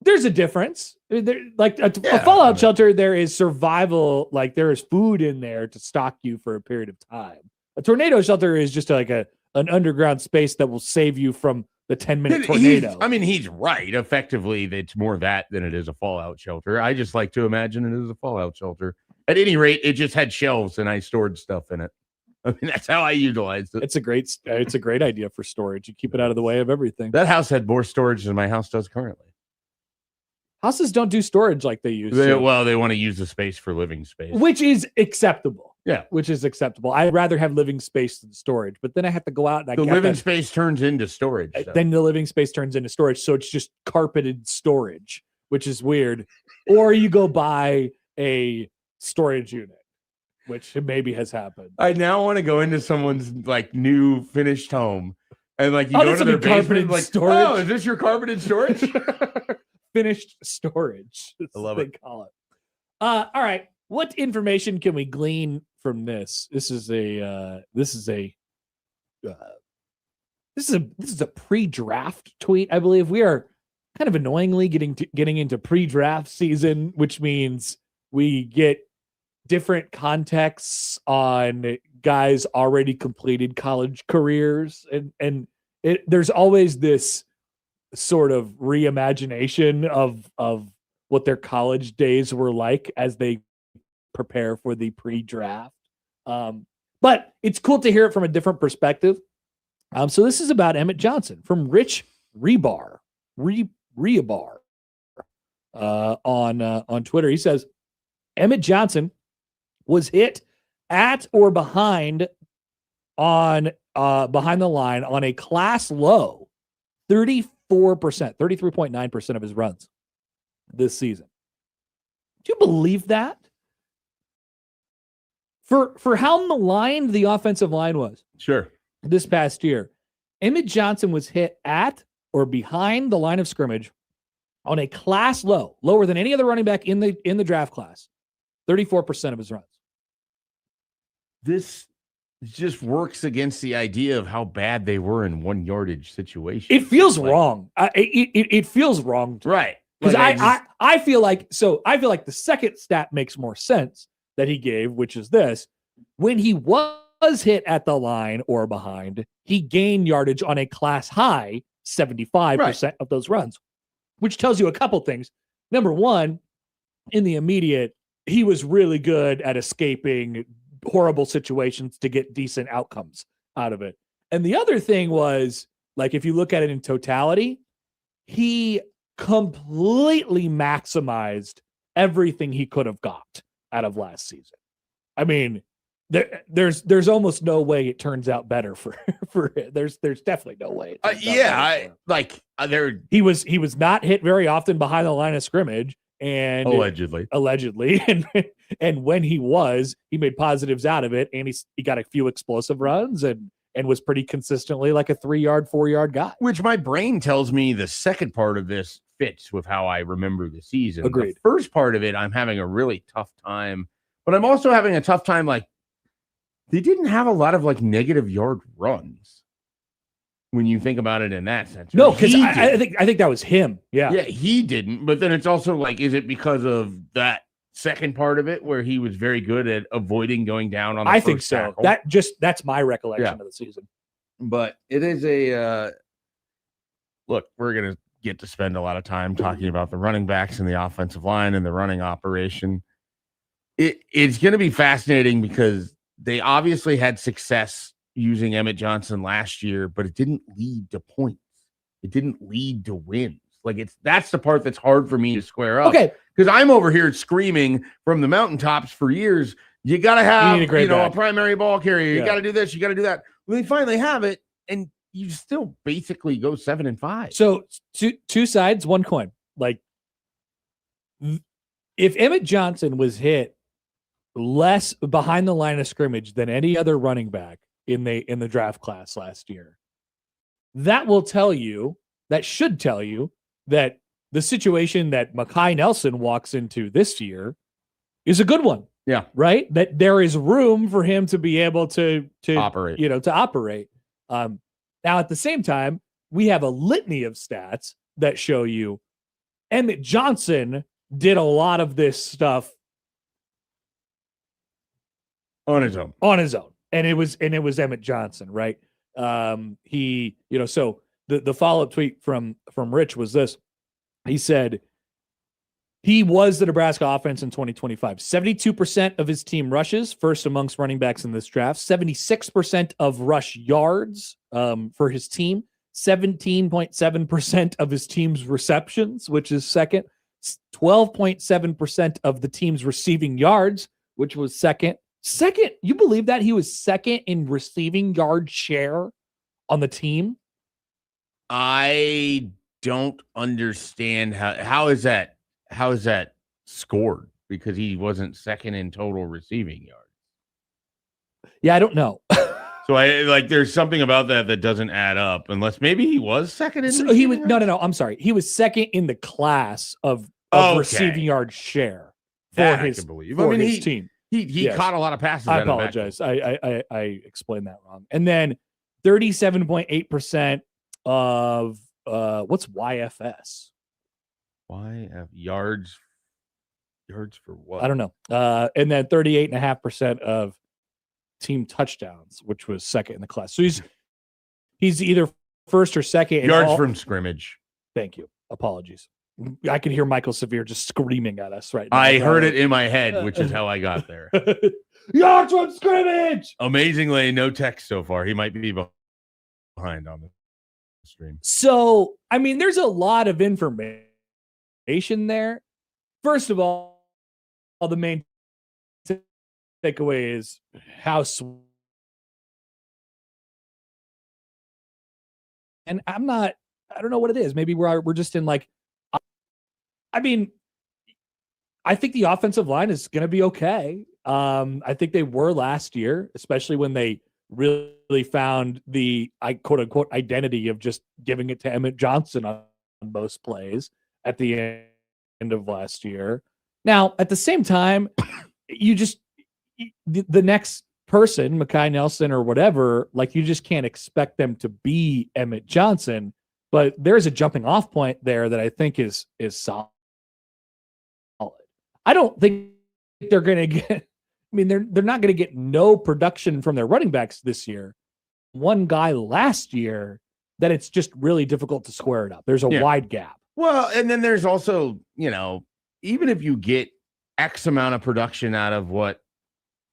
there's a difference. A fallout shelter, there is survival. Like there is food in there to stock you for a period of time. A tornado shelter is just like an underground space that will save you from the 10-minute tornado. He's right. Effectively, it's more that than it is a fallout shelter. I just like to imagine it as a fallout shelter. At any rate, it just had shelves and I stored stuff in it. I mean, that's how I utilized it. It's a great idea for storage. You keep it out of the way of everything. That house had more storage than my house does currently. Houses don't do storage like they used to. They want to use the space for living space. Which is acceptable. Yeah. Which is acceptable. I'd rather have living space than storage, but then I have to go out and the living space turns into storage. Then the living space turns into storage. So it's just carpeted storage, which is weird. Or you go buy a storage unit, which maybe has happened. I now want to go into someone's like new finished home and like you go to their basement like, storage. Oh, is this your carpeted storage? Finished storage. I love it. They call it. All right. What information can we glean from this? This is a pre-draft tweet, I believe. We are kind of annoyingly getting into pre-draft season, which means we get different contexts on guys already completed college careers, and there's always this sort of reimagination of what their college days were like as they prepare for the pre-draft. But it's cool to hear it from a different perspective. So this is about Emmett Johnson from Rich Rebar on Twitter. He says Emmett Johnson was hit at or behind the line on a class low 33.9% of his runs this season. Do you believe that? For how maligned the offensive line was. Sure. This past year, Emmett Johnson was hit at or behind the line of scrimmage on a class low, lower than any other running back in the draft class, 34% of his runs. This just works against the idea of how bad they were in 1 yardage situations. It feels wrong. It feels wrong. Right. Because I feel like the second stat makes more sense that he gave, which is this. When he was hit at the line or behind, he gained yardage on a class high 75% of those runs, which tells you a couple things. Number one, in the immediate, he was really good at escaping horrible situations to get decent outcomes out of it. And the other thing was, like, if you look at it in totality, he completely maximized everything he could have got out of last season. I mean, there's almost no way it turns out better for it. There's definitely no way. He was not hit very often behind the line of scrimmage, and allegedly, and when he made positives out of it, and he got a few explosive runs and was pretty consistently like a 3-yard, 4-yard guy. Which my brain tells me the second part of this fits with how I remember the season. Agreed. The first part of it, I'm having a really tough time, but I'm also having a tough time. Like, they didn't have a lot of like negative yard runs when you think about it in that sense. No, because I think that was him. Yeah, he didn't. But then it's also like, is it because of that second part of it where he was very good at avoiding going down on the I first think so. tackle? That's my recollection of the season. But it is a look, we're gonna get to spend a lot of time talking about the running backs and the offensive line and the running operation. It's gonna be fascinating because they obviously had success using Emmett Johnson last year, but it didn't lead to points. It didn't lead to wins. Like, that's the part that's hard for me to square up. Okay. Because I'm over here screaming from the mountaintops for years, you got to have a primary ball carrier. You got to do this. You got to do that. Well, they finally have it, and you still basically go 7-5. So two sides, one coin. Like, if Emmett Johnson was hit less behind the line of scrimmage than any other running back in the draft class last year, that should tell you that the situation that Mekhi Nelson walks into this year is a good one. Yeah. Right? That there is room for him to be able to operate. To operate. Now, at the same time, we have a litany of stats that show you Emmett Johnson did a lot of this stuff on his own. And it was Emmett Johnson, right? So the follow-up tweet from Rich was this. He said he was the Nebraska offense in 2025. 72% of his team rushes, first amongst running backs in this draft. 76% of rush yards for his team. 17.7% of his team's receptions, which is second. 12.7% of the team's receiving yards, which was second. Second, you believe that he was second in receiving yard share on the team? I don't understand how is that scored, because he wasn't second in total receiving yards. Yeah, I don't know. So there's something about that doesn't add up, unless maybe he was second in. So he was yards? No. I'm sorry. He was second in the class of receiving yard share for his team. He caught a lot of passes. I apologize. I explained that wrong. And then 37.8% of what's YFS? Yards for what? I don't know. And then 38.5% of team touchdowns, which was second in the class. So he's either first or second in yards from scrimmage. Thank you. Apologies. I can hear Michael Severe just screaming at us right now. I heard it in my head, which is how I got there. Yards from scrimmage. Amazingly, no text so far. He might be behind on the stream. So, I mean, there's a lot of information there. First of all, the main takeaway is how and I don't know what it is. Maybe we're just in like, I mean, I think the offensive line is going to be okay. I think they were last year, especially when they really found the quote unquote identity of just giving it to Emmett Johnson on most plays at the end of last year. Now, at the same time, the next person, Mekhi Nelson or whatever, like you just can't expect them to be Emmett Johnson. But there's a jumping off point there that I think is solid. I don't think they're going to get. I mean, they're not going to get no production from their running backs this year. One guy last year that it's just really difficult to square it up. There's a wide gap. Well, and then there's also, even if you get X amount of production out of what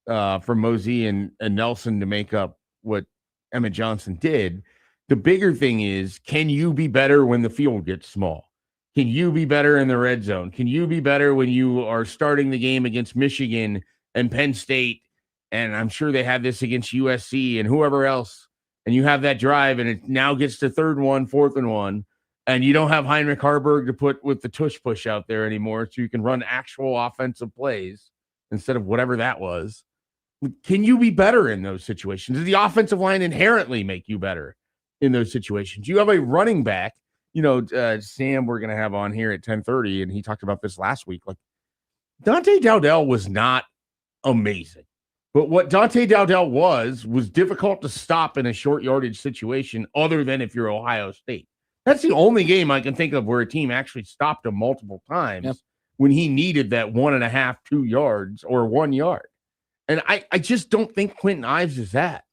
for Mosey and Nelson to make up what Emmett Johnson did, the bigger thing is, can you be better when the field gets small? Can you be better in the red zone? Can you be better when you are starting the game against Michigan and Penn State? And I'm sure they had this against USC and whoever else. And you have that drive and it now gets to 3rd and 1, 4th and 1. And you don't have Heinrich Harburg to put with the tush push out there anymore. So you can run actual offensive plays instead of whatever that was. Can you be better in those situations? Does the offensive line inherently make you better in those situations? You have a running back, Sam, we're going to have on here at 10:30. And he talked about this last week. Like Dante Dowdell was not amazing. But what Dante Dowdell was difficult to stop in a short yardage situation other than if you're Ohio State. That's the only game I can think of where a team actually stopped him multiple times when he needed that 1.5, 2 yards or 1 yard. And I just don't think Quentin Ives is that.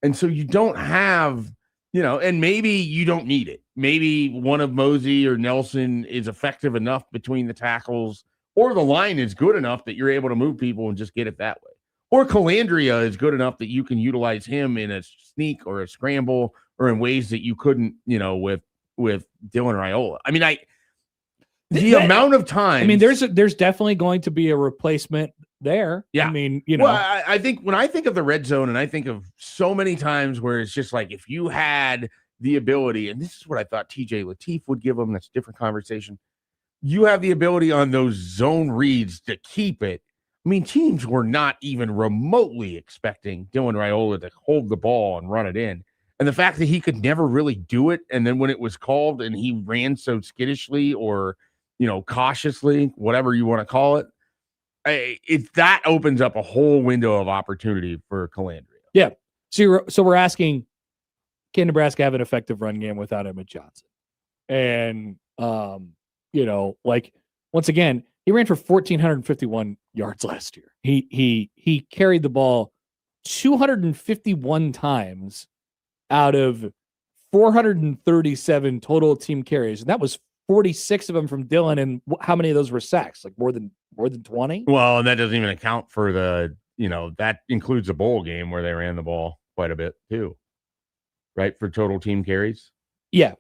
And so you don't have, and maybe you don't need it. Maybe one of Mosey or Nelson is effective enough between the tackles, or the line is good enough that you're able to move people and just get it that way. Or Calandria is good enough that you can utilize him in a sneak or a scramble or in ways that you couldn't, with Dylan Raiola. I mean, the amount of time. I mean, there's definitely going to be a replacement there. Yeah. I mean, Well, I think when I think of the red zone, and I think of so many times where it's just like, if you had the ability, and this is what I thought TJ Lateef would give them, that's a different conversation. You have the ability on those zone reads to keep it. I mean, teams were not even remotely expecting Dylan Raiola to hold the ball and run it in. And the fact that he could never really do it, and then when it was called and he ran so skittishly or, cautiously, whatever you want to call it, that opens up a whole window of opportunity for Calandria. Yeah. So we're asking, can Nebraska have an effective run game without Emmett Johnson? And, once again, he ran for 1,451 yards last year. He carried the ball 251 times out of 437 total team carries. And that was 46 of them from Dylan. And how many of those were sacks? Like more than 20? Well, and that doesn't even account for that includes the bowl game where they ran the ball quite a bit too, right? For total team carries. Yeah.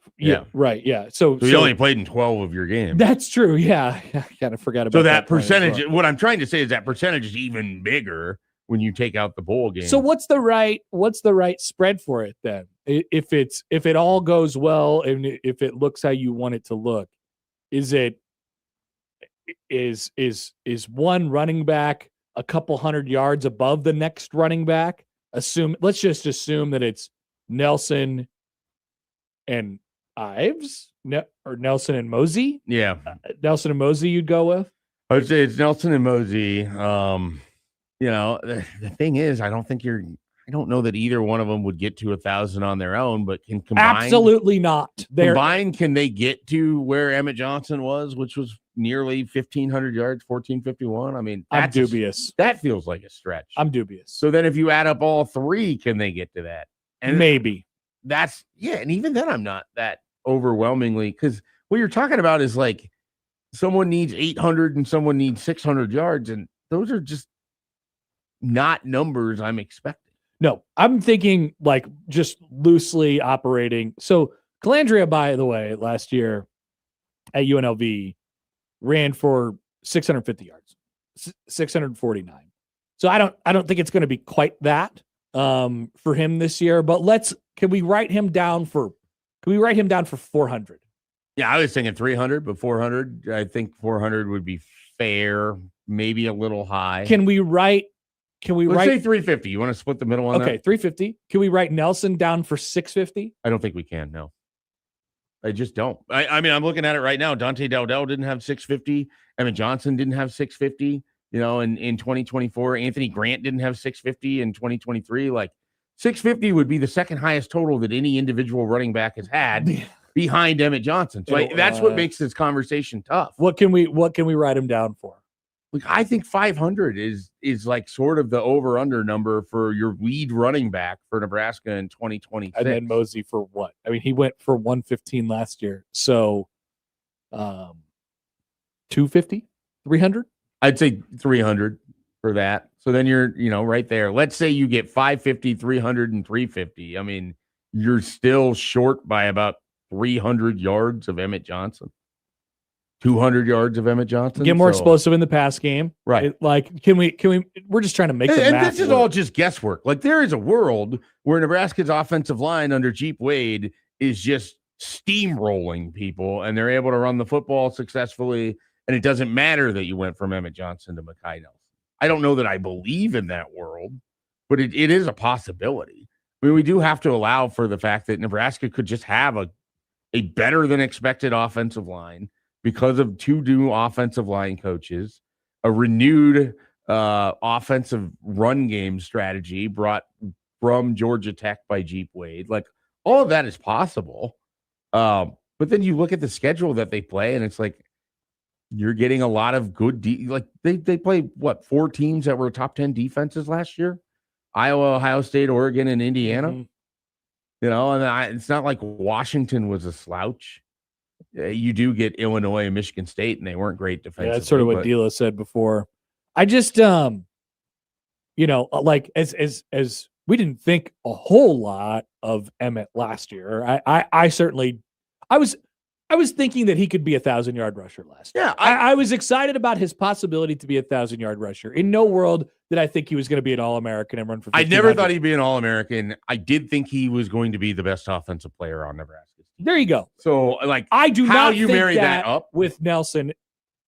Right. Yeah. So you only played in 12 of your games. That's true. Yeah. I kind of forgot about so that point percentage. as well. What I'm trying to say is that percentage is even bigger when you take out the bowl game. So what's the right spread for it then? If it all goes well and if it looks how you want it to look, is one running back a couple hundred yards above the next running back? Let's just assume that it's Nelson and Ives, or Nelson and Mosey. Yeah, Nelson and Mosey you'd go with? I would say it's Nelson and Mosey. The thing is, I don't know that either one of them would get to 1,000 on their own, but can combine. Absolutely not. Combined, can they get to where Emmett Johnson was, which was nearly 1,500 yards, 1,451? I mean, I'm dubious. That feels like a stretch. I'm dubious. So then if you add up all three, can they get to that? And maybe. And even then I'm not that overwhelmingly, because what you're talking about is like someone needs 800 and someone needs 600 yards, and those are just not numbers I'm expecting. No, I'm thinking like just loosely operating. So Calandria, by the way, last year at UNLV ran for 650 yards, 649. So I don't think it's going to be quite that for him this year, but can we write him down for 400? Yeah, I was thinking 300, but 400, I think 400 would be fair, maybe a little high. Can we write Can we Let's say write 350. You want to split the middle on okay, that? 350? Can we write Nelson down for 650? I don't think we can. No, I just don't. I mean, I'm looking at it right now. Dante Dowdell didn't have 650. Emmett Johnson didn't have 650. You know, in 2024, Anthony Grant didn't have 650 in 2023. Like 650 would be the second highest total that any individual running back has had behind Emmett Johnson. So that's what makes this conversation tough. What can we write him down for? Like, I think 500 is like sort of the over-under number for your lead running back for Nebraska in 2026. And then Mosey for what? I mean, he went for 115 last year. So 250, 300? I'd say 300 for that. So then you're, right there. Let's say you get 550, 300, and 350. I mean, you're still short by about 300 yards of Emmett Johnson. 200 yards of Emmett Johnson. Get more explosive in the pass game. Right. Can we, we're just trying to make the math this is work. all just guesswork. Like, there is a world where Nebraska's offensive line under Jeep Wade is just steamrolling people and they're able to run the football successfully. And it doesn't matter that you went from Emmett Johnson to Mekhi Nelson. I don't know that I believe in that world, but it is a possibility. I mean, we do have to allow for the fact that Nebraska could just have a better than expected offensive line because of two new offensive line coaches, a renewed offensive run game strategy brought from Georgia Tech by Jeep Wade. Like, all of that is possible. But then you look at the schedule that they play, and it's like you're getting a lot of good they play what, 4 teams that were top 10 defenses last year? Iowa, Ohio State, Oregon, and Indiana. Mm-hmm. And it's not like Washington was a slouch. You do get Illinois and Michigan State, and they weren't great defensively. Yeah, that's sort of what Dila said before. I just, like as we didn't think a whole lot of Emmett last year. I certainly, I was thinking that he could be 1,000-yard rusher last year. Yeah, I was excited about his possibility to be 1,000-yard rusher. In no world did I think he was going to be an All-American and run for 1,500. I never thought he'd be an All-American. I did think he was going to be the best offensive player on Nebraska. There you go. So, like, I do how not you think marry that up with Nelson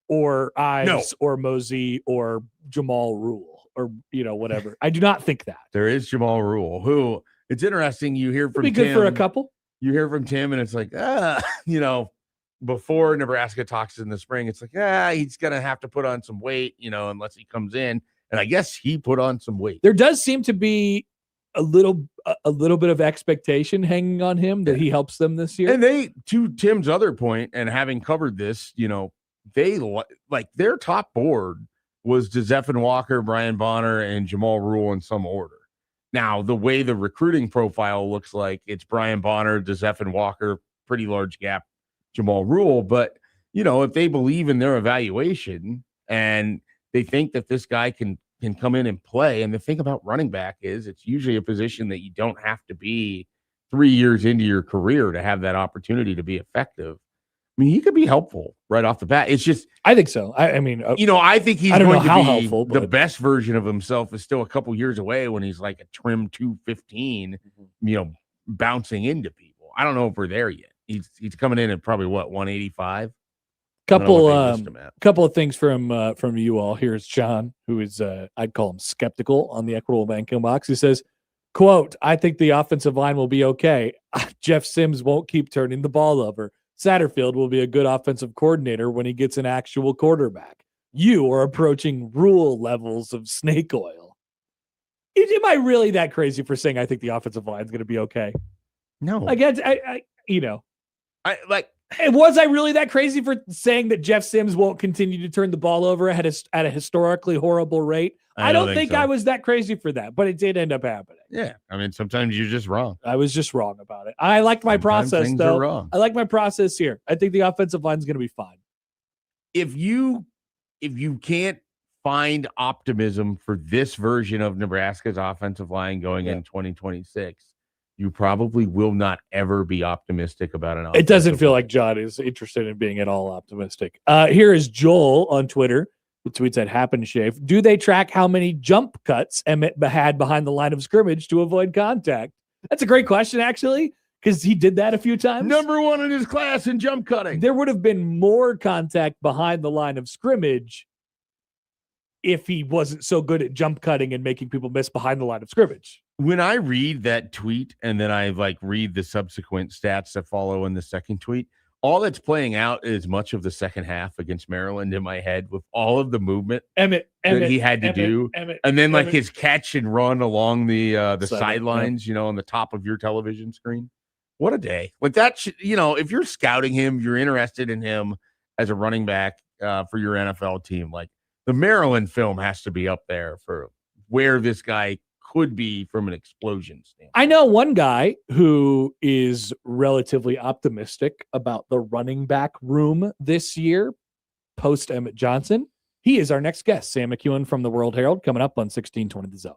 or Ives or Mosey or Jamal Rule or whatever. I do not think that. There is Jamal Rule, who it's interesting. You hear from It'd be good Tim, for a couple. You hear from Tim, and it's like, before Nebraska talks in the spring, it's like, he's gonna have to put on some weight, unless he comes in. And I guess he put on some weight. There does seem to be a little bit of expectation hanging on him that he helps them this year. And they, to Tim's other point, and having covered this, they like their top board was DeZephan Walker, Brian Bonner, and Jamal Rule in some order. Now, the way the recruiting profile looks like, it's Brian Bonner, DeZephan Walker, pretty large gap, Jamal Rule. But, if they believe in their evaluation and they think that this guy can come in and play. And the thing about running back is it's usually a position that you don't have to be 3 years into your career to have that opportunity to be effective. I mean, he could be helpful right off the bat. It's just, I think so. I mean, I think he's going to be helpful, the best version of himself is still a couple years away when he's like a trim 215, bouncing into people. I don't know if we're there yet. He's coming in at probably 185. Couple of things from you all. Here's John, who is I'd call him skeptical on the equitable banking box. He says, quote, I think the offensive line will be okay. Jeff Sims won't keep turning the ball over. Satterfield will be a good offensive coordinator when he gets an actual quarterback. You are approaching Rule levels of snake oil. Am I really that crazy for saying I think the offensive line is going to be okay? No. Again, And was I really that crazy for saying that Jeff Sims won't continue to turn the ball over at a historically horrible rate? I don't think so. I was that crazy for that, but it did end up happening. Yeah. I mean, sometimes you're just wrong. I was just wrong about it. I liked my process, though. Wrong. I like my process here. I think the offensive line is going to be fine. If you can't find optimism for this version of Nebraska's offensive line going in 2026, you probably will not ever be optimistic about an offensive It doesn't feel line. like John is interested in being at all optimistic. Here is Joel on Twitter, who tweets at Happer and Schaefer. Do they track how many jump cuts Emmett had behind the line of scrimmage to avoid contact? That's a great question, actually, because he did that a few times. Number 1 in his class in jump cutting. There would have been more contact behind the line of scrimmage if he wasn't so good at jump cutting and making people miss behind the line of scrimmage. When I read that tweet and then I read the subsequent stats that follow in the second tweet, all that's playing out is much of the second half against Maryland in my head with all of the movement that he had to do. And then his catch and run along the sidelines, on the top of your television screen. What a day. If you're scouting him, you're interested in him as a running back for your NFL team. The Maryland film has to be up there for where this guy could be from an explosion standpoint. I know one guy who is relatively optimistic about the running back room this year, post Emmett Johnson. He is our next guest, Sam McEwen from the World Herald, coming up on 1620 The Zone.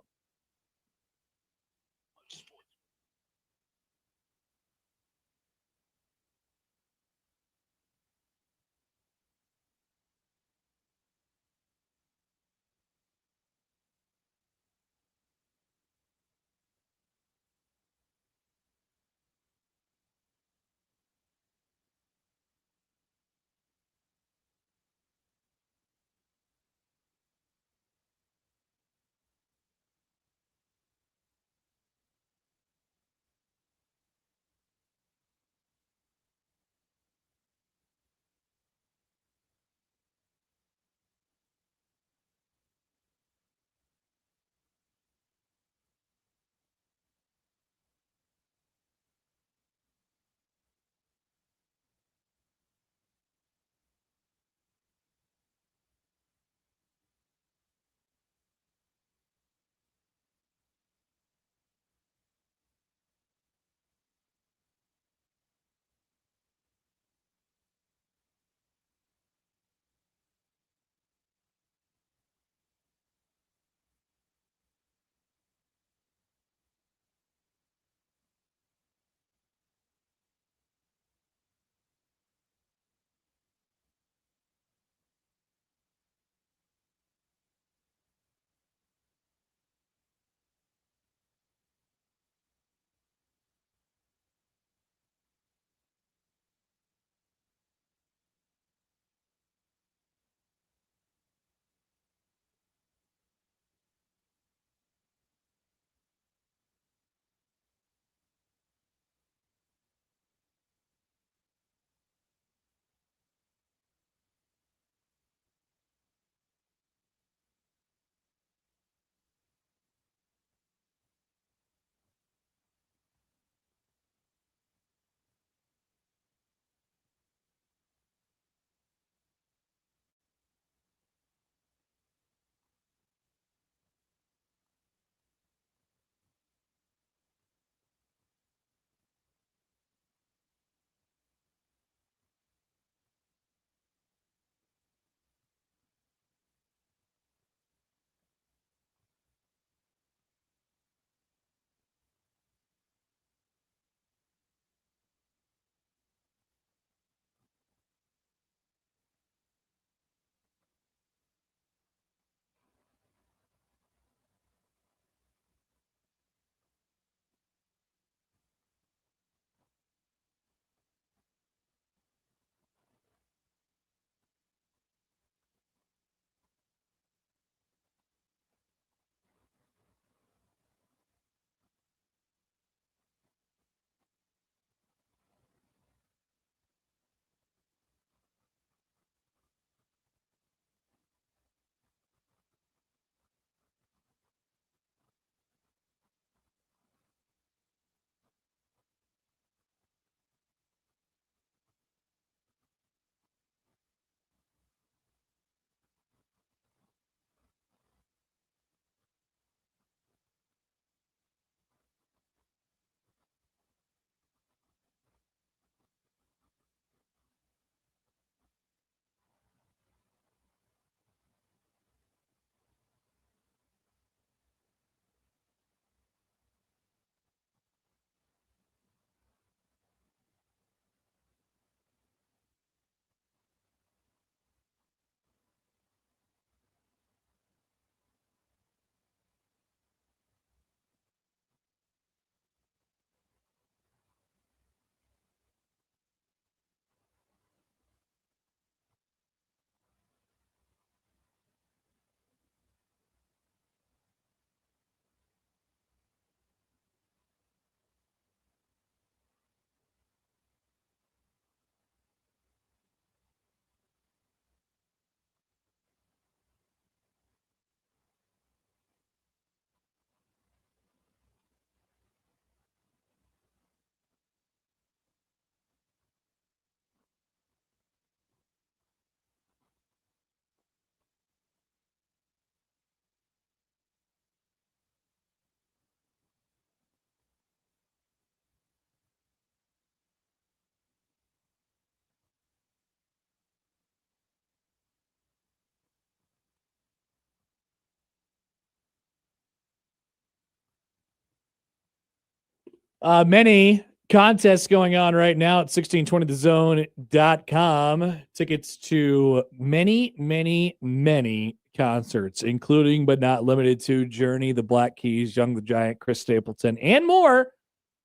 Many contests going on right now at 1620thezone.com. Tickets to many, many, many concerts, including but not limited to Journey, the Black Keys, Young the Giant, Chris Stapleton, and more.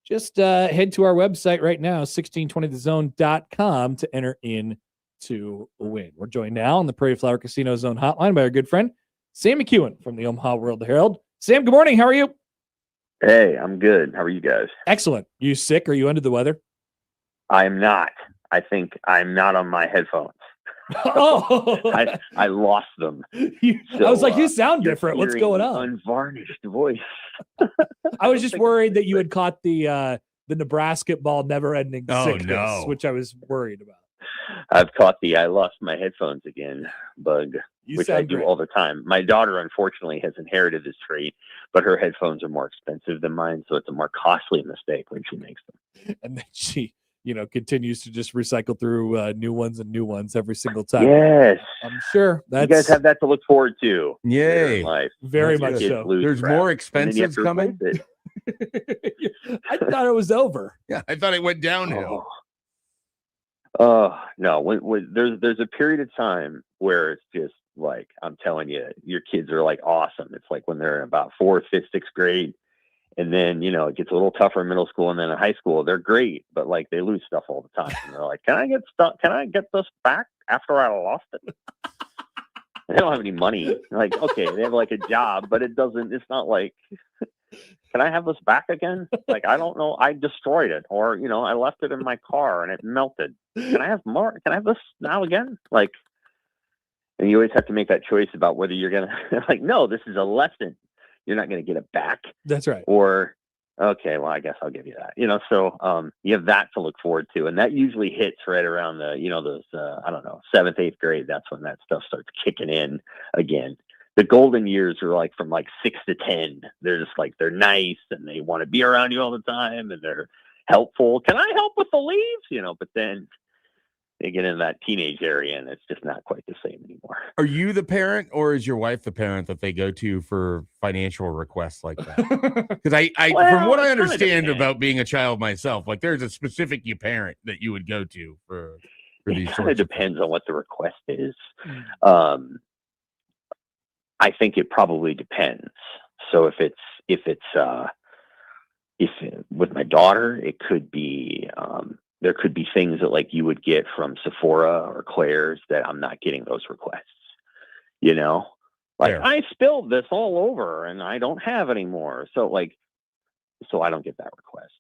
Just head to our website right now, 1620thezone.com, to enter in to win. We're joined now on the Prairie Flower Casino Zone hotline by our good friend, Sam McEwen from the Omaha World Herald. Sam, good morning. How are you? Hey, I'm good. How are you guys? Excellent. You sick? Are you under the weather? I'm not. I think I'm not on my headphones. Oh, I lost them. I was like, you sound you're different. What's hearing going the on? Unvarnished voice. I was just worried that you had caught the Nebraska ball never-ending sickness, no. which I was worried about. I've caught the I lost my headphones again bug, which I do great. all the time. My daughter, unfortunately, has inherited this trait, but her headphones are more expensive than mine, so it's a more costly mistake when she makes them. And then she, continues to just recycle through new ones every single time. Yes. I'm sure You guys have that to look forward to. later in Yay. life. very That's much good. so. Lose There's crap, more and then you have expenses to coming. replace it. I thought it was over. Yeah, I thought it went downhill. No. When there's a period of time where it's just like, I'm telling you, your kids are like awesome. It's like when they're in about 4th, 5th, 6th grade, and then it gets a little tougher in middle school, and then in high school they're great, but like they lose stuff all the time. And they're like, Can I get this back after I lost it? They don't have any money. Like, okay, they have like a job, but it's not like, can I have this back again? Like, I don't know. I destroyed it, or, I left it in my car and it melted. Can I have more? Can I have this now again? Like, and you always have to make that choice about whether you're going to, like, no, this is a lesson. You're not going to get it back. That's right. Or, okay, well, I guess I'll give you that. So you have that to look forward to. And that usually hits right around the, those, I don't know, 7th, 8th grade. That's when that stuff starts kicking in again. The golden years are like from like 6 to 10. They're just like, they're nice and they want to be around you all the time and they're helpful. Can I help with the leaves? But then they get into that teenage area and it's just not quite the same anymore. Are you the parent or is your wife the parent that they go to for financial requests like that? Because from what I understand about being a child myself, like there's a specific parent that you would go to for these It kind sorts of depends on what the request is. I think it probably depends. So if with my daughter, it could be, there could be things that like you would get from Sephora or Claire's that I'm not getting those requests, like I spilled this all over and I don't have any more. So I don't get that request.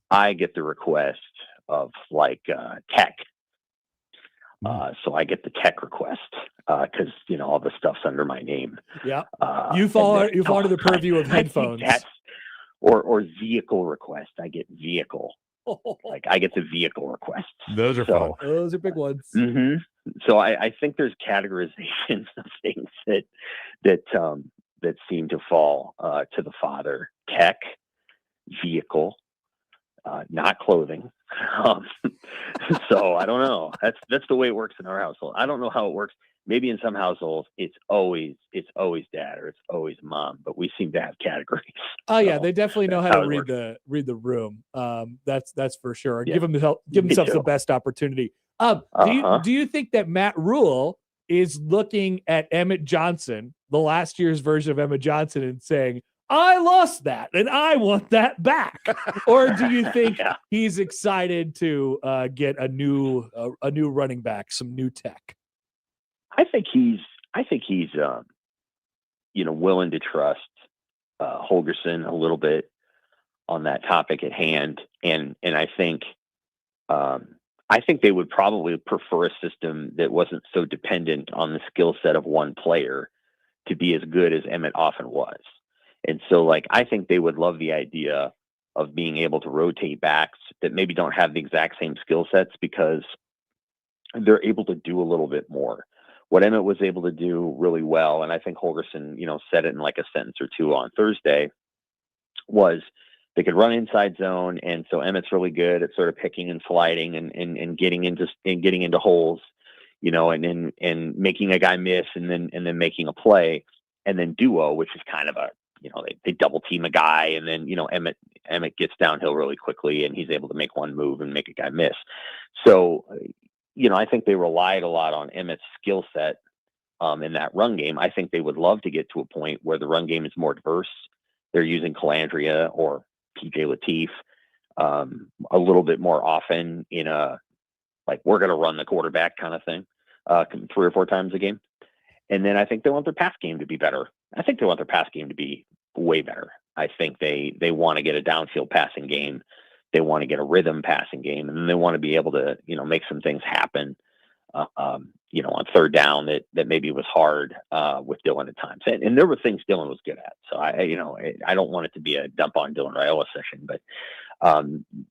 I get the request of like, tech. So I get the tech request because all the stuff's under my name. Yeah, you fall under the purview of headphones. Or vehicle request. I get vehicle. Like I get the vehicle requests. Those are fun. Those are big ones. Mm-hmm. So I think there's categorizations of things that seem to fall to the father. Tech, vehicle, not clothing. So I don't know. That's the way it works in our household. I don't know how it works. Maybe in some households it's always dad or it's always mom, but we seem to have categories. Oh yeah, they definitely know how to read the room. That's for sure. Yeah. Give themselves the best opportunity. Do you think that Matt Rule is looking at Emmett Johnson, the last year's version of Emmett Johnson, and saying, I lost that and I want that back? Or do you think he's excited to get a new running back, some new tech? I think he's willing to trust Holgerson a little bit on that topic at hand, and I think they would probably prefer a system that wasn't so dependent on the skill set of one player to be as good as Emmett often was. And so, I think they would love the idea of being able to rotate backs that maybe don't have the exact same skill sets because they're able to do a little bit more. What Emmett was able to do really well, and I think Holgerson, said it in like a sentence or two on Thursday, was they could run inside zone, and so Emmett's really good at sort of picking and sliding and getting into holes, and making a guy miss and then making a play, and then duo, which is kind of a they double team a guy, and then Emmett Emmett gets downhill really quickly, and he's able to make one move and make a guy miss. So, I think they relied a lot on Emmett's skill set in that run game. I think they would love to get to a point where the run game is more diverse. They're using Calandria or PJ Latif a little bit more often in a, like, we're going to run the quarterback kind of thing, 3 or 4 times a game. And then I think they want their pass game to be better. I think they want their pass game to be way better. I think they want to get a downfield passing game. They want to get a rhythm passing game, and then they want to be able to, make some things happen, on third down that maybe was hard with Dylan at times. And there were things Dylan was good at. So I don't want it to be a dump on Dylan Raiola session, but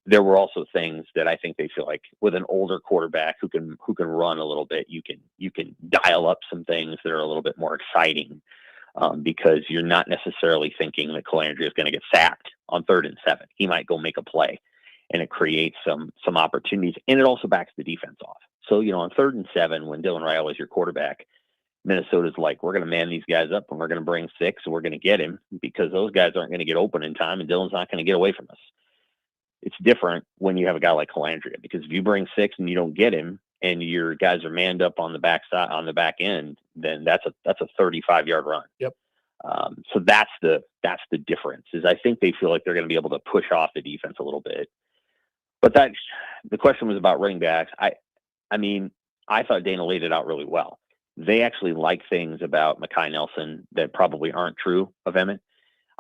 there were also things that I think they feel like with an older quarterback who can run a little bit, you can dial up some things that are a little bit more exciting, because you're not necessarily thinking that Calandria is going to get sacked on 3rd and 7. He might go make a play, and it creates some opportunities, and it also backs the defense off. So, on 3rd and 7, when Dylan Raiola is your quarterback, Minnesota's like, we're going to man these guys up, and we're going to bring 6, and we're going to get him, because those guys aren't going to get open in time, and Dylan's not going to get away from us. It's different when you have a guy like Calandria, because if you bring 6 and you don't get him, and your guys are manned up on the back side, on the back end, then that's a 35-yard run. Yep. So that's the difference. Is I think they feel like they're going to be able to push off the defense a little bit. But the question was about running backs. I mean, I thought Dana laid it out really well. They actually like things about Mekhi Nelson that probably aren't true of Emmett.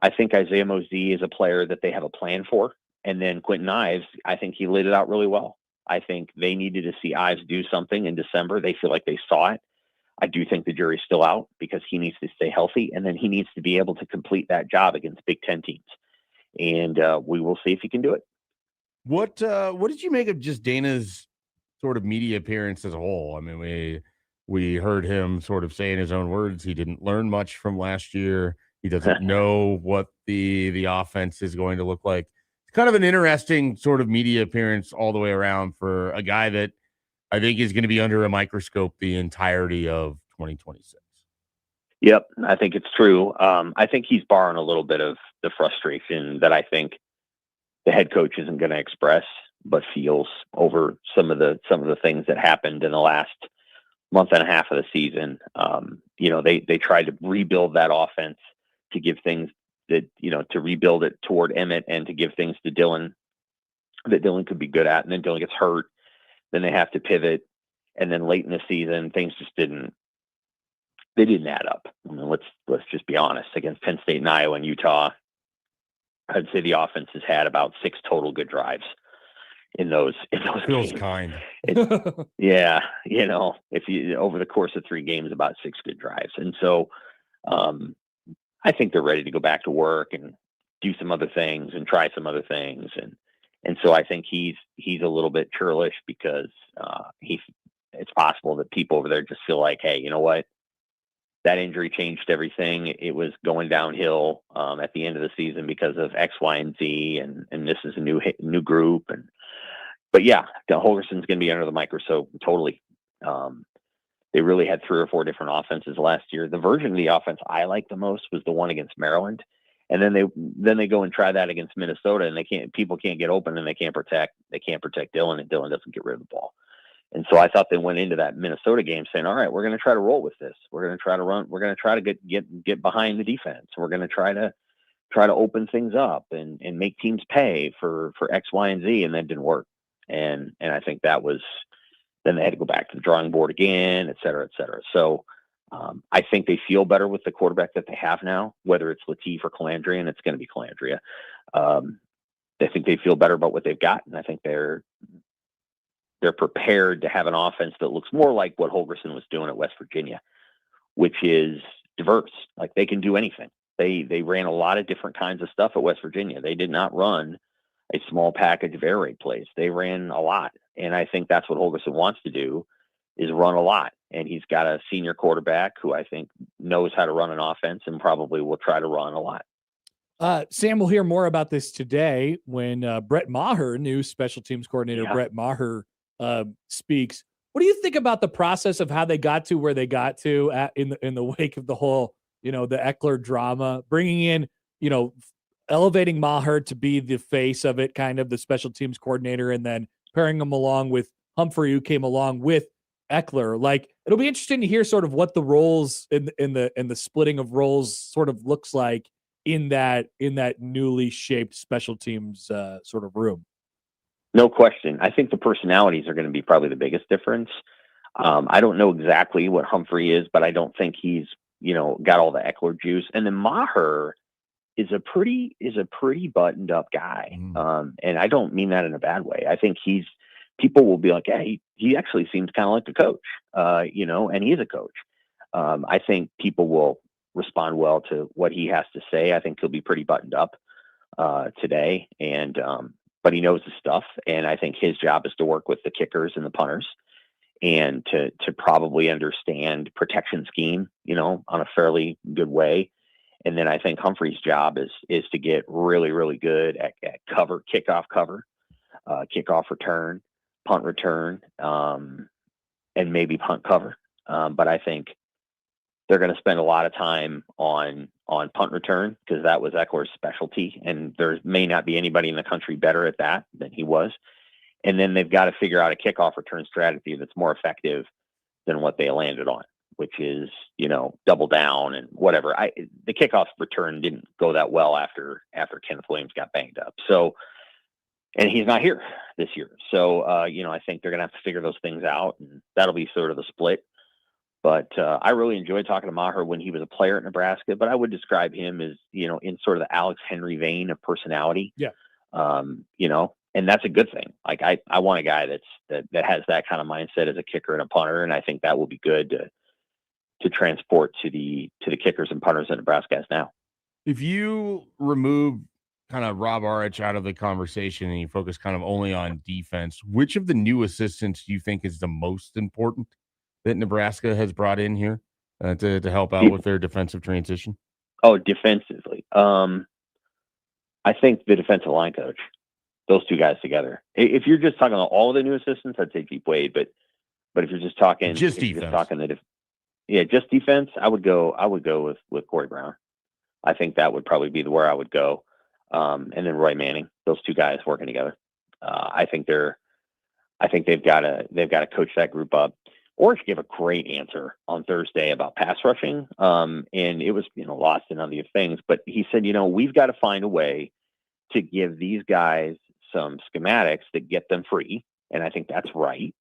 I think Isaiah Mosey is a player that they have a plan for. And then Quentin Ives, I think he laid it out really well. I think they needed to see Ives do something in December. They feel like they saw it. I do think the jury's still out because he needs to stay healthy, and then he needs to be able to complete that job against Big Ten teams. And we will see if he can do it. What did you make of just Dana's sort of media appearance as a whole? I mean, we heard him sort of say in his own words he didn't learn much from last year. He doesn't know what the offense is going to look like. It's kind of an interesting sort of media appearance all the way around for a guy that I think is going to be under a microscope the entirety of 2026. Yep, I think it's true. I think he's borrowing a little bit of the frustration that I think the head coach isn't going to express, but feels over some of the things that happened in the last month and a half of the season. They tried to rebuild that offense to give things that, to rebuild it toward Emmett and to give things to Dylan that Dylan could be good at. And then Dylan gets hurt. Then they have to pivot. And then late in the season, things just didn't add up. I mean, let's just be honest. Against Penn State and Iowa and Utah, I'd say the offense has had about 6 total good drives in those Feels games. kind. Yeah, if you over the course of 3 games, about 6 good drives. And so I think they're ready to go back to work and do some other things and try some other things. And so I think he's a little bit churlish because it's possible that people over there just feel like, hey, you know what? That injury changed everything. It was going downhill at the end of the season because of X, Y, and Z, and this is a new group. But yeah, Holgerson's going to be under the microscope totally. They really had 3 or 4 different offenses last year. The version of the offense I like the most was the one against Maryland, and then they go and try that against Minnesota, and people can't get open, and they can't protect Dylan, and Dylan doesn't get rid of the ball. And so I thought they went into that Minnesota game saying, all right, we're going to try to roll with this. We're going to try to run. We're going to try to get behind the defense. We're going to try to open things up and make teams pay for X, Y, and Z. And that didn't work. And I think that was, then they had to go back to the drawing board again, et cetera, et cetera. So I think they feel better with the quarterback that they have now, whether it's Latif or Calandria, and it's going to be Calandria. I think they feel better about what they've got. And I think they're prepared to have an offense that looks more like what Holgerson was doing at West Virginia, which is diverse. Like, they can do anything. They ran a lot of different kinds of stuff at West Virginia. They did not run a small package of air raid plays. They ran a lot. And I think that's what Holgerson wants to do, is run a lot. And he's got a senior quarterback who I think knows how to run an offense and probably will try to run a lot. Sam, we'll hear more about this today when Brett Maher, new special teams coordinator, Brett Maher, speaks. What do you think about the process of how they got to where they got to in the wake of the whole, the Eckler drama, bringing in, elevating Maher to be the face of it, kind of the special teams coordinator, and then pairing him along with Humphrey, who came along with Eckler. Like, it'll be interesting to hear sort of what the roles in the splitting of roles sort of looks like in that newly shaped special teams sort of room. No question. I think the personalities are going to be probably the biggest difference. I don't know exactly what Humphrey is, but I don't think he's, got all the Eckler juice. And then Maher is a pretty buttoned up guy. And I don't mean that in a bad way. I think people will be like, yeah, he actually seems kind of like the coach, and he is a coach. I think people will respond well to what he has to say. I think he'll be pretty buttoned up today, and but he knows his stuff. And I think his job is to work with the kickers and the punters, and to probably understand protection scheme, on a fairly good way. And then I think Humphrey's job is to get really, really good at cover, kickoff cover, kickoff return, punt return, and maybe punt cover. But I think they're going to spend a lot of time on punt return, because that was Eckler's specialty, and there may not be anybody in the country better at that than he was. And then they've got to figure out a kickoff return strategy that's more effective than what they landed on, which is, double down and whatever. The kickoff return didn't go that well after Kenneth Williams got banged up. So, and he's not here this year. So, I think they're going to have to figure those things out, and that'll be sort of the split. But I really enjoyed talking to Maher when he was a player at Nebraska, but I would describe him as, in sort of the Alex Henry vein of personality. Yeah. And that's a good thing. Like, I want a guy that has that kind of mindset as a kicker and a punter. And I think that will be good to transport to the kickers and punters that Nebraska has now. If you remove kind of Rob Arich out of the conversation and you focus kind of only on defense, which of the new assistants do you think is the most important that Nebraska has brought in here to help out with their defensive transition? Oh, defensively. I think the defensive line coach, those two guys together. If you're just talking about all the new assistants, I'd say Pete Wade, but if you're just talking just defense, just defense, I would go with Corey Brown. I think that would probably be where I would go. And then Roy Manning, those two guys working together. I think they've got to coach that group up. Orich gave a great answer on Thursday about pass rushing. And it was, lost in other things, but he said, we've got to find a way to give these guys some schematics that get them free. And I think that's right.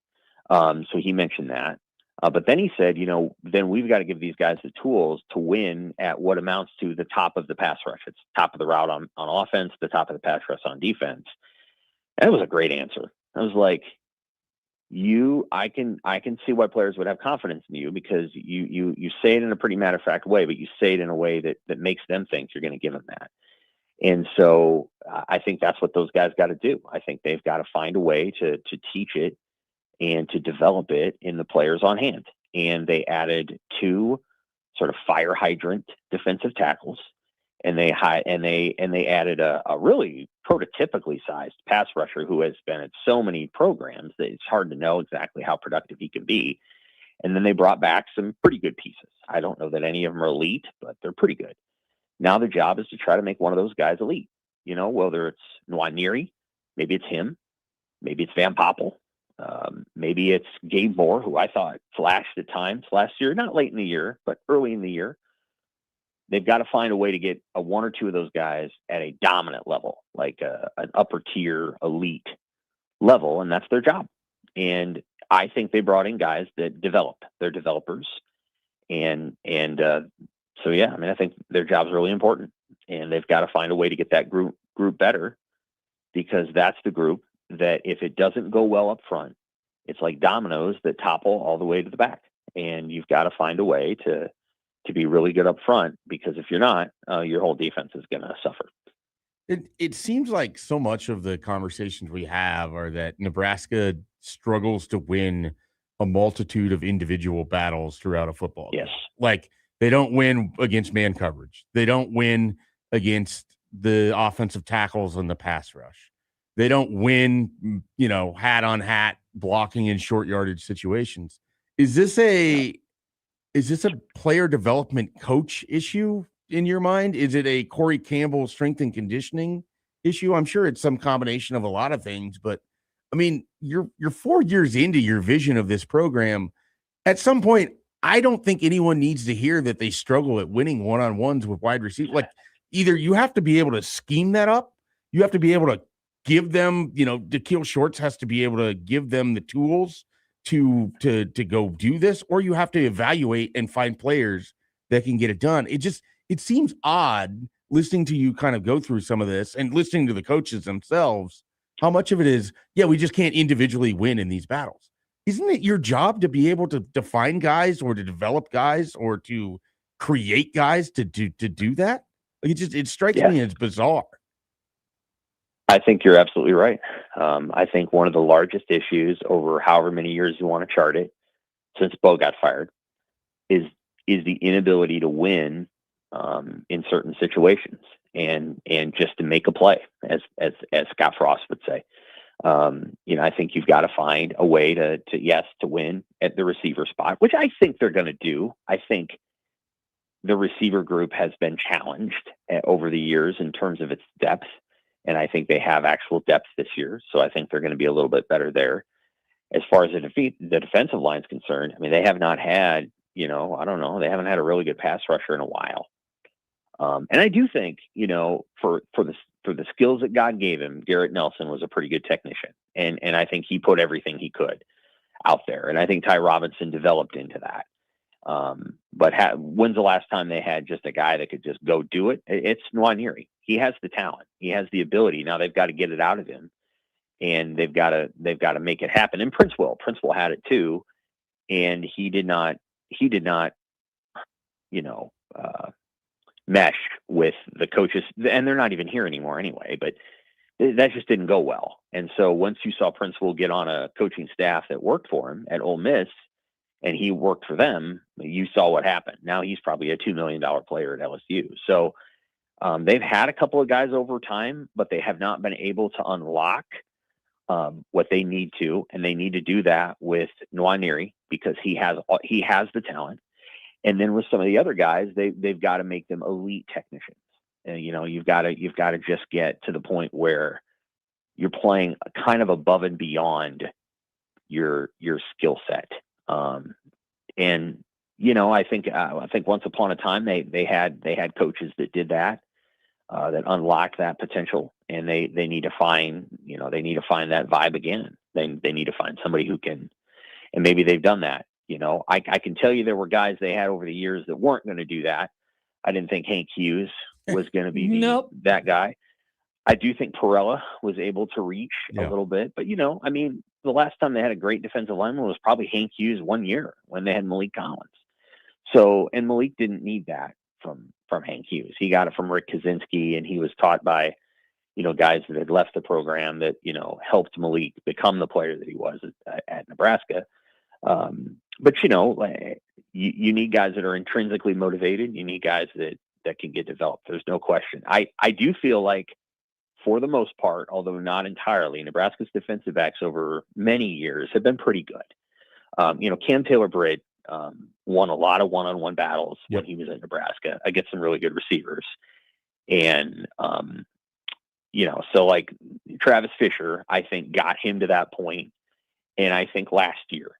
So he mentioned that. But then he said, then we've got to give these guys the tools to win at what amounts to the top of the pass rush. It's top of the route on offense, the top of the pass rush on defense. And it was a great answer. I was like, I can see why players would have confidence in you, because you say it in a pretty matter-of-fact way, but you say it in a way that makes them think you're going to give them that. And so I think that's what those guys got to do. I think they've got to find a way to teach it and to develop it in the players on hand. And they added 2 sort of fire hydrant defensive tackles, and they added a really prototypically sized pass rusher who has been at so many programs that it's hard to know exactly how productive he can be. And then they brought back some pretty good pieces. I don't know that any of them are elite, but they're pretty good. Now the job is to try to make one of those guys elite. Whether it's Nwaneri, maybe it's him, maybe it's Van Poppel, maybe it's Gabe Moore, who I thought flashed at times last year, not late in the year, but early in the year. They've got to find a way to get 1 or 2 of those guys at a dominant level, like an upper tier elite level, and that's their job. And I think they brought in guys that develop. They're developers, and so yeah, I think their job's really important, and they've got to find a way to get that group better, because that's the group that if it doesn't go well up front, it's like dominoes that topple all the way to the back, and you've got to find a way to be really good up front, because if you're not, your whole defense is going to suffer. It seems like so much of the conversations we have are that Nebraska struggles to win a multitude of individual battles throughout a football game. Yes. Like, they don't win against man coverage. They don't win against the offensive tackles in the pass rush. They don't win, hat on hat blocking in short yardage situations. Is this a player development coach issue? in your mind? Is it a Corey Campbell strength and conditioning issue? I'm sure it's some combination of a lot of things, but I mean, you're 4 years into your vision of this program. At some point, I don't think anyone needs to hear that they struggle at winning one-on-ones with wide receivers. Like, either you have to be able to scheme that up, you have to be able to give them, Da'Keil Shorts has to be able to give them the tools to go do this, or you have to evaluate and find players that can get it done. It seems odd listening to you kind of go through some of this and listening to the coaches themselves, how much of it is, yeah, we just can't individually win in these battles. Isn't it your job to be able to define guys or to develop guys or to create guys to do that? Like, it strikes me as bizarre. I think you're absolutely right. I think one of the largest issues over however many years you want to chart it, since Bo got fired, is the inability to win in certain situations and just to make a play, as Scott Frost would say. I think you've got to find a way to win at the receiver spot, which I think they're going to do. I think the receiver group has been challenged over the years in terms of its depth, and I think they have actual depth this year. So I think they're going to be a little bit better there. As far as the defensive line is concerned, I mean, they have not had, I don't know, they haven't had a really good pass rusher in a while. And I do think, for the skills that God gave him, Garrett Nelson was a pretty good technician. And I think he put everything he could out there. And I think Ty Robinson developed into that. But when's the last time they had just a guy that could just go do it? It's Nwaneri. He has the talent. He has the ability. Now they've got to get it out of him, and they've got to make it happen. And Prince had it too. And he did not, mesh with the coaches, and they're not even here anymore anyway, but that just didn't go well. And so once you saw Prince get on a coaching staff that worked for him at Ole Miss, and he worked for them, you saw what happened. Now he's probably a $2 million player at LSU. So they've had a couple of guys over time, but they have not been able to unlock what they need to, and they need to do that with Nwaneri because he has the talent. And then with some of the other guys, they've got to make them elite technicians. And, you've got to just get to the point where you're playing kind of above and beyond your skill set. I think once upon a time they had coaches that did that unlocked that potential, and they need to find that vibe again. They need to find somebody who can, and maybe they've done that. I can tell you there were guys they had over the years that weren't going to do that. I didn't think Hank Hughes was going to be that guy. I do think Perella was able to reach a little bit, but the last time they had a great defensive lineman was probably Hank Hughes 1 year when they had Malik Collins. So, and Malik didn't need that from Hank Hughes. He got it from Rick Kaczynski, and he was taught by, guys that had left the program that, helped Malik become the player that he was at Nebraska. But you need guys that are intrinsically motivated. You need guys that can get developed. There's no question. I do feel like, for the most part, although not entirely, Nebraska's defensive backs over many years have been pretty good. Cam Taylor-Britt won a lot of one-on-one battles when he was at Nebraska against some really good receivers. And, so like Travis Fisher, I think, got him to that point. And I think last year,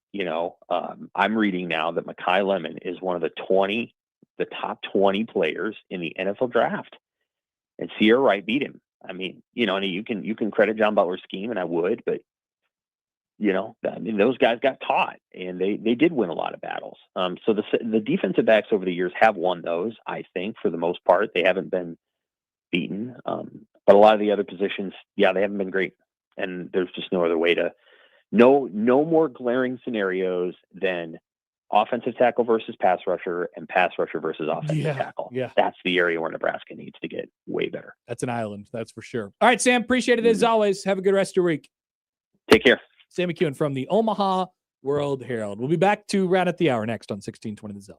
I'm reading now that Mekhi Lemon is one of the top 20 players in the NFL draft. And Sierra Wright beat him. I mean, and you can credit John Butler's scheme, and I would, but those guys got taught, and they did win a lot of battles. So the defensive backs over the years have won those. I think for the most part, they haven't been beaten. But a lot of the other positions, they haven't been great, and there's just no other way to. No more glaring scenarios than offensive tackle versus pass rusher and pass rusher versus offensive tackle. Yeah. That's the area where Nebraska needs to get way better. That's an island. That's for sure. All right, Sam, appreciate it as always. Have a good rest of your week. Take care. Sam McEwen from the Omaha World Herald. We'll be back to Round at the Hour next on 1620 The Zone.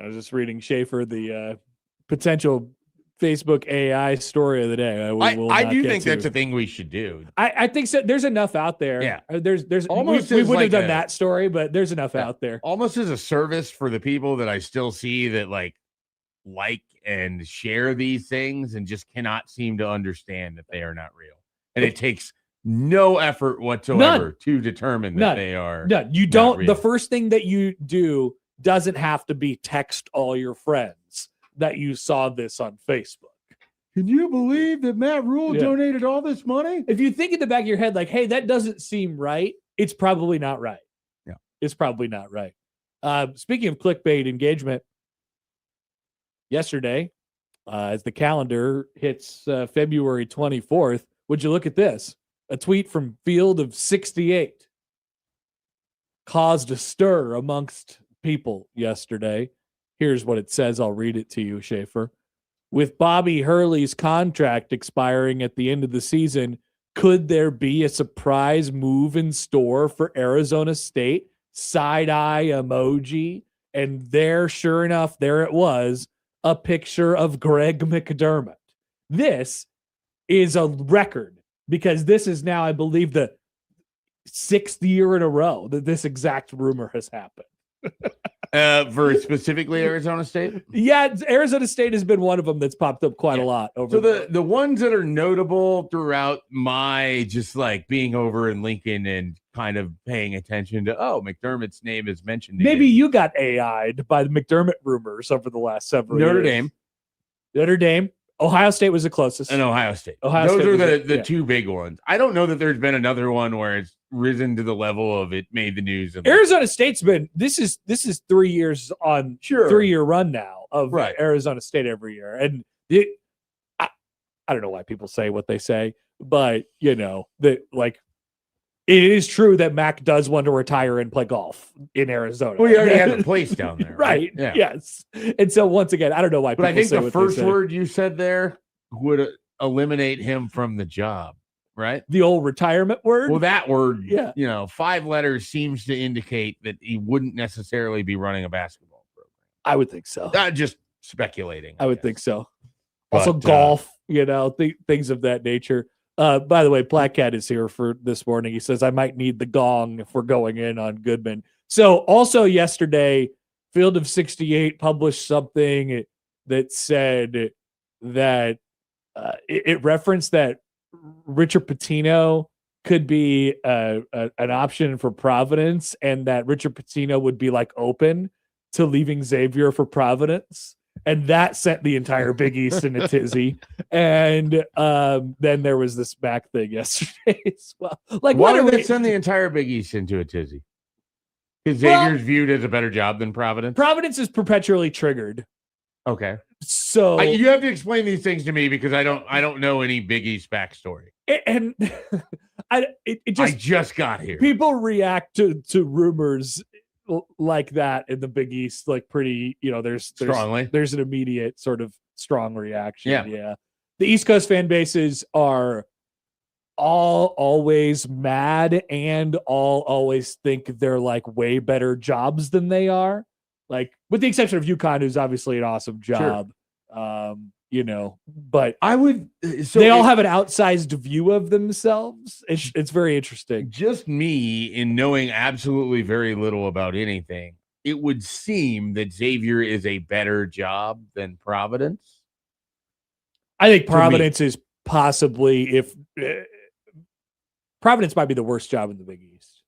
I was just reading Schaefer, the potential Facebook AI story of the day. I do think that's a thing we should do. I think so. There's enough out there. Yeah. There's Almost we as wouldn't like have done that story, but there's enough out there. Almost as a service for the people that I still see that like and share these things and just cannot seem to understand that they are not real. And it takes no effort whatsoever to determine that they are. None. You don't. The first thing that you do doesn't have to be text all your friends that you saw this on Facebook. Can you believe that Matt Rule donated all this money? If you think in the back of your head, like, hey, that doesn't seem right, it's probably not right. Yeah. It's probably not right. Speaking of clickbait engagement, yesterday, as the calendar hits February 24th, would you look at this? A tweet from Field of 68 caused a stir amongst people yesterday. Here's what it says. I'll read it to you, Schaefer. With Bobby Hurley's contract expiring at the end of the season, could there be a surprise move in store for Arizona State? Side-eye emoji. And there, sure enough, there it was, a picture of Greg McDermott. This is a record because this is now, I believe, the 6th year in a row that this exact rumor has happened. For specifically Arizona State? Yeah, Arizona State has been one of them that's popped up quite a lot. So the ones that are notable throughout my just like being over in Lincoln and kind of paying attention to, McDermott's name is mentioned. Maybe you got AI'd by the McDermott rumors over the last several years. Notre Dame. Ohio State was the closest. And Ohio State. Those are the two big ones. I don't know that there's been another one where it's risen to the level of it made the news. Arizona State's been this is 3 years on 3-year run now of Arizona State every year. And I don't know why people say what they say, but that like it is true that Mac does want to retire and play golf in Arizona. Well, he already has a place down there. Right. Yeah. Yes. And so once again, I don't know why people say what they say. But I think the first word you said there would eliminate him from the job, right? The old retirement word? Well, that word, 5 letters seems to indicate that he wouldn't necessarily be running a basketball program. I would think so. Just speculating. I would think so. Also golf, things of that nature. By the way, Black Cat is here for this morning. He says, I might need the gong if we're going in on Goodman. So also yesterday, Field of 68 published something that said that it referenced that Richard Pitino could be an option for Providence and that Richard Pitino would be like open to leaving Xavier for Providence. And that sent the entire Big East in a tizzy. And then there was this back thing yesterday as well. Like, why did it send the entire Big East into a tizzy? Because Xavier's viewed as a better job than Providence? Providence is perpetually triggered. Okay. So you have to explain these things to me because I don't know any Big East backstory. And I just got here. People react to rumors like that in the Big East, like pretty, there's an immediate sort of strong reaction. Yeah. The East Coast fan bases are always mad and always think they're like way better jobs than they are. Like with the exception of UConn, who's obviously an awesome job. But I would. They all have an outsized view of themselves. It's very interesting. Just me, in knowing absolutely very little about anything, it would seem that Xavier is a better job than Providence. I think Providence is possibly Providence might be the worst job in the Big East.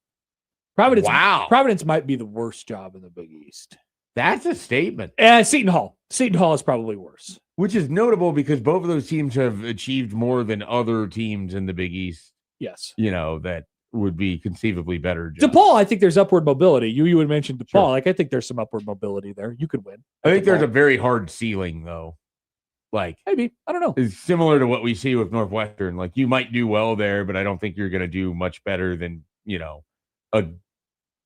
Providence might be the worst job in the Big East. That's a statement. Seton Hall is probably worse. Which is notable because both of those teams have achieved more than other teams in the Big East. Yes. That would be conceivably better jobs. DePaul, I think there's upward mobility. You would mention DePaul. Sure. Like, I think there's some upward mobility there. You could win. I think there's a very hard ceiling, though. Like, maybe. I don't know. It's similar to what we see with Northwestern. Like, you might do well there, but I don't think you're going to do much better than,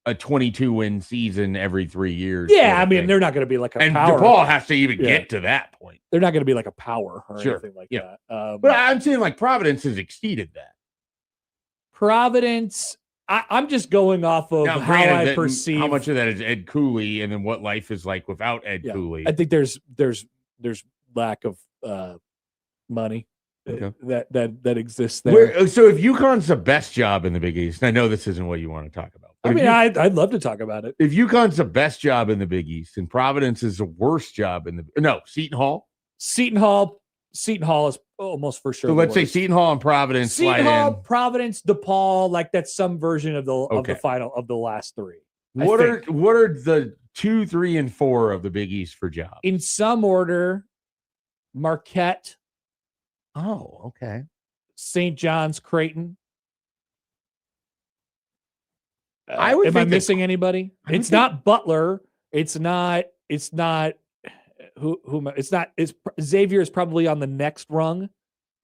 a 22-win season every 3 years. Yeah, I mean, they're not going to be like a power. And DePaul has to even get to that point. They're not going to be like a power or anything like that. But I'm saying like Providence has exceeded that. Providence, I'm just going off of Now, how granted, I that- perceive how much of that is Ed Cooley, and then what life is like without Ed Cooley. I think there's lack of money Okay. that exists there. So if UConn's the best job in the Big East, and I know this isn't what you want to talk about. But I mean, I'd love to talk about it. if UConn's the best job in the Big East and Providence is the worst job in the Seton Hall. Seton Hall is almost for sure. So let's say Seton Hall and Providence. Seton Hall, Providence, DePaul, like that's some version of the final of the last three. What are the 2, 3, and 4 of the Big East for jobs? In some order, Marquette. Oh, okay. St. John's, Creighton. Am I missing anybody? It's not Butler. It's not. It's Xavier is probably on the next rung.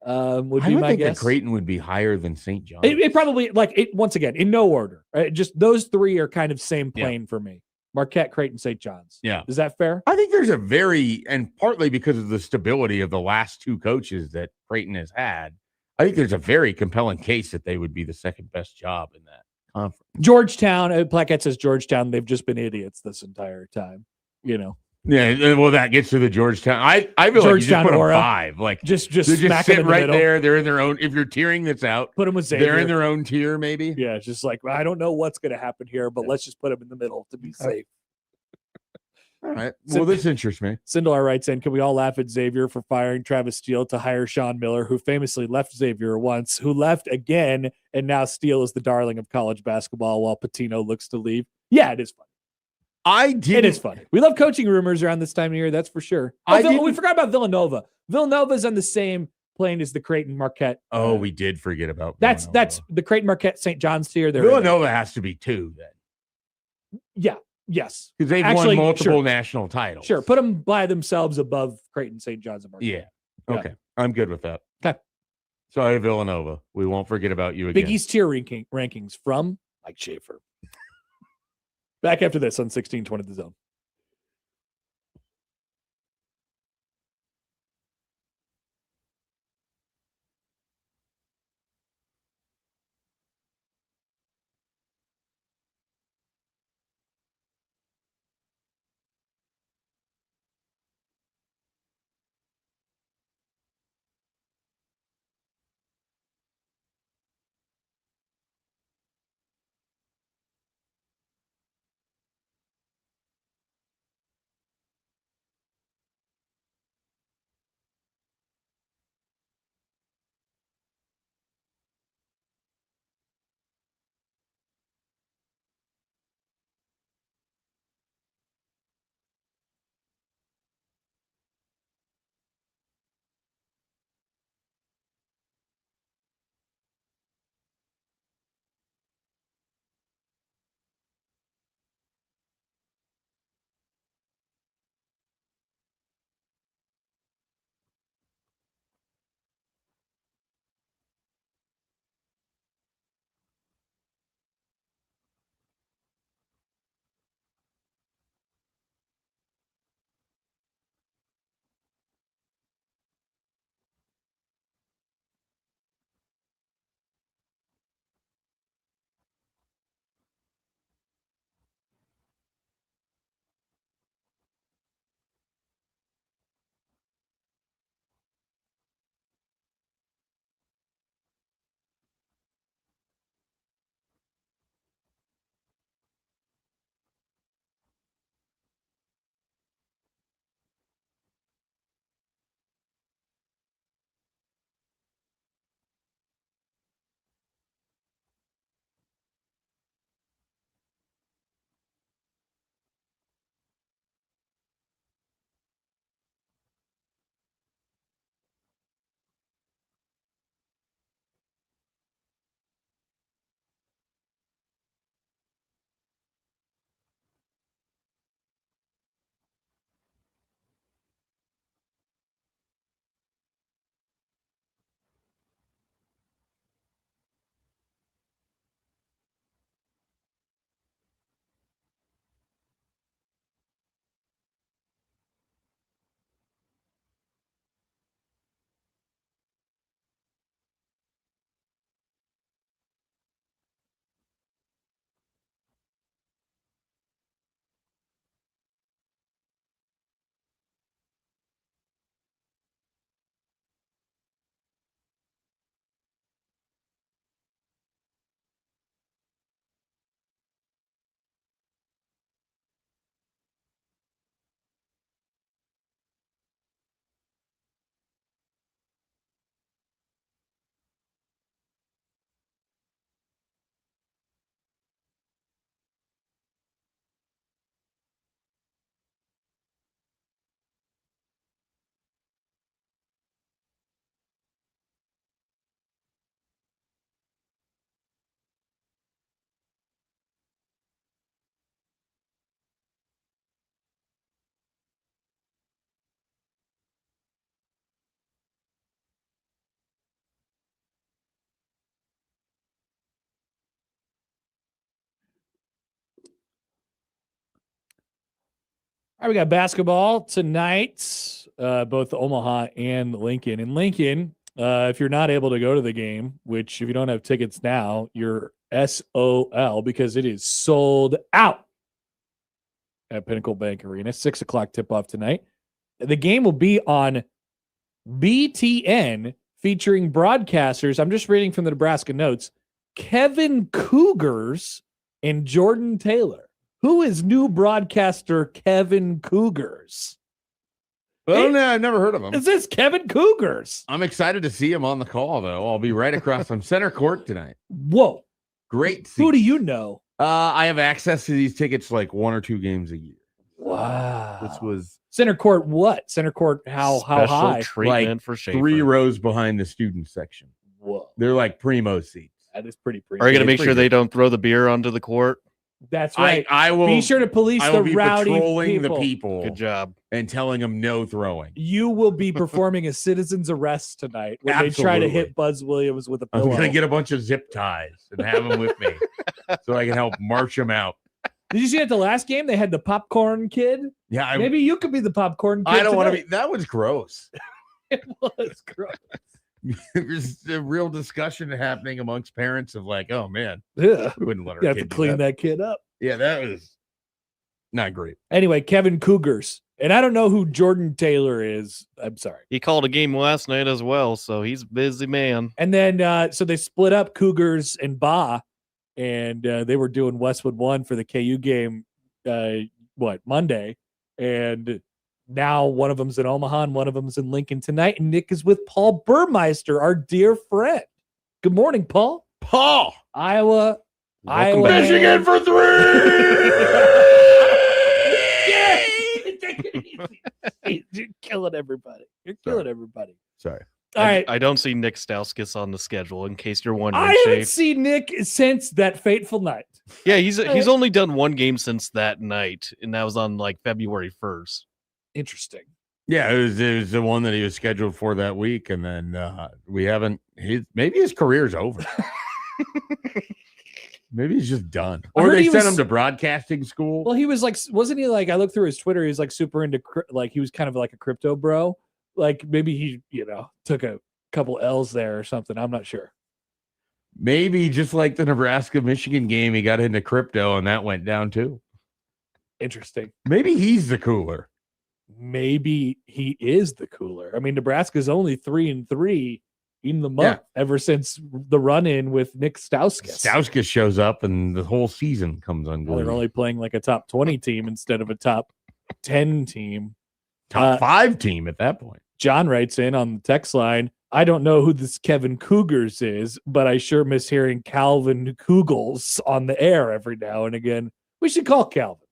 Would be my guess. That Creighton would be higher than St. John's. It probably once again in no order. Right? Just those three are kind of same plane for me. Marquette, Creighton, St. John's. Yeah. Is that fair? I think there's and partly because of the stability of the last two coaches that Creighton has had, I think there's a very compelling case that they would be the second best job in that conference. Georgetown, Plaquette says Georgetown, they've just been idiots this entire time, Yeah, well, that gets to the Georgetown. I feel like you just put them 5. Like just they're smack sit them in right the middle. there. They're in their own. If you're tiering this out, Put them with Xavier. They're in their own tier, maybe. Yeah, it's just like I don't know what's going to happen here, but let's just put them in the middle to be safe. All right. Well, this interests me. Sindelar writes in, can we all laugh at Xavier for firing Travis Steele to hire Sean Miller, who famously left Xavier once, who left again, and now Steele is the darling of college basketball while Pitino looks to leave? Yeah, it is funny. It is funny. We love coaching rumors around this time of year, that's for sure. We forgot about Villanova. Villanova's on the same plane as the Creighton Marquette. Oh, we did forget about that's the Creighton Marquette St. John's tier. Villanova has to be 2 then. Yeah. Yes. Because they've won multiple national titles. Sure. Put them by themselves above Creighton, St. John's, and Marquette. Yeah. Okay. I'm good with that. Okay. Sorry, Villanova. We won't forget about you again. Big East tier rankings from Mike Schaefer. Back after this on 1620 The Zone. right, we got basketball tonight, both Omaha and Lincoln. In Lincoln, if you're not able to go to the game, which if you don't have tickets now, you're SOL because it is sold out at Pinnacle Bank Arena. 6 o'clock tip-off tonight. The game will be on BTN featuring broadcasters. I'm just reading from the Nebraska notes. Kevin Cougars and Jordan Taylor. Who is new broadcaster Kevin Cougars? Oh, no, I've never heard of him. Is this Kevin Cougars? I'm excited to see him on the call, though. I'll be right across from center court tonight. Whoa. Great. Who do you know? I have access to these tickets like 1 or 2 games a year. Wow. This was Center court what? Center court how high? Treatment Like for Schaefer. 3 rows behind the student section. Whoa. They're like primo seats. That is pretty Are you going to make pretty sure they good. don't throw the beer onto the court? That's right. I will Be sure to police I will the be rowdy patrolling people. the people Good job. and telling them no throwing. You will be performing a citizen's arrest tonight when they try to Absolutely. hit Buzz Williams with a I'm pillow. gonna get a bunch of zip ties and have them with me so I can help march them out. Did you see at the last game they had the popcorn kid? Yeah, Maybe you could be the popcorn kid. I don't want to tonight. be. That was gross. It was gross. There's a real discussion happening amongst parents of like, oh man, Yeah. we wouldn't let our You have kid to do clean that kid up. Yeah, that was not great. Anyway, Kevin Cougars. And I don't know who Jordan Taylor is. I'm sorry. He called a game last night as well, so he's a busy man. And then so they split up Cougars and Ba, and they were doing Westwood 1 for the KU game Monday. And now one of them's in Omaha and one of them's in Lincoln tonight. And Nick is with Paul Burmeister, our dear friend. Good morning, Paul. Paul, Iowa. Welcome Iowa. back. Michigan for 3. Yeah. Take it easy. You're killing everybody. You're killing everybody. Sorry. All right. I don't see Nick Stauskas on the schedule, in case you're wondering. I haven't Shafe. seen Nick since that fateful night. Yeah, he's only done one game since that night, and that was on like February 1st. Interesting. Yeah, it was the one that he was scheduled for that week, and then we haven't. Maybe his career's over. Maybe he's just done, I or heard they he sent was- him to broadcasting school. Well, he was like, wasn't he like, I looked through his Twitter, he was like super into, like, he was kind of like a crypto bro. Like maybe he, took a couple L's there or something. I'm not sure. Maybe just like the Nebraska Michigan game, he got into crypto and that went down too. Interesting. Maybe he's the cooler. Maybe he is the cooler. I mean, Nebraska's only 3-3 in the month ever since the run-in with Nick Stauskas. Stauskas shows up and the whole season comes Well, unglued. they're only playing like a top 20 team instead of a top 10 team. Top 5 team at that point. John writes in on the text line, I don't know who this Kevin Cougars is, but I sure miss hearing Calvin Kugels on the air every now and again. We should call Calvin.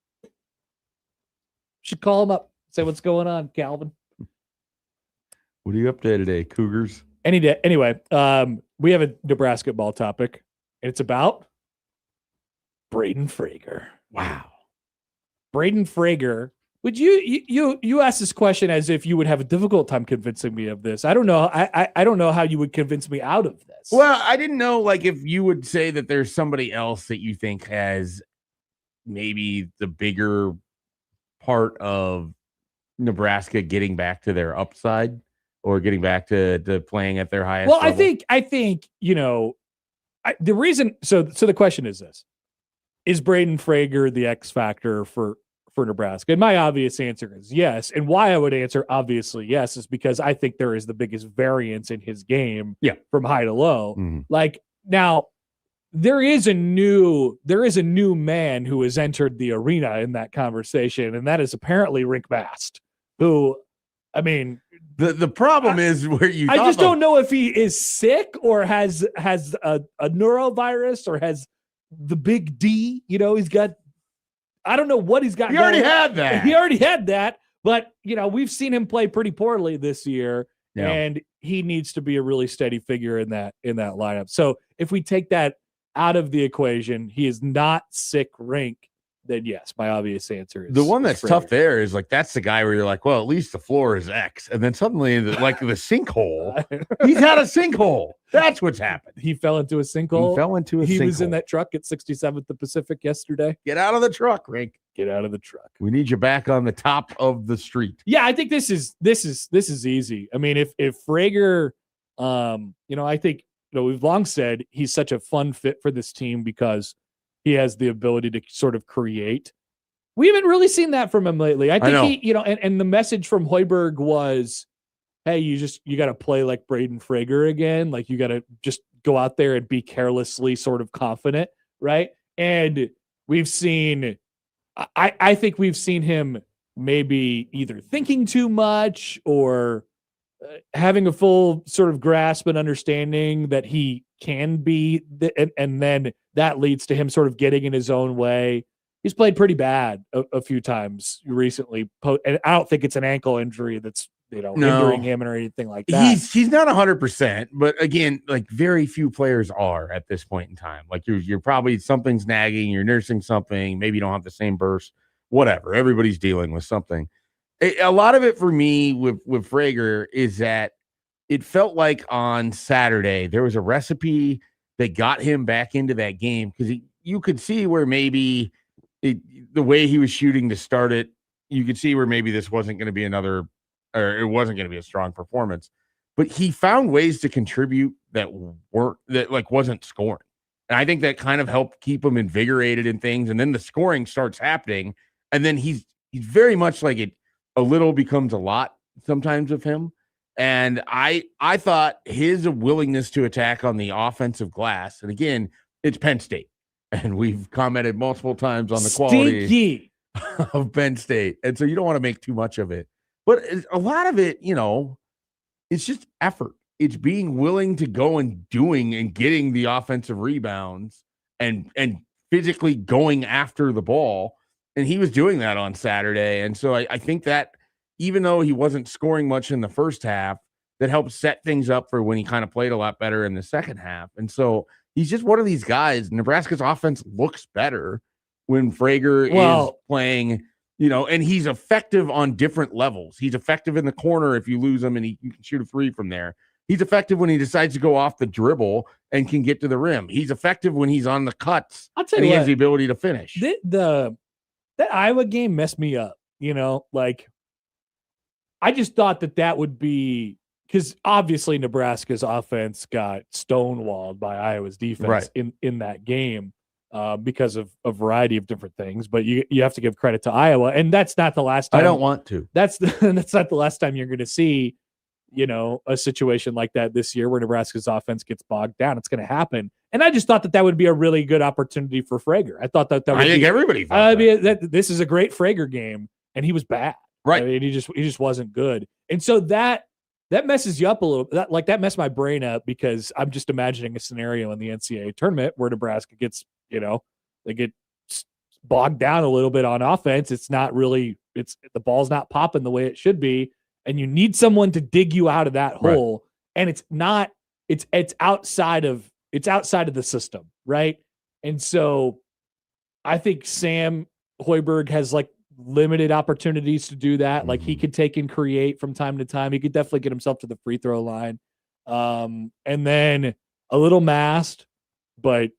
Should call him up. Say what's going on, Calvin. What are you up to today, Cougars? Any day. Anyway, we have a Nebraska ball topic. And it's about Braden Frager. Wow. Braden Frager. Would you asked this question as if you would have a difficult time convincing me of this. I don't know. I don't know how you would convince me out of this. Well, I didn't know like if you would say that there's somebody else that you think has maybe the bigger part of Nebraska getting back to their upside or getting back to playing at their highest Well, level. I think, the reason, so the question is this, is Braden Frager the X factor for Nebraska? And my obvious answer is yes. And why I would answer obviously yes is because I think there is the biggest variance in his game from high to low. Mhm. Like now there is a new man who has entered the arena in that conversation. And that is apparently Rick Mast, who, I mean, The problem is where you I just don't know if he is sick or has a neurovirus or has the big D. He's got, I don't know what he's got. He already going. had that. He already had that, but we've seen him play pretty poorly this year, and he needs to be a really steady figure in that lineup. So if we take that out of the equation, he is not sick rink. then yes, my obvious answer is The one that's is tough Frager. there is like that's the guy where you're like, well, at least the floor is X, and then suddenly the sinkhole, he's had a sinkhole. That's what's happened. He fell into a sinkhole. He fell into a He sinkhole. was in that truck at 67th the Pacific yesterday. Get out of the truck, Rink. Get out of the truck. We need you back on the top of the street. Yeah, I think this is easy. I mean, if Frager, I think we've long said he's such a fun fit for this team because he has the ability to sort of create. We haven't really seen that from him lately. I think he, and the message from Hoiberg was, hey, you got to play like Braden Frager again. Like you got to just go out there and be carelessly sort of confident, right? And we've seen, I think we've seen him maybe either thinking too much or having a full sort of grasp and understanding that he can be, and then that leads to him sort of getting in his own way. He's played pretty bad a few times recently, and I don't think it's an ankle injury that's hindering him or anything like that. He's not 100%, but again, like very few players are at this point in time. Like you're probably something's nagging, you're nursing something, maybe you don't have the same burst, whatever. Everybody's dealing with something. A lot of it for me with Frager is that it felt like on Saturday there was a recipe that got him back into that game because you could see where maybe the way he was shooting to start it, you could see where maybe this wasn't going to be it wasn't going to be a strong performance, but he found ways to contribute that wasn't scoring. And I think that kind of helped keep him invigorated in things. And then the scoring starts happening. And then he's very much like it. A little becomes a lot sometimes of him. And I thought his willingness to attack on the offensive glass, and again, it's Penn State. And we've commented multiple times on the quality of Penn State. And so you don't want to make too much of it. But a lot of it, it's just effort. It's being willing to go and doing and getting the offensive rebounds and physically going after the ball. And he was doing that on Saturday. And so I think that even though he wasn't scoring much in the first half, that helped set things up for when he kind of played a lot better in the second half. And so he's just one of these guys. Nebraska's offense looks better when Frager is playing, and he's effective on different levels. He's effective in the corner if you lose him and you can shoot a three from there. He's effective when he decides to go off the dribble and can get to the rim. He's effective when he's on the cuts and he has the ability to finish. That Iowa game messed me up, like I just thought that would be because obviously Nebraska's offense got stonewalled by Iowa's defense in that game because of a variety of different things. But you have to give credit to Iowa, and that's not the last time. I don't want to. That's not the last time you're going to see, a situation like that this year where Nebraska's offense gets bogged down. It's going to happen, and I just thought that would be a really good opportunity for Frager. I thought that would. I think everybody thought that this is a great Frager game, and he was bad. Right. I mean, he just wasn't good. And so that messes you up a little. That messed my brain up because I'm just imagining a scenario in the NCAA tournament where Nebraska gets, they get bogged down a little bit on offense. It's not really, the ball's not popping the way it should be. And you need someone to dig you out of that hole. And it's outside of the system. Right. And so I think Sam Hoiberg has limited opportunities to do that. Like he could take and create from time to time. He could definitely get himself to the free throw line. And then a little masked, but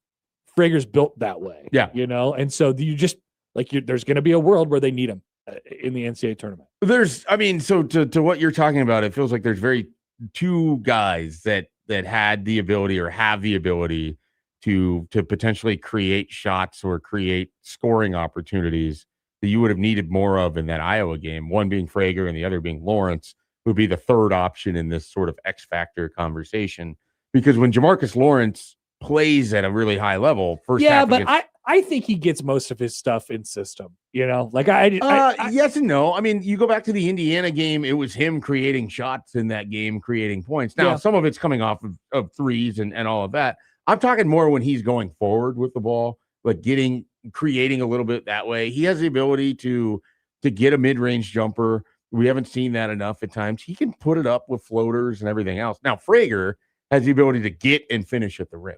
Frager's built that way. Yeah. And so you just there's going to be a world where they need him in the NCAA tournament. So to what you're talking about, it feels like there's two guys that had the ability or have the ability to potentially create shots or create scoring opportunities that you would have needed more of in that Iowa game, one being Frager and the other being Lawrence, who would be the third option in this sort of X factor conversation. Because when Jamarcus Lawrence plays at a really high level, I think he gets most of his stuff in system, yes and no. I mean, you go back to the Indiana game, it was him creating shots in that game, creating points. Now, some of it's coming off of threes and all of that. I'm talking more when he's going forward with the ball, creating a little bit that way. He has the ability to get a mid-range jumper. We haven't seen that enough at times. He can put it up with floaters and everything else. Now, Frager has the ability to get and finish at the rim.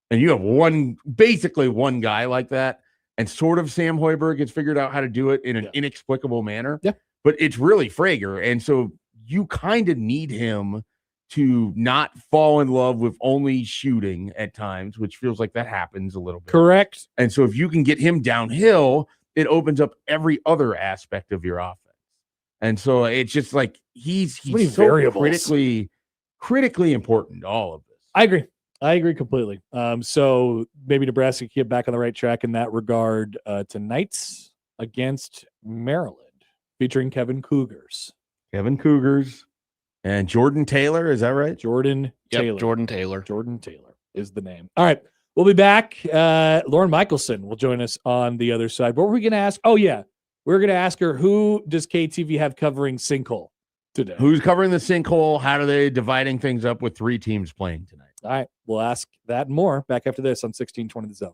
And you have basically one guy like that. and sort of Sam Hoiberg has figured out how to do it in an Yeah. inexplicable manner. Yeah. But it's really Frager. And so you kind of need him to not fall in love with only shooting at times, which feels like that happens a little bit. Correct. And so if you can get him downhill, it opens up every other aspect of your offense. And so it's just like he's many so variables. critically important to all of this. I agree completely. So maybe Nebraska can get back on the right track in that regard tonight's against Maryland, featuring Kevin Cougars. Kevin Cougars and Jordan Taylor. Is that right? Jordan Taylor. Jordan Taylor. Jordan Taylor is the name. All right. We'll be back. Lauren Michelson will join us on the other side. What were we going to ask? Oh, yeah. We're going to ask her, who does KTV have covering Sinkhole today? Who's covering the Sinkhole? How are they dividing things up with 3 teams playing tonight? All right. We'll ask that and more back after this on 1620 The Zone.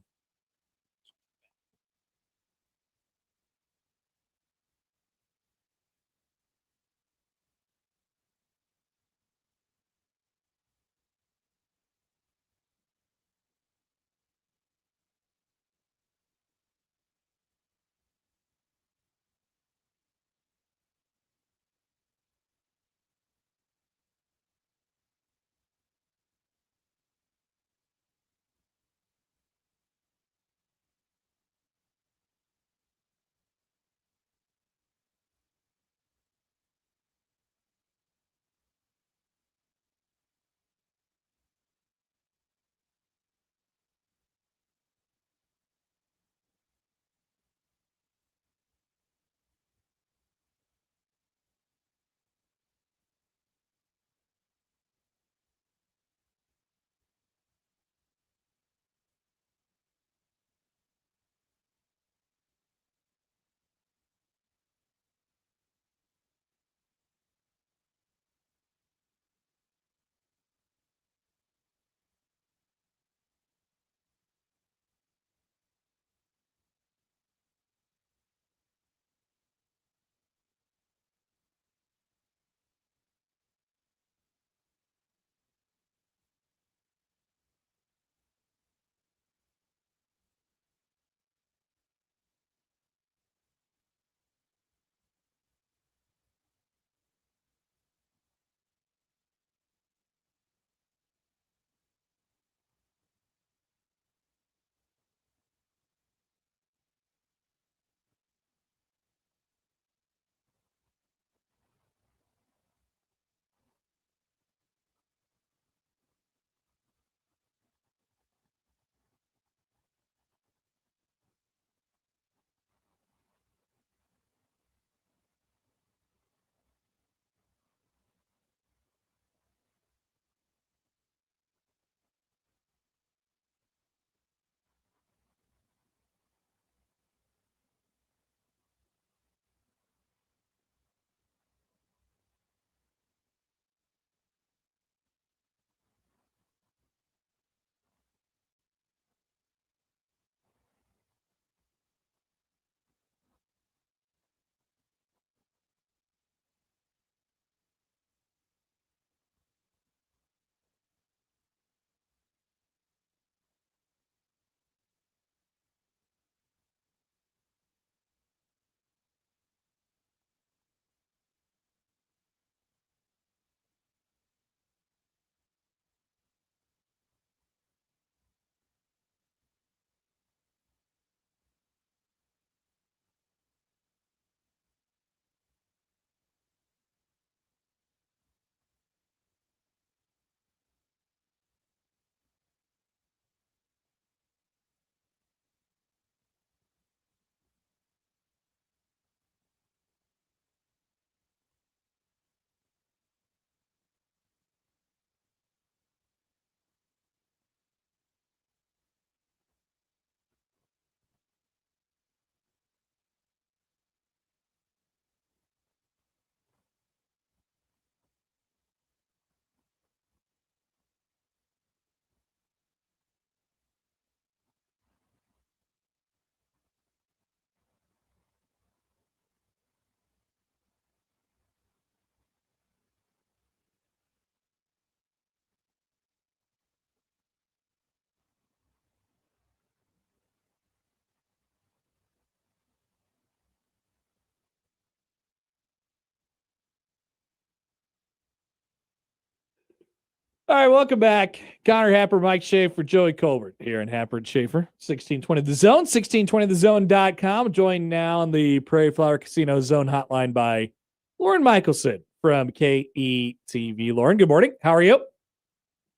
All right, welcome back. Connor Happer, Mike Schaefer, Joey Colbert here in Happer and Schaefer, 1620 The Zone, 1620thezone.com. Joined now on the Prairie Flower Casino Zone hotline by Lauren Michelson from KETV. Lauren, good morning. How are you?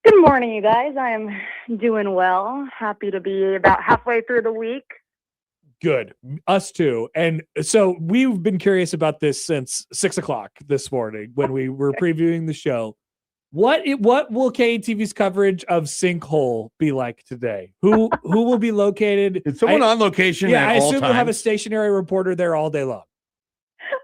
Good morning, you guys. I'm doing well. Happy to be about halfway through the week. Good. Us too. And so we've been curious about this since 6 o'clock this morning when we were previewing the show. What will KETV's coverage of Sinkhole be like today? Who will be located? Is someone on location? Yeah, at I all assume we'll have a times? stationary reporter there all day long.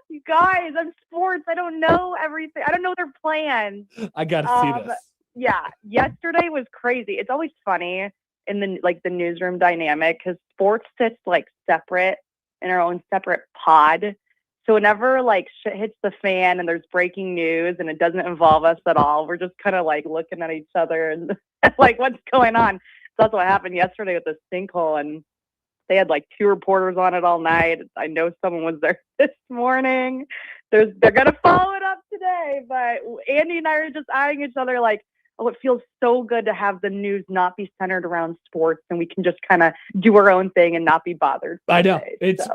You guys, I'm sports. I don't know everything. I don't know their plans. I got to see this. Yeah, yesterday was crazy. It's always funny in the newsroom dynamic because sports sits like separate in our own separate pod. So whenever like shit hits the fan and there's breaking news and it doesn't involve us at all, we're just kind of like looking at each other and like, what's going on? So that's what happened yesterday with the sinkhole, and they had like 2 reporters on it all night. I know someone was there this morning. They're gonna follow it up today, but Andy and I are just eyeing each other like, oh, it feels so good to have the news not be centered around sports and we can just kind of do our own thing and not be bothered. I know.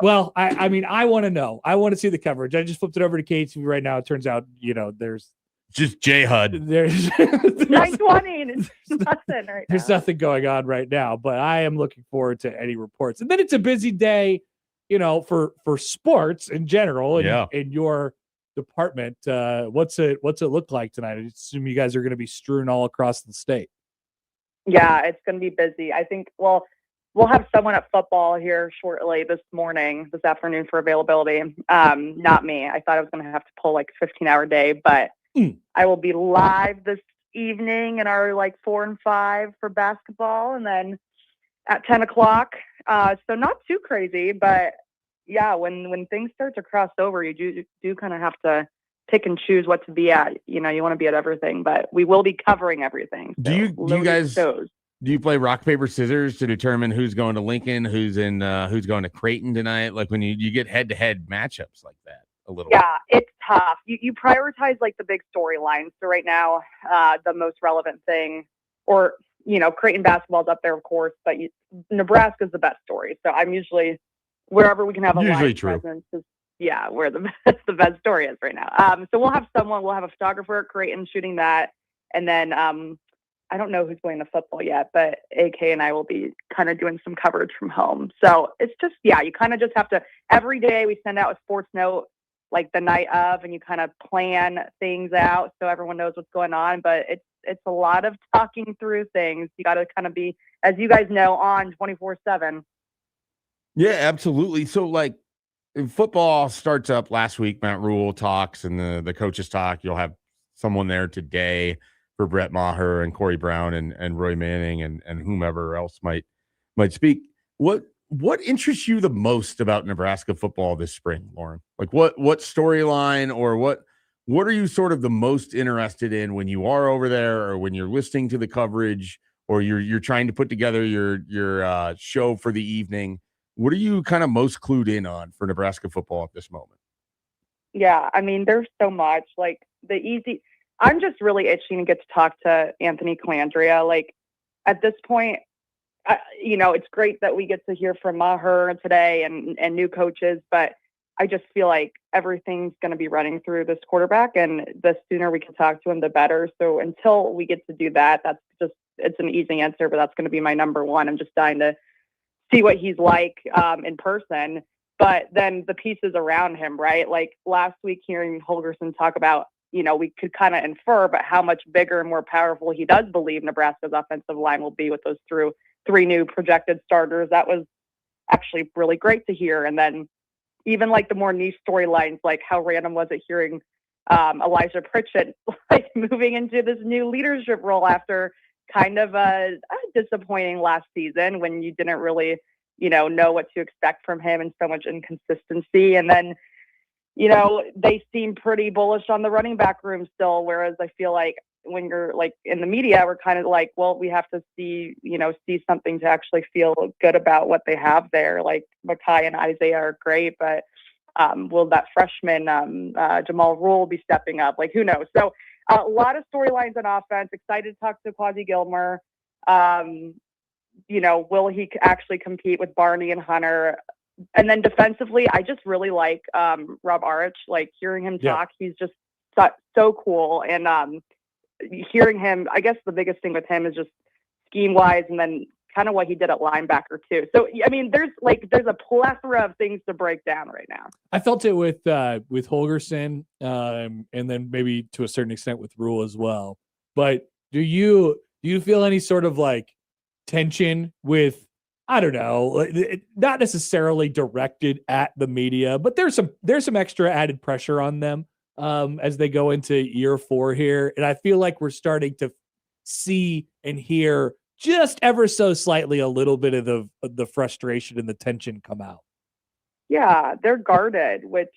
So. I mean, I want to know. I want to see the coverage. I just flipped it over to KTV right now. It turns out, there's just J HUD. There's 920 and it's nothing right There's now. nothing going on right now, but I am looking forward to any reports. And then it's a busy day, for sports in general in your department. What's it look like tonight? I assume you guys are going to be strewn all across the state. Yeah, it's going to be busy. I think, we'll have someone at football here shortly this afternoon for availability. Not me. I thought I was going to have to pull like a 15-hour day, but I will be live this evening in our 4 and 5 for basketball, and then at 10 o'clock. So not too crazy, but yeah, when things start to cross over, you do kind of have to pick and choose what to be at. You want to be at everything, but we will be covering everything. So Do you guys do you play rock paper scissors to determine who's going to Lincoln, who's going to Creighton tonight? Like when you get head to head matchups like that a little. Yeah, it's tough. You prioritize the big storylines. So right now, the most relevant thing, or Creighton basketball's up there, of course, but Nebraska's the best story. So I'm usually wherever we can have a live presence is, where the best story is right now. So we'll have a photographer at Creighton shooting that. And then I don't know who's going to football yet, but AK and I will be kind of doing some coverage from home. So it's just, you kind of just have to, every day we send out a sports note the night of, and you kind of plan things out so everyone knows what's going on. But it's a lot of talking through things. You got to kind of be, as you guys know, on 24/7. Yeah, absolutely. So football starts up last week. Matt Rule talks and the coaches talk. You'll have someone there today for Brett Maher and Corey Brown and Roy Manning and whomever else might speak. What interests you the most about Nebraska football this spring, Lauren? What storyline or what are you sort of the most interested in when you are over there, or when you're listening to the coverage, or you're trying to put together your show for the evening? What are you kind of most clued in on for Nebraska football at this moment? Yeah, I mean, there's so much. I'm just really itching to get to talk to Anthony Calandria. At this point, it's great that we get to hear from Maher today and new coaches, but I just feel like everything's going to be running through this quarterback, and the sooner we can talk to him, the better. So until we get to do that, it's an easy answer, but that's going to be my number one. I'm just dying to see what he's like in person, but then the pieces around him, right? Last week, hearing Holgerson talk about, we could kind of infer, but how much bigger and more powerful he does believe Nebraska's offensive line will be with those 3 new projected starters. That was actually really great to hear. And then even the more niche storylines, how random was it hearing Elijah Pritchett moving into this new leadership role after kind of a disappointing last season when you didn't really, know what to expect from him and so much inconsistency. And then, they seem pretty bullish on the running back room still, whereas I feel like when you're in the media, we're kind of well, we have to see something to actually feel good about what they have there. Makai and Isaiah are great, but will that freshman Jamal Rule be stepping up? Who knows? So a lot of storylines on offense. Excited to talk to Quasi Gilmer. Will he actually compete with Barney and Hunter? And then defensively, I just really like Rob Arch. Like hearing him talk, he's just so cool. And hearing him, I guess the biggest thing with him is just scheme wise, and then kind of what he did at linebacker too. So I mean, there's a plethora of things to break down right now. I felt it with Holgerson, and then maybe to a certain extent with Rule as well. But do you feel any sort of like tension with, I don't know, not necessarily directed at the media, but there's some extra added pressure on them as they go into year 4 here, and I feel like we're starting to see and hear just ever so slightly a little bit of the frustration and the tension come out. Yeah, they're guarded, which,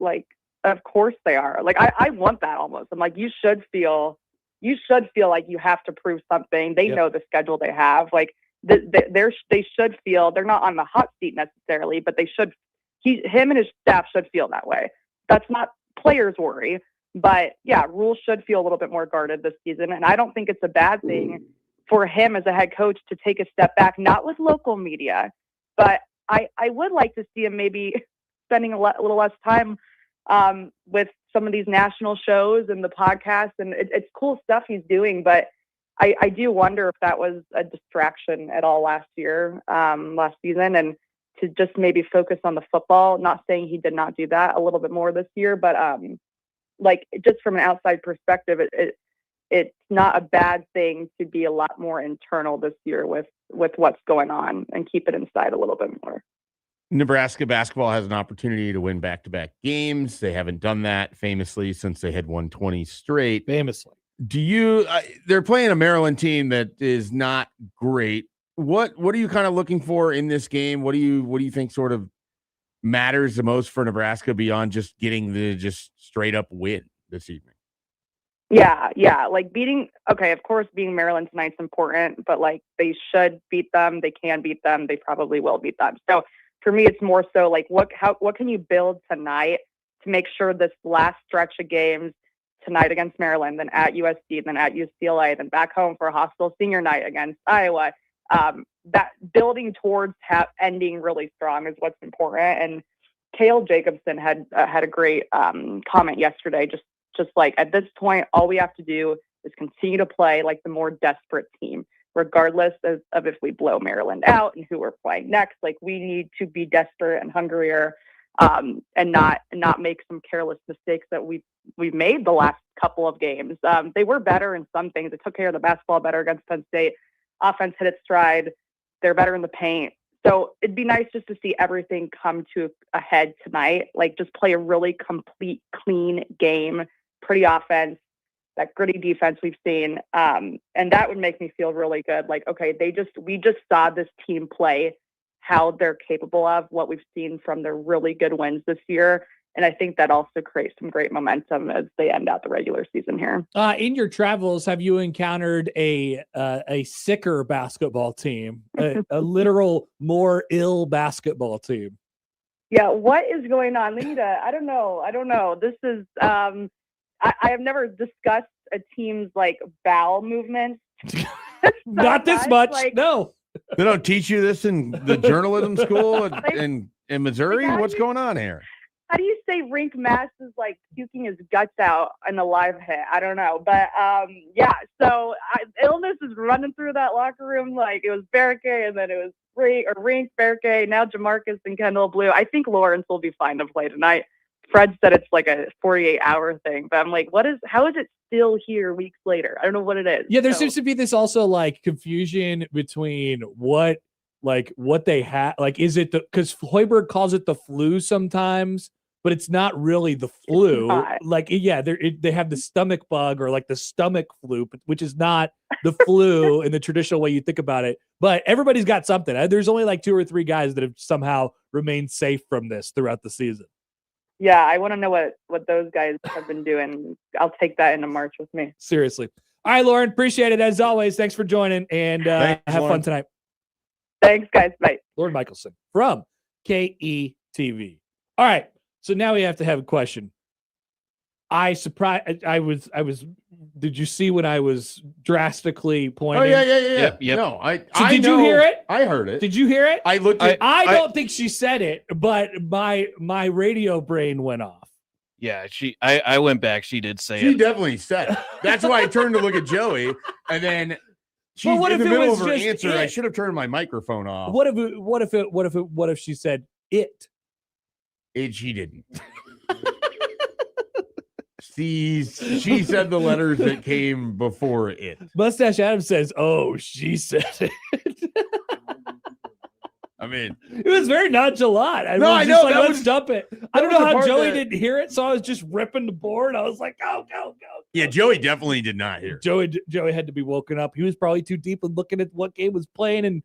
like, of course they are. Like, I want that almost. I'm like, you should feel like you have to prove something. They know the schedule they have. Like, they should feel they're not on the hot seat necessarily, but they should. Him and his staff should feel that way. That's not players' worry, but yeah, Rule should feel a little bit more guarded this season, and I don't think it's a bad thing for him as a head coach to take a step back, not with local media, but I would like to see him maybe spending a little less time with some of these national shows and the podcasts, and it's cool stuff he's doing, but I do wonder if that was a distraction at all last season, and to just maybe focus on the football. Not saying he did not do that a little bit more this year, but like just from an outside perspective, it's not a bad thing to be a lot more internal this year with what's going on and keep it inside a little bit more. Nebraska basketball has an opportunity to win back-to-back games. They haven't done that famously since they had won 20 straight. Famously. Do you? They're playing a Maryland team that is not great. What are you kind of looking for in this game? What do you think sort of matters the most for Nebraska beyond just getting the just straight up win this evening? Yeah. Like of course, beating Maryland tonight's important, but like they should beat them. They can beat them. They probably will beat them. So for me, it's more so like what can you build tonight to make sure this last stretch of games, tonight against Maryland, then at USC, then at UCLA, then back home for a hostile senior night against Iowa, that building towards ending really strong is what's important. And Cale Jacobson had a great comment yesterday, just like at this point, all we have to do is continue to play like the more desperate team, regardless of if we blow Maryland out and who we're playing next. Like we need to be desperate and hungrier, and not make some careless mistakes that we've made the last couple of games. They were better in some things. They took care of the basketball better against Penn State. Offense hit its stride. They're better in the paint. So it'd be nice just to see everything come to a head tonight. Like just play a really complete, clean game, pretty offense, that gritty defense we've seen. And that would make me feel really good. Like, okay, we just saw this team play how they're capable of, what we've seen from their really good wins this year. And I think that also creates some great momentum as they end out the regular season here. In your travels, have you encountered a sicker basketball team, a literal more ill basketball team? Yeah, what is going on, Linda? I don't know. This is I have never discussed a team's like bowel movements. Not this much. Like, no. They don't teach you this in the journalism school in Missouri? What's going on here? How do you say Rink Mass is like puking his guts out in a live hit? I don't know. But yeah, so illness is running through that locker room. Like it was Berke and then it was Rink, Berke, now Jamarcus and Kendall Blue. I think Lawrence will be fine to play tonight. Fred said it's like a 48-hour thing, but I'm like, how is it still here weeks later? I don't know what it is. Yeah, there seems to be this also like confusion between what they have. Like, is it because Hoiberg calls it the flu sometimes, but it's not really the flu. Like, yeah, they have the stomach bug or like the stomach flu, which is not the flu in the traditional way you think about it. But everybody's got something. There's only like 2 or 3 guys that have somehow remained safe from this throughout the season. Yeah, I want to know what those guys have been doing. I'll take that into March with me. Seriously. All right, Lauren, appreciate it as always. Thanks for joining, and have fun tonight. Thanks, guys. Bye. Lauren Michelson from KETV. All right, so now we have to have a question. I was Did you see when I was drastically pointing? Oh yeah. Yep. No, So did you hear it? I heard it. Did you hear it? I looked at. I don't think she said it, but my radio brain went off. Yeah, I went back. She did say She it. definnly said it. That's why I turned to look at Joey, and then she's what in if the it middle was of her just answer. I it? should have turned my microphone off. What if she said it? She didn't. She said the letters that came before it. Mustache Adam says, "Oh, she said it." I mean, it was very nonchalant. I No, was I just know, like, that let's was- dump it. I that don't was know the how part Joey that- didn't hear it, so I was just ripping the board. I was like, go. yeah, Joey definitely did not hear. Joey had to be woken up. He was probably too deep in looking at what game was playing in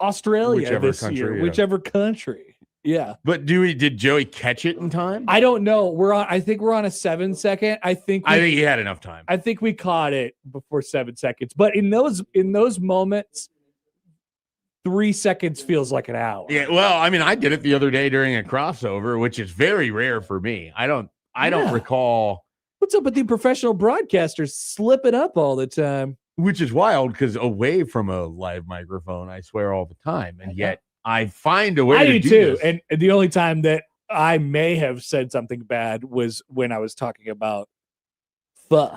Australia Whichever this country, year, yeah. whichever country. Yeah. But did Joey catch it in time? I don't know. I think we're on a 7 second. I think he had enough time. I think we caught it before 7 seconds. But in those moments, 3 seconds feels like an hour. Yeah, well, I mean, I did it the other day during a crossover, which is very rare for me. I don't recall, What's up with the professional broadcasters slipping up all the time? which is wild because away from a live microphone, I swear all the time, and yet I find a way I to do too. this. And the only time that I may have said something bad was when I was talking about pho.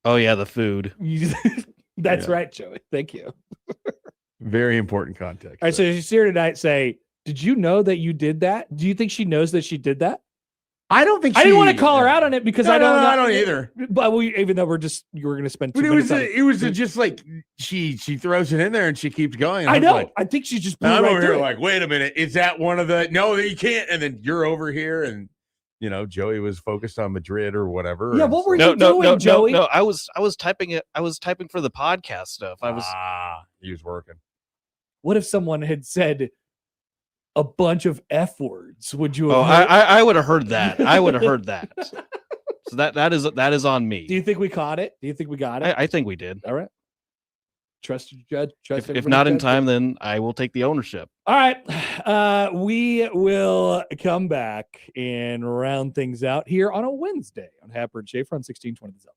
Oh yeah, the food. That's Yeah. right, Joey. Thank you. Very important context. All right, so she's here tonight. Say, did you know that you did that? Do you think she knows that she did that? I don't think I didn't she- want to call her out on it because No, I don't no, know. I don't either. But even though you were going to spend 2 But it minutes was on it was just like she throws it in there and she keeps going. And I was know. like- I think she just blew and I'm right over through here it. like, wait a minute, is that one of the? No, you can't. And then you're over here, and Joey was focused on Madrid or whatever. Yeah, and what were so- you doing, Joey? No, I was typing it. I was typing for the podcast stuff. He was working. What if someone had said a bunch of F words? Would you have Oh, heard? I would have heard that. I would have heard that. So that is on me. Do you think we caught it? Do you think we got it? I think we did. All right. Trust your judge. Trust If not in time, then I will take the ownership. All right. We will come back and round things out here on a Wednesday on Happer and Schaefer on 1620 The Zone.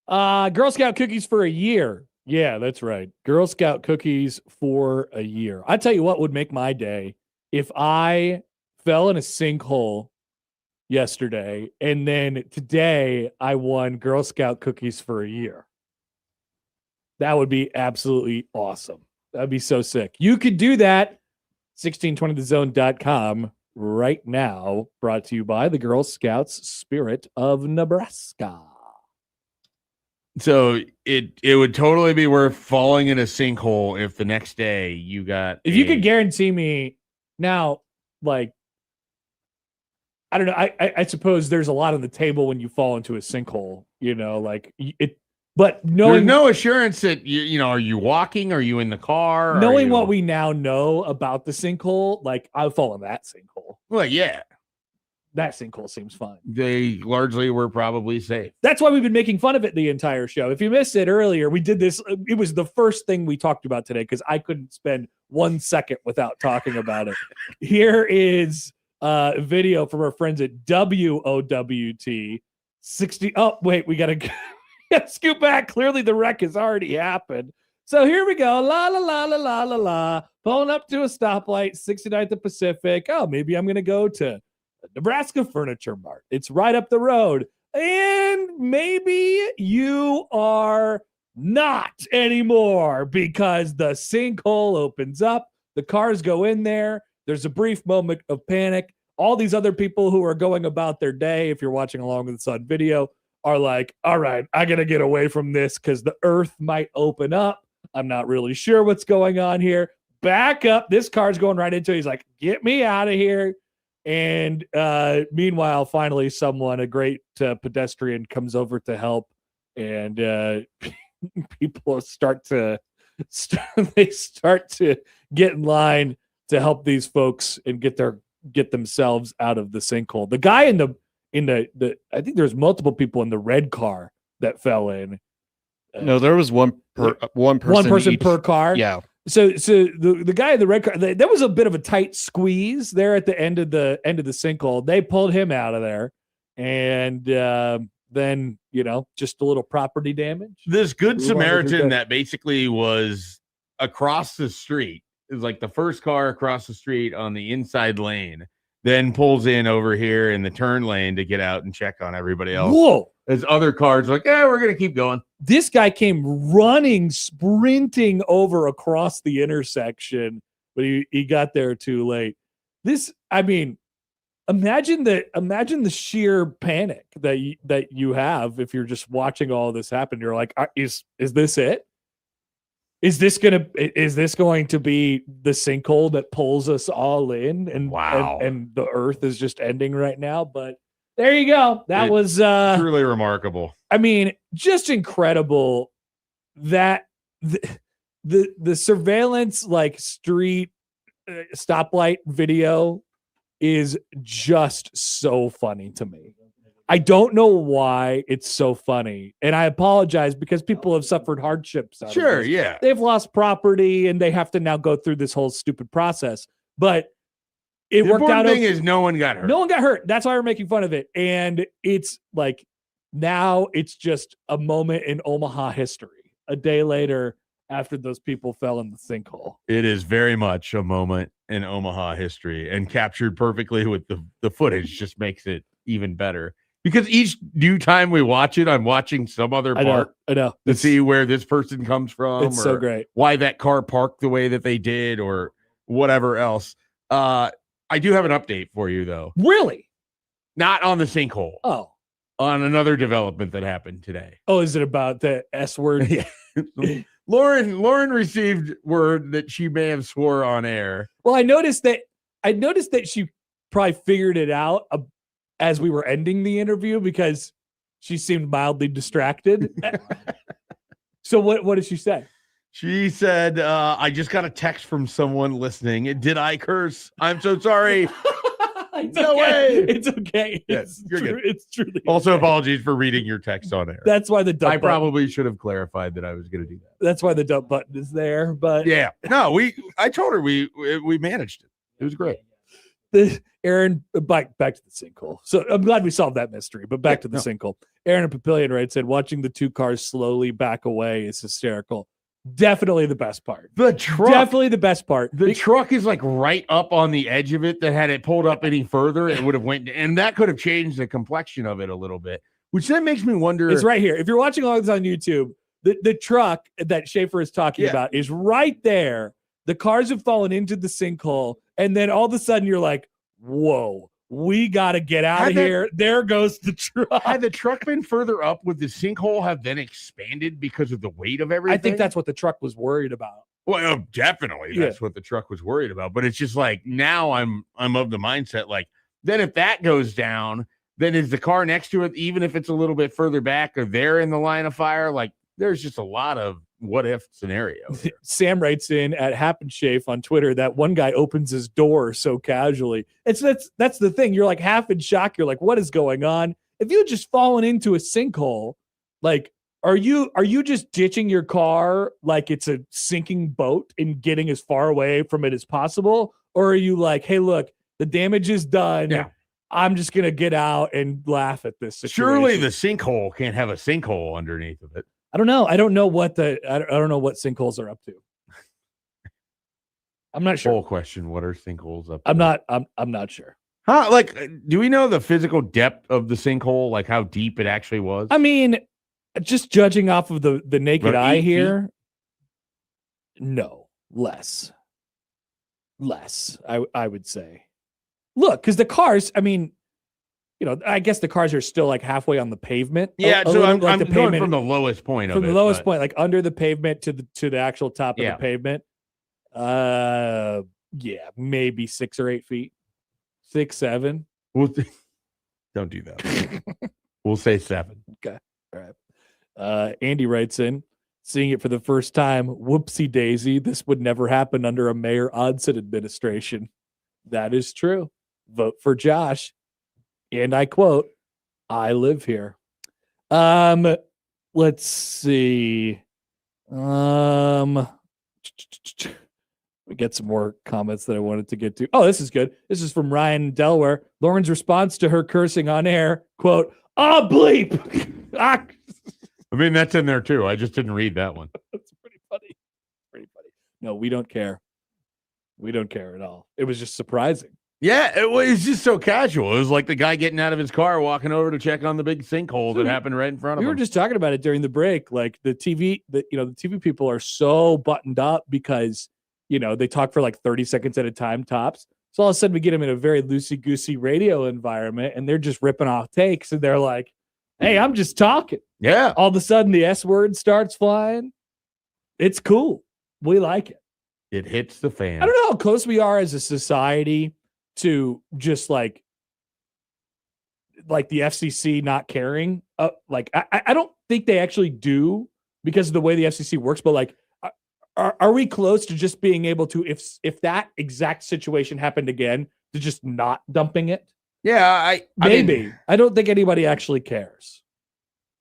Girl Scout cookies for a year. Yeah, that's right. Girl Scout cookies for a year. I tell you what would make my day if I fell in a sinkhole yesterday and then today I won Girl Scout cookies for a year. That would be absolutely awesome. That'd be so sick. You could do that. 1620thezone.com right now. Brought to you by the Girl Scouts Spirit of Nebraska. So it would totally be worth falling in a sinkhole if the next day you got. If you could guarantee me now, like, I don't know. I suppose there's a lot on the table when you fall into a sinkhole, like it. But there's no assurance that you know. Are you walking? Are you in the car? Knowing what we now know about the sinkhole, like I'll fall in that sinkhole. Well, yeah, that sinkhole seems fine. They largely were probably safe. That's why we've been making fun of it the entire show. If you missed it earlier, we did this. It was the first thing we talked about today because I couldn't spend 1 second without talking about it. Here is a video from our friends at WOWT 60. Oh, wait, we got to scoot back. Clearly the wreck has already happened. So here we go. La, la, la, la, la, la, la. Pulling up to a stoplight, 69th and Pacific. Oh, maybe I'm going to go to Nebraska Furniture Mart. It's right up the road. And maybe you are not anymore because the sinkhole opens up. The cars go in there. There's a brief moment of panic. All these other people who are going about their day, if you're watching along with this on video, are like, all right, I got to get away from this because the earth might open up. I'm not really sure what's going on here. Back up. This car's going right into it. He's like, get me out of here. And meanwhile, finally, someone, a great pedestrian, comes over to help. And people start to get in line to help these folks and get themselves out of the sinkhole. The guy in the I think there's multiple people in the red car that fell in. No, there was one person each. Per car. Yeah. So the guy in the red car, there was a bit of a tight squeeze there at the end of the sinkhole. They pulled him out of there, and then just a little property damage. This Good Samaritan that basically was across the street is like the first car across the street on the inside lane. Then pulls in over here in the turn lane to get out and check on everybody else. Whoa. As other cars are like, we're going to keep going. This guy came running, sprinting over across the intersection, but he got there too late. Imagine the sheer panic that you have if you're just watching all this happen. You're like, is this it? Is this going to be the sinkhole that pulls us all in? And wow. And the earth is just ending right now. But there you go. That was truly remarkable. I mean, just incredible that the surveillance like street stoplight video is just so funny to me. I don't know why it's so funny. And I apologize because people have suffered hardships. Sure, yeah. They've lost property and they have to now go through this whole stupid process. But it worked out. The thing is no one got hurt. No one got hurt. That's why we're making fun of it. And it's like now it's just a moment in Omaha history. A day later after those people fell in the sinkhole. It is very much a moment in Omaha history and captured perfectly with the footage just makes it even better. Because each new time we watch it, I'm watching some other part. I know. To see where this person comes from. It's so great. Why that car parked the way that they did or whatever else. I do have an update for you, though. Really? Not on the sinkhole. Oh. On another development that happened today. Oh, is it about the S word? Yeah. Lauren received word that she may have swore on air. Well, I noticed that she probably figured it out as we were ending the interview because she seemed mildly distracted. So what did she say? She said, I just got a text from someone listening. Did I curse? I'm so sorry. No way. It's okay. Yes, you're good. It's truly also okay. Apologies for reading your text on air. That's why the dump button. Probably should have clarified that I was going to do that. That's why the dump button is there. But yeah, no, I told her we managed it. It was great. Aaron, back to the sinkhole. So I'm glad we solved that mystery, but back to the sinkhole. Aaron and Papillion writes, said, watching the two cars slowly back away is hysterical. Definitely the best part. The truck. Definitely the best part. The truck is like right up on the edge of it. That had it pulled up any further, it would have went, and that could have changed the complexion of it a little bit. Which then makes me wonder. It's right here. If you're watching all this on YouTube, the truck that Schaefer is talking about is right there. The cars have fallen into the sinkhole, and then all of a sudden you're like, whoa, we got to get out of here. There goes the truck. Had the truck been further up, would the sinkhole have then expanded because of the weight of everything? I think that's what the truck was worried about. Well, definitely that's what the truck was worried about. But it's just like now I'm of the mindset like then if that goes down, then is the car next to it, even if it's a little bit further back, or they're in the line of fire? Like there's just a lot of what if scenario. Sam writes in at Happer and Schaefer on Twitter that one guy opens his door so casually. That's the thing. You're like half in shock. You're like, what is going on? If you had just fallen into a sinkhole, like, are you just ditching your car like it's a sinking boat and getting as far away from it as possible? Or are you like, hey, look, the damage is done. Yeah. I'm just gonna get out and laugh at this situation. Surely the sinkhole can't have a sinkhole underneath of it. I don't know. I don't know what sinkholes are up to. I'm not sure. Whole question: what are sinkholes up? I'm not sure. Huh? Like, do we know the physical depth of the sinkhole? Like how deep it actually was? I mean, just judging off of the naked About eye 8 here, no, less. I would say. Look, because the cars. I mean, I guess the cars are still like halfway on the pavement. Yeah, so I'm like going from the lowest point from of the it, lowest but- point, like under the pavement to the actual top of the pavement. Yeah, maybe 6 or 8 feet, 6, 7. Don't do that. We'll say 7. Okay, all right. Andy writes in, seeing it for the first time. Whoopsie daisy! This would never happen under a Mayor Odson administration. That is true. Vote for Josh. And I quote, I live here. Let's see. We get some more comments that I wanted to get to. Oh, this is good. This is from Ryan in Delaware. Lauren's response to her cursing on air, quote, "Ah, bleep." Ah. I mean, that's in there too. I just didn't read that one. That's pretty funny. No, we don't care. We don't care at all. It was just surprising. Yeah, it was just so casual. It was like the guy getting out of his car, walking over to check on the big sinkhole that happened right in front of him. We were just talking about it during the break. Like the TV people are so buttoned up because, they talk for like 30 seconds at a time tops. So all of a sudden we get them in a very loosey-goosey radio environment and they're just ripping off takes and they're like, hey, I'm just talking. Yeah. All of a sudden the S word starts flying. It's cool. We like it. It hits the fan. I don't know how close we are as a society to just like the FCC not caring. I don't think they actually do because of the way the FCC works, but like, are we close to just being able to, if that exact situation happened again, to just not dumping it? Yeah, I don't think anybody actually cares.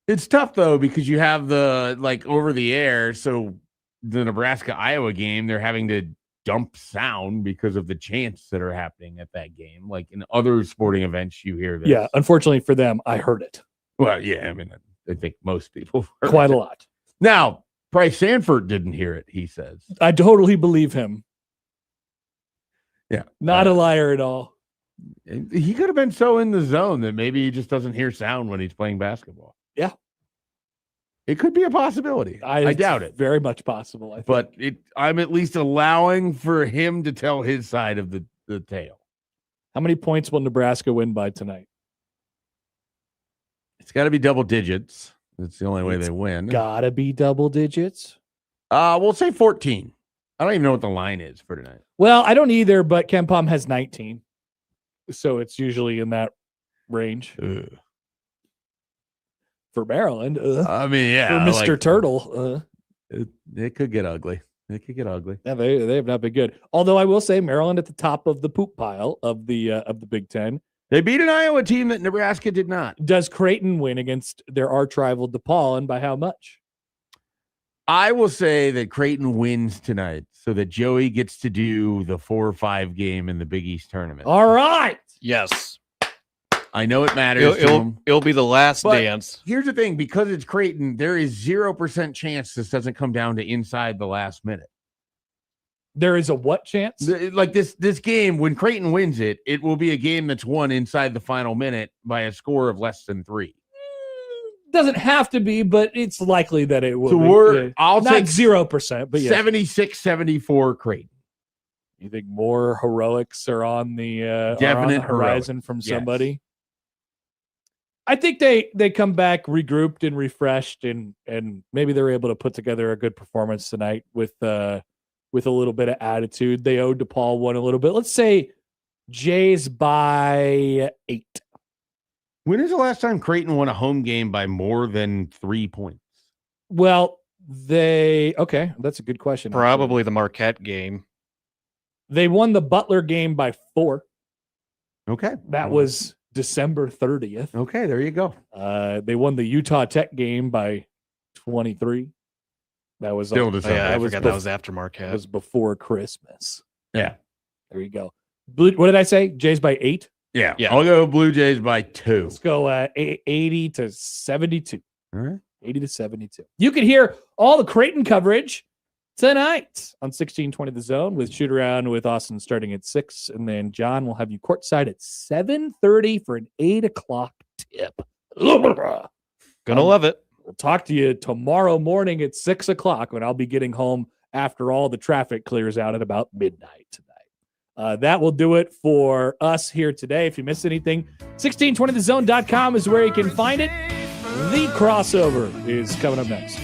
It's tough though, because you have the over the air. So the Nebraska-Iowa game, they're having to dump sound because of the chants that are happening at that game. Like in other sporting events, you hear this. Yeah, unfortunately for them, I heard it. Well, yeah, I mean, I think most people heard quite it. a lot. Now, Bryce Sanford didn't hear it, he says. I totally believe him. Yeah. Not a liar at all. He could have been so in the zone that maybe he just doesn't hear sound when he's playing basketball. Yeah. It could be a possibility. I doubt it. Very much possible, I think. But I'm at least allowing for him to tell his side of the tale. How many points will Nebraska win by tonight? It's got to be double digits. That's the only way they win. Gotta be double digits. We'll say 14. I don't even know what the line is for tonight. Well, I don't either, but Ken Pom has 19. So it's usually in that range. Ugh. For Maryland. I mean, yeah. For Mr. Turtle. It could get ugly. It could get ugly. Yeah, they have not been good. Although I will say Maryland at the top of the poop pile of the Big Ten. They beat an Iowa team that Nebraska did not. Does Creighton win against their arch rival DePaul, and by how much? I will say that Creighton wins tonight so that Joey gets to do the 4 or 5 game in the Big East tournament. All right. Yes. I know it matters to him. It'll be the last But dance. here's the thing. Because it's Creighton, there is 0% chance this doesn't come down to inside the last minute. There is a what chance? Like this game, when Creighton wins it, it will be a game that's won inside the final minute by a score of less than 3. Doesn't have to be, but it's likely that it will. So I'll not take 0%, but yes. 76-74 Creighton. You think more heroics are on the Definite horizon heroic. from Yes. somebody? I think they come back regrouped and refreshed, and maybe they're able to put together a good performance tonight with a little bit of attitude. They owed DePaul one a little bit. Let's say Jays by 8. When is the last time Creighton won a home game by more than 3 points? Well, that's a good question. Probably the Marquette game. They won the Butler game by 4. Okay. That was December 30th. Okay, there you go. They won the Utah Tech game by 23. That was Still I forgot that was after Marquette. That was before Christmas. Yeah. There you go. What did I say? Jays by 8? Yeah. Yeah. I'll go Blue Jays by 2. Let's go 80 to 72. All right. 80 to 72. You can hear all the Creighton coverage tonight on 1620 The Zone with Shoot Around with Austin starting at 6. And then John will have you courtside at 7:30 for an 8 o'clock tip. Gonna love it. We'll talk to you tomorrow morning at 6 o'clock when I'll be getting home after all the traffic clears out at about midnight tonight. That will do it for us here today. If you missed anything, 1620thezone.com is where you can find it. The Crossover is coming up next.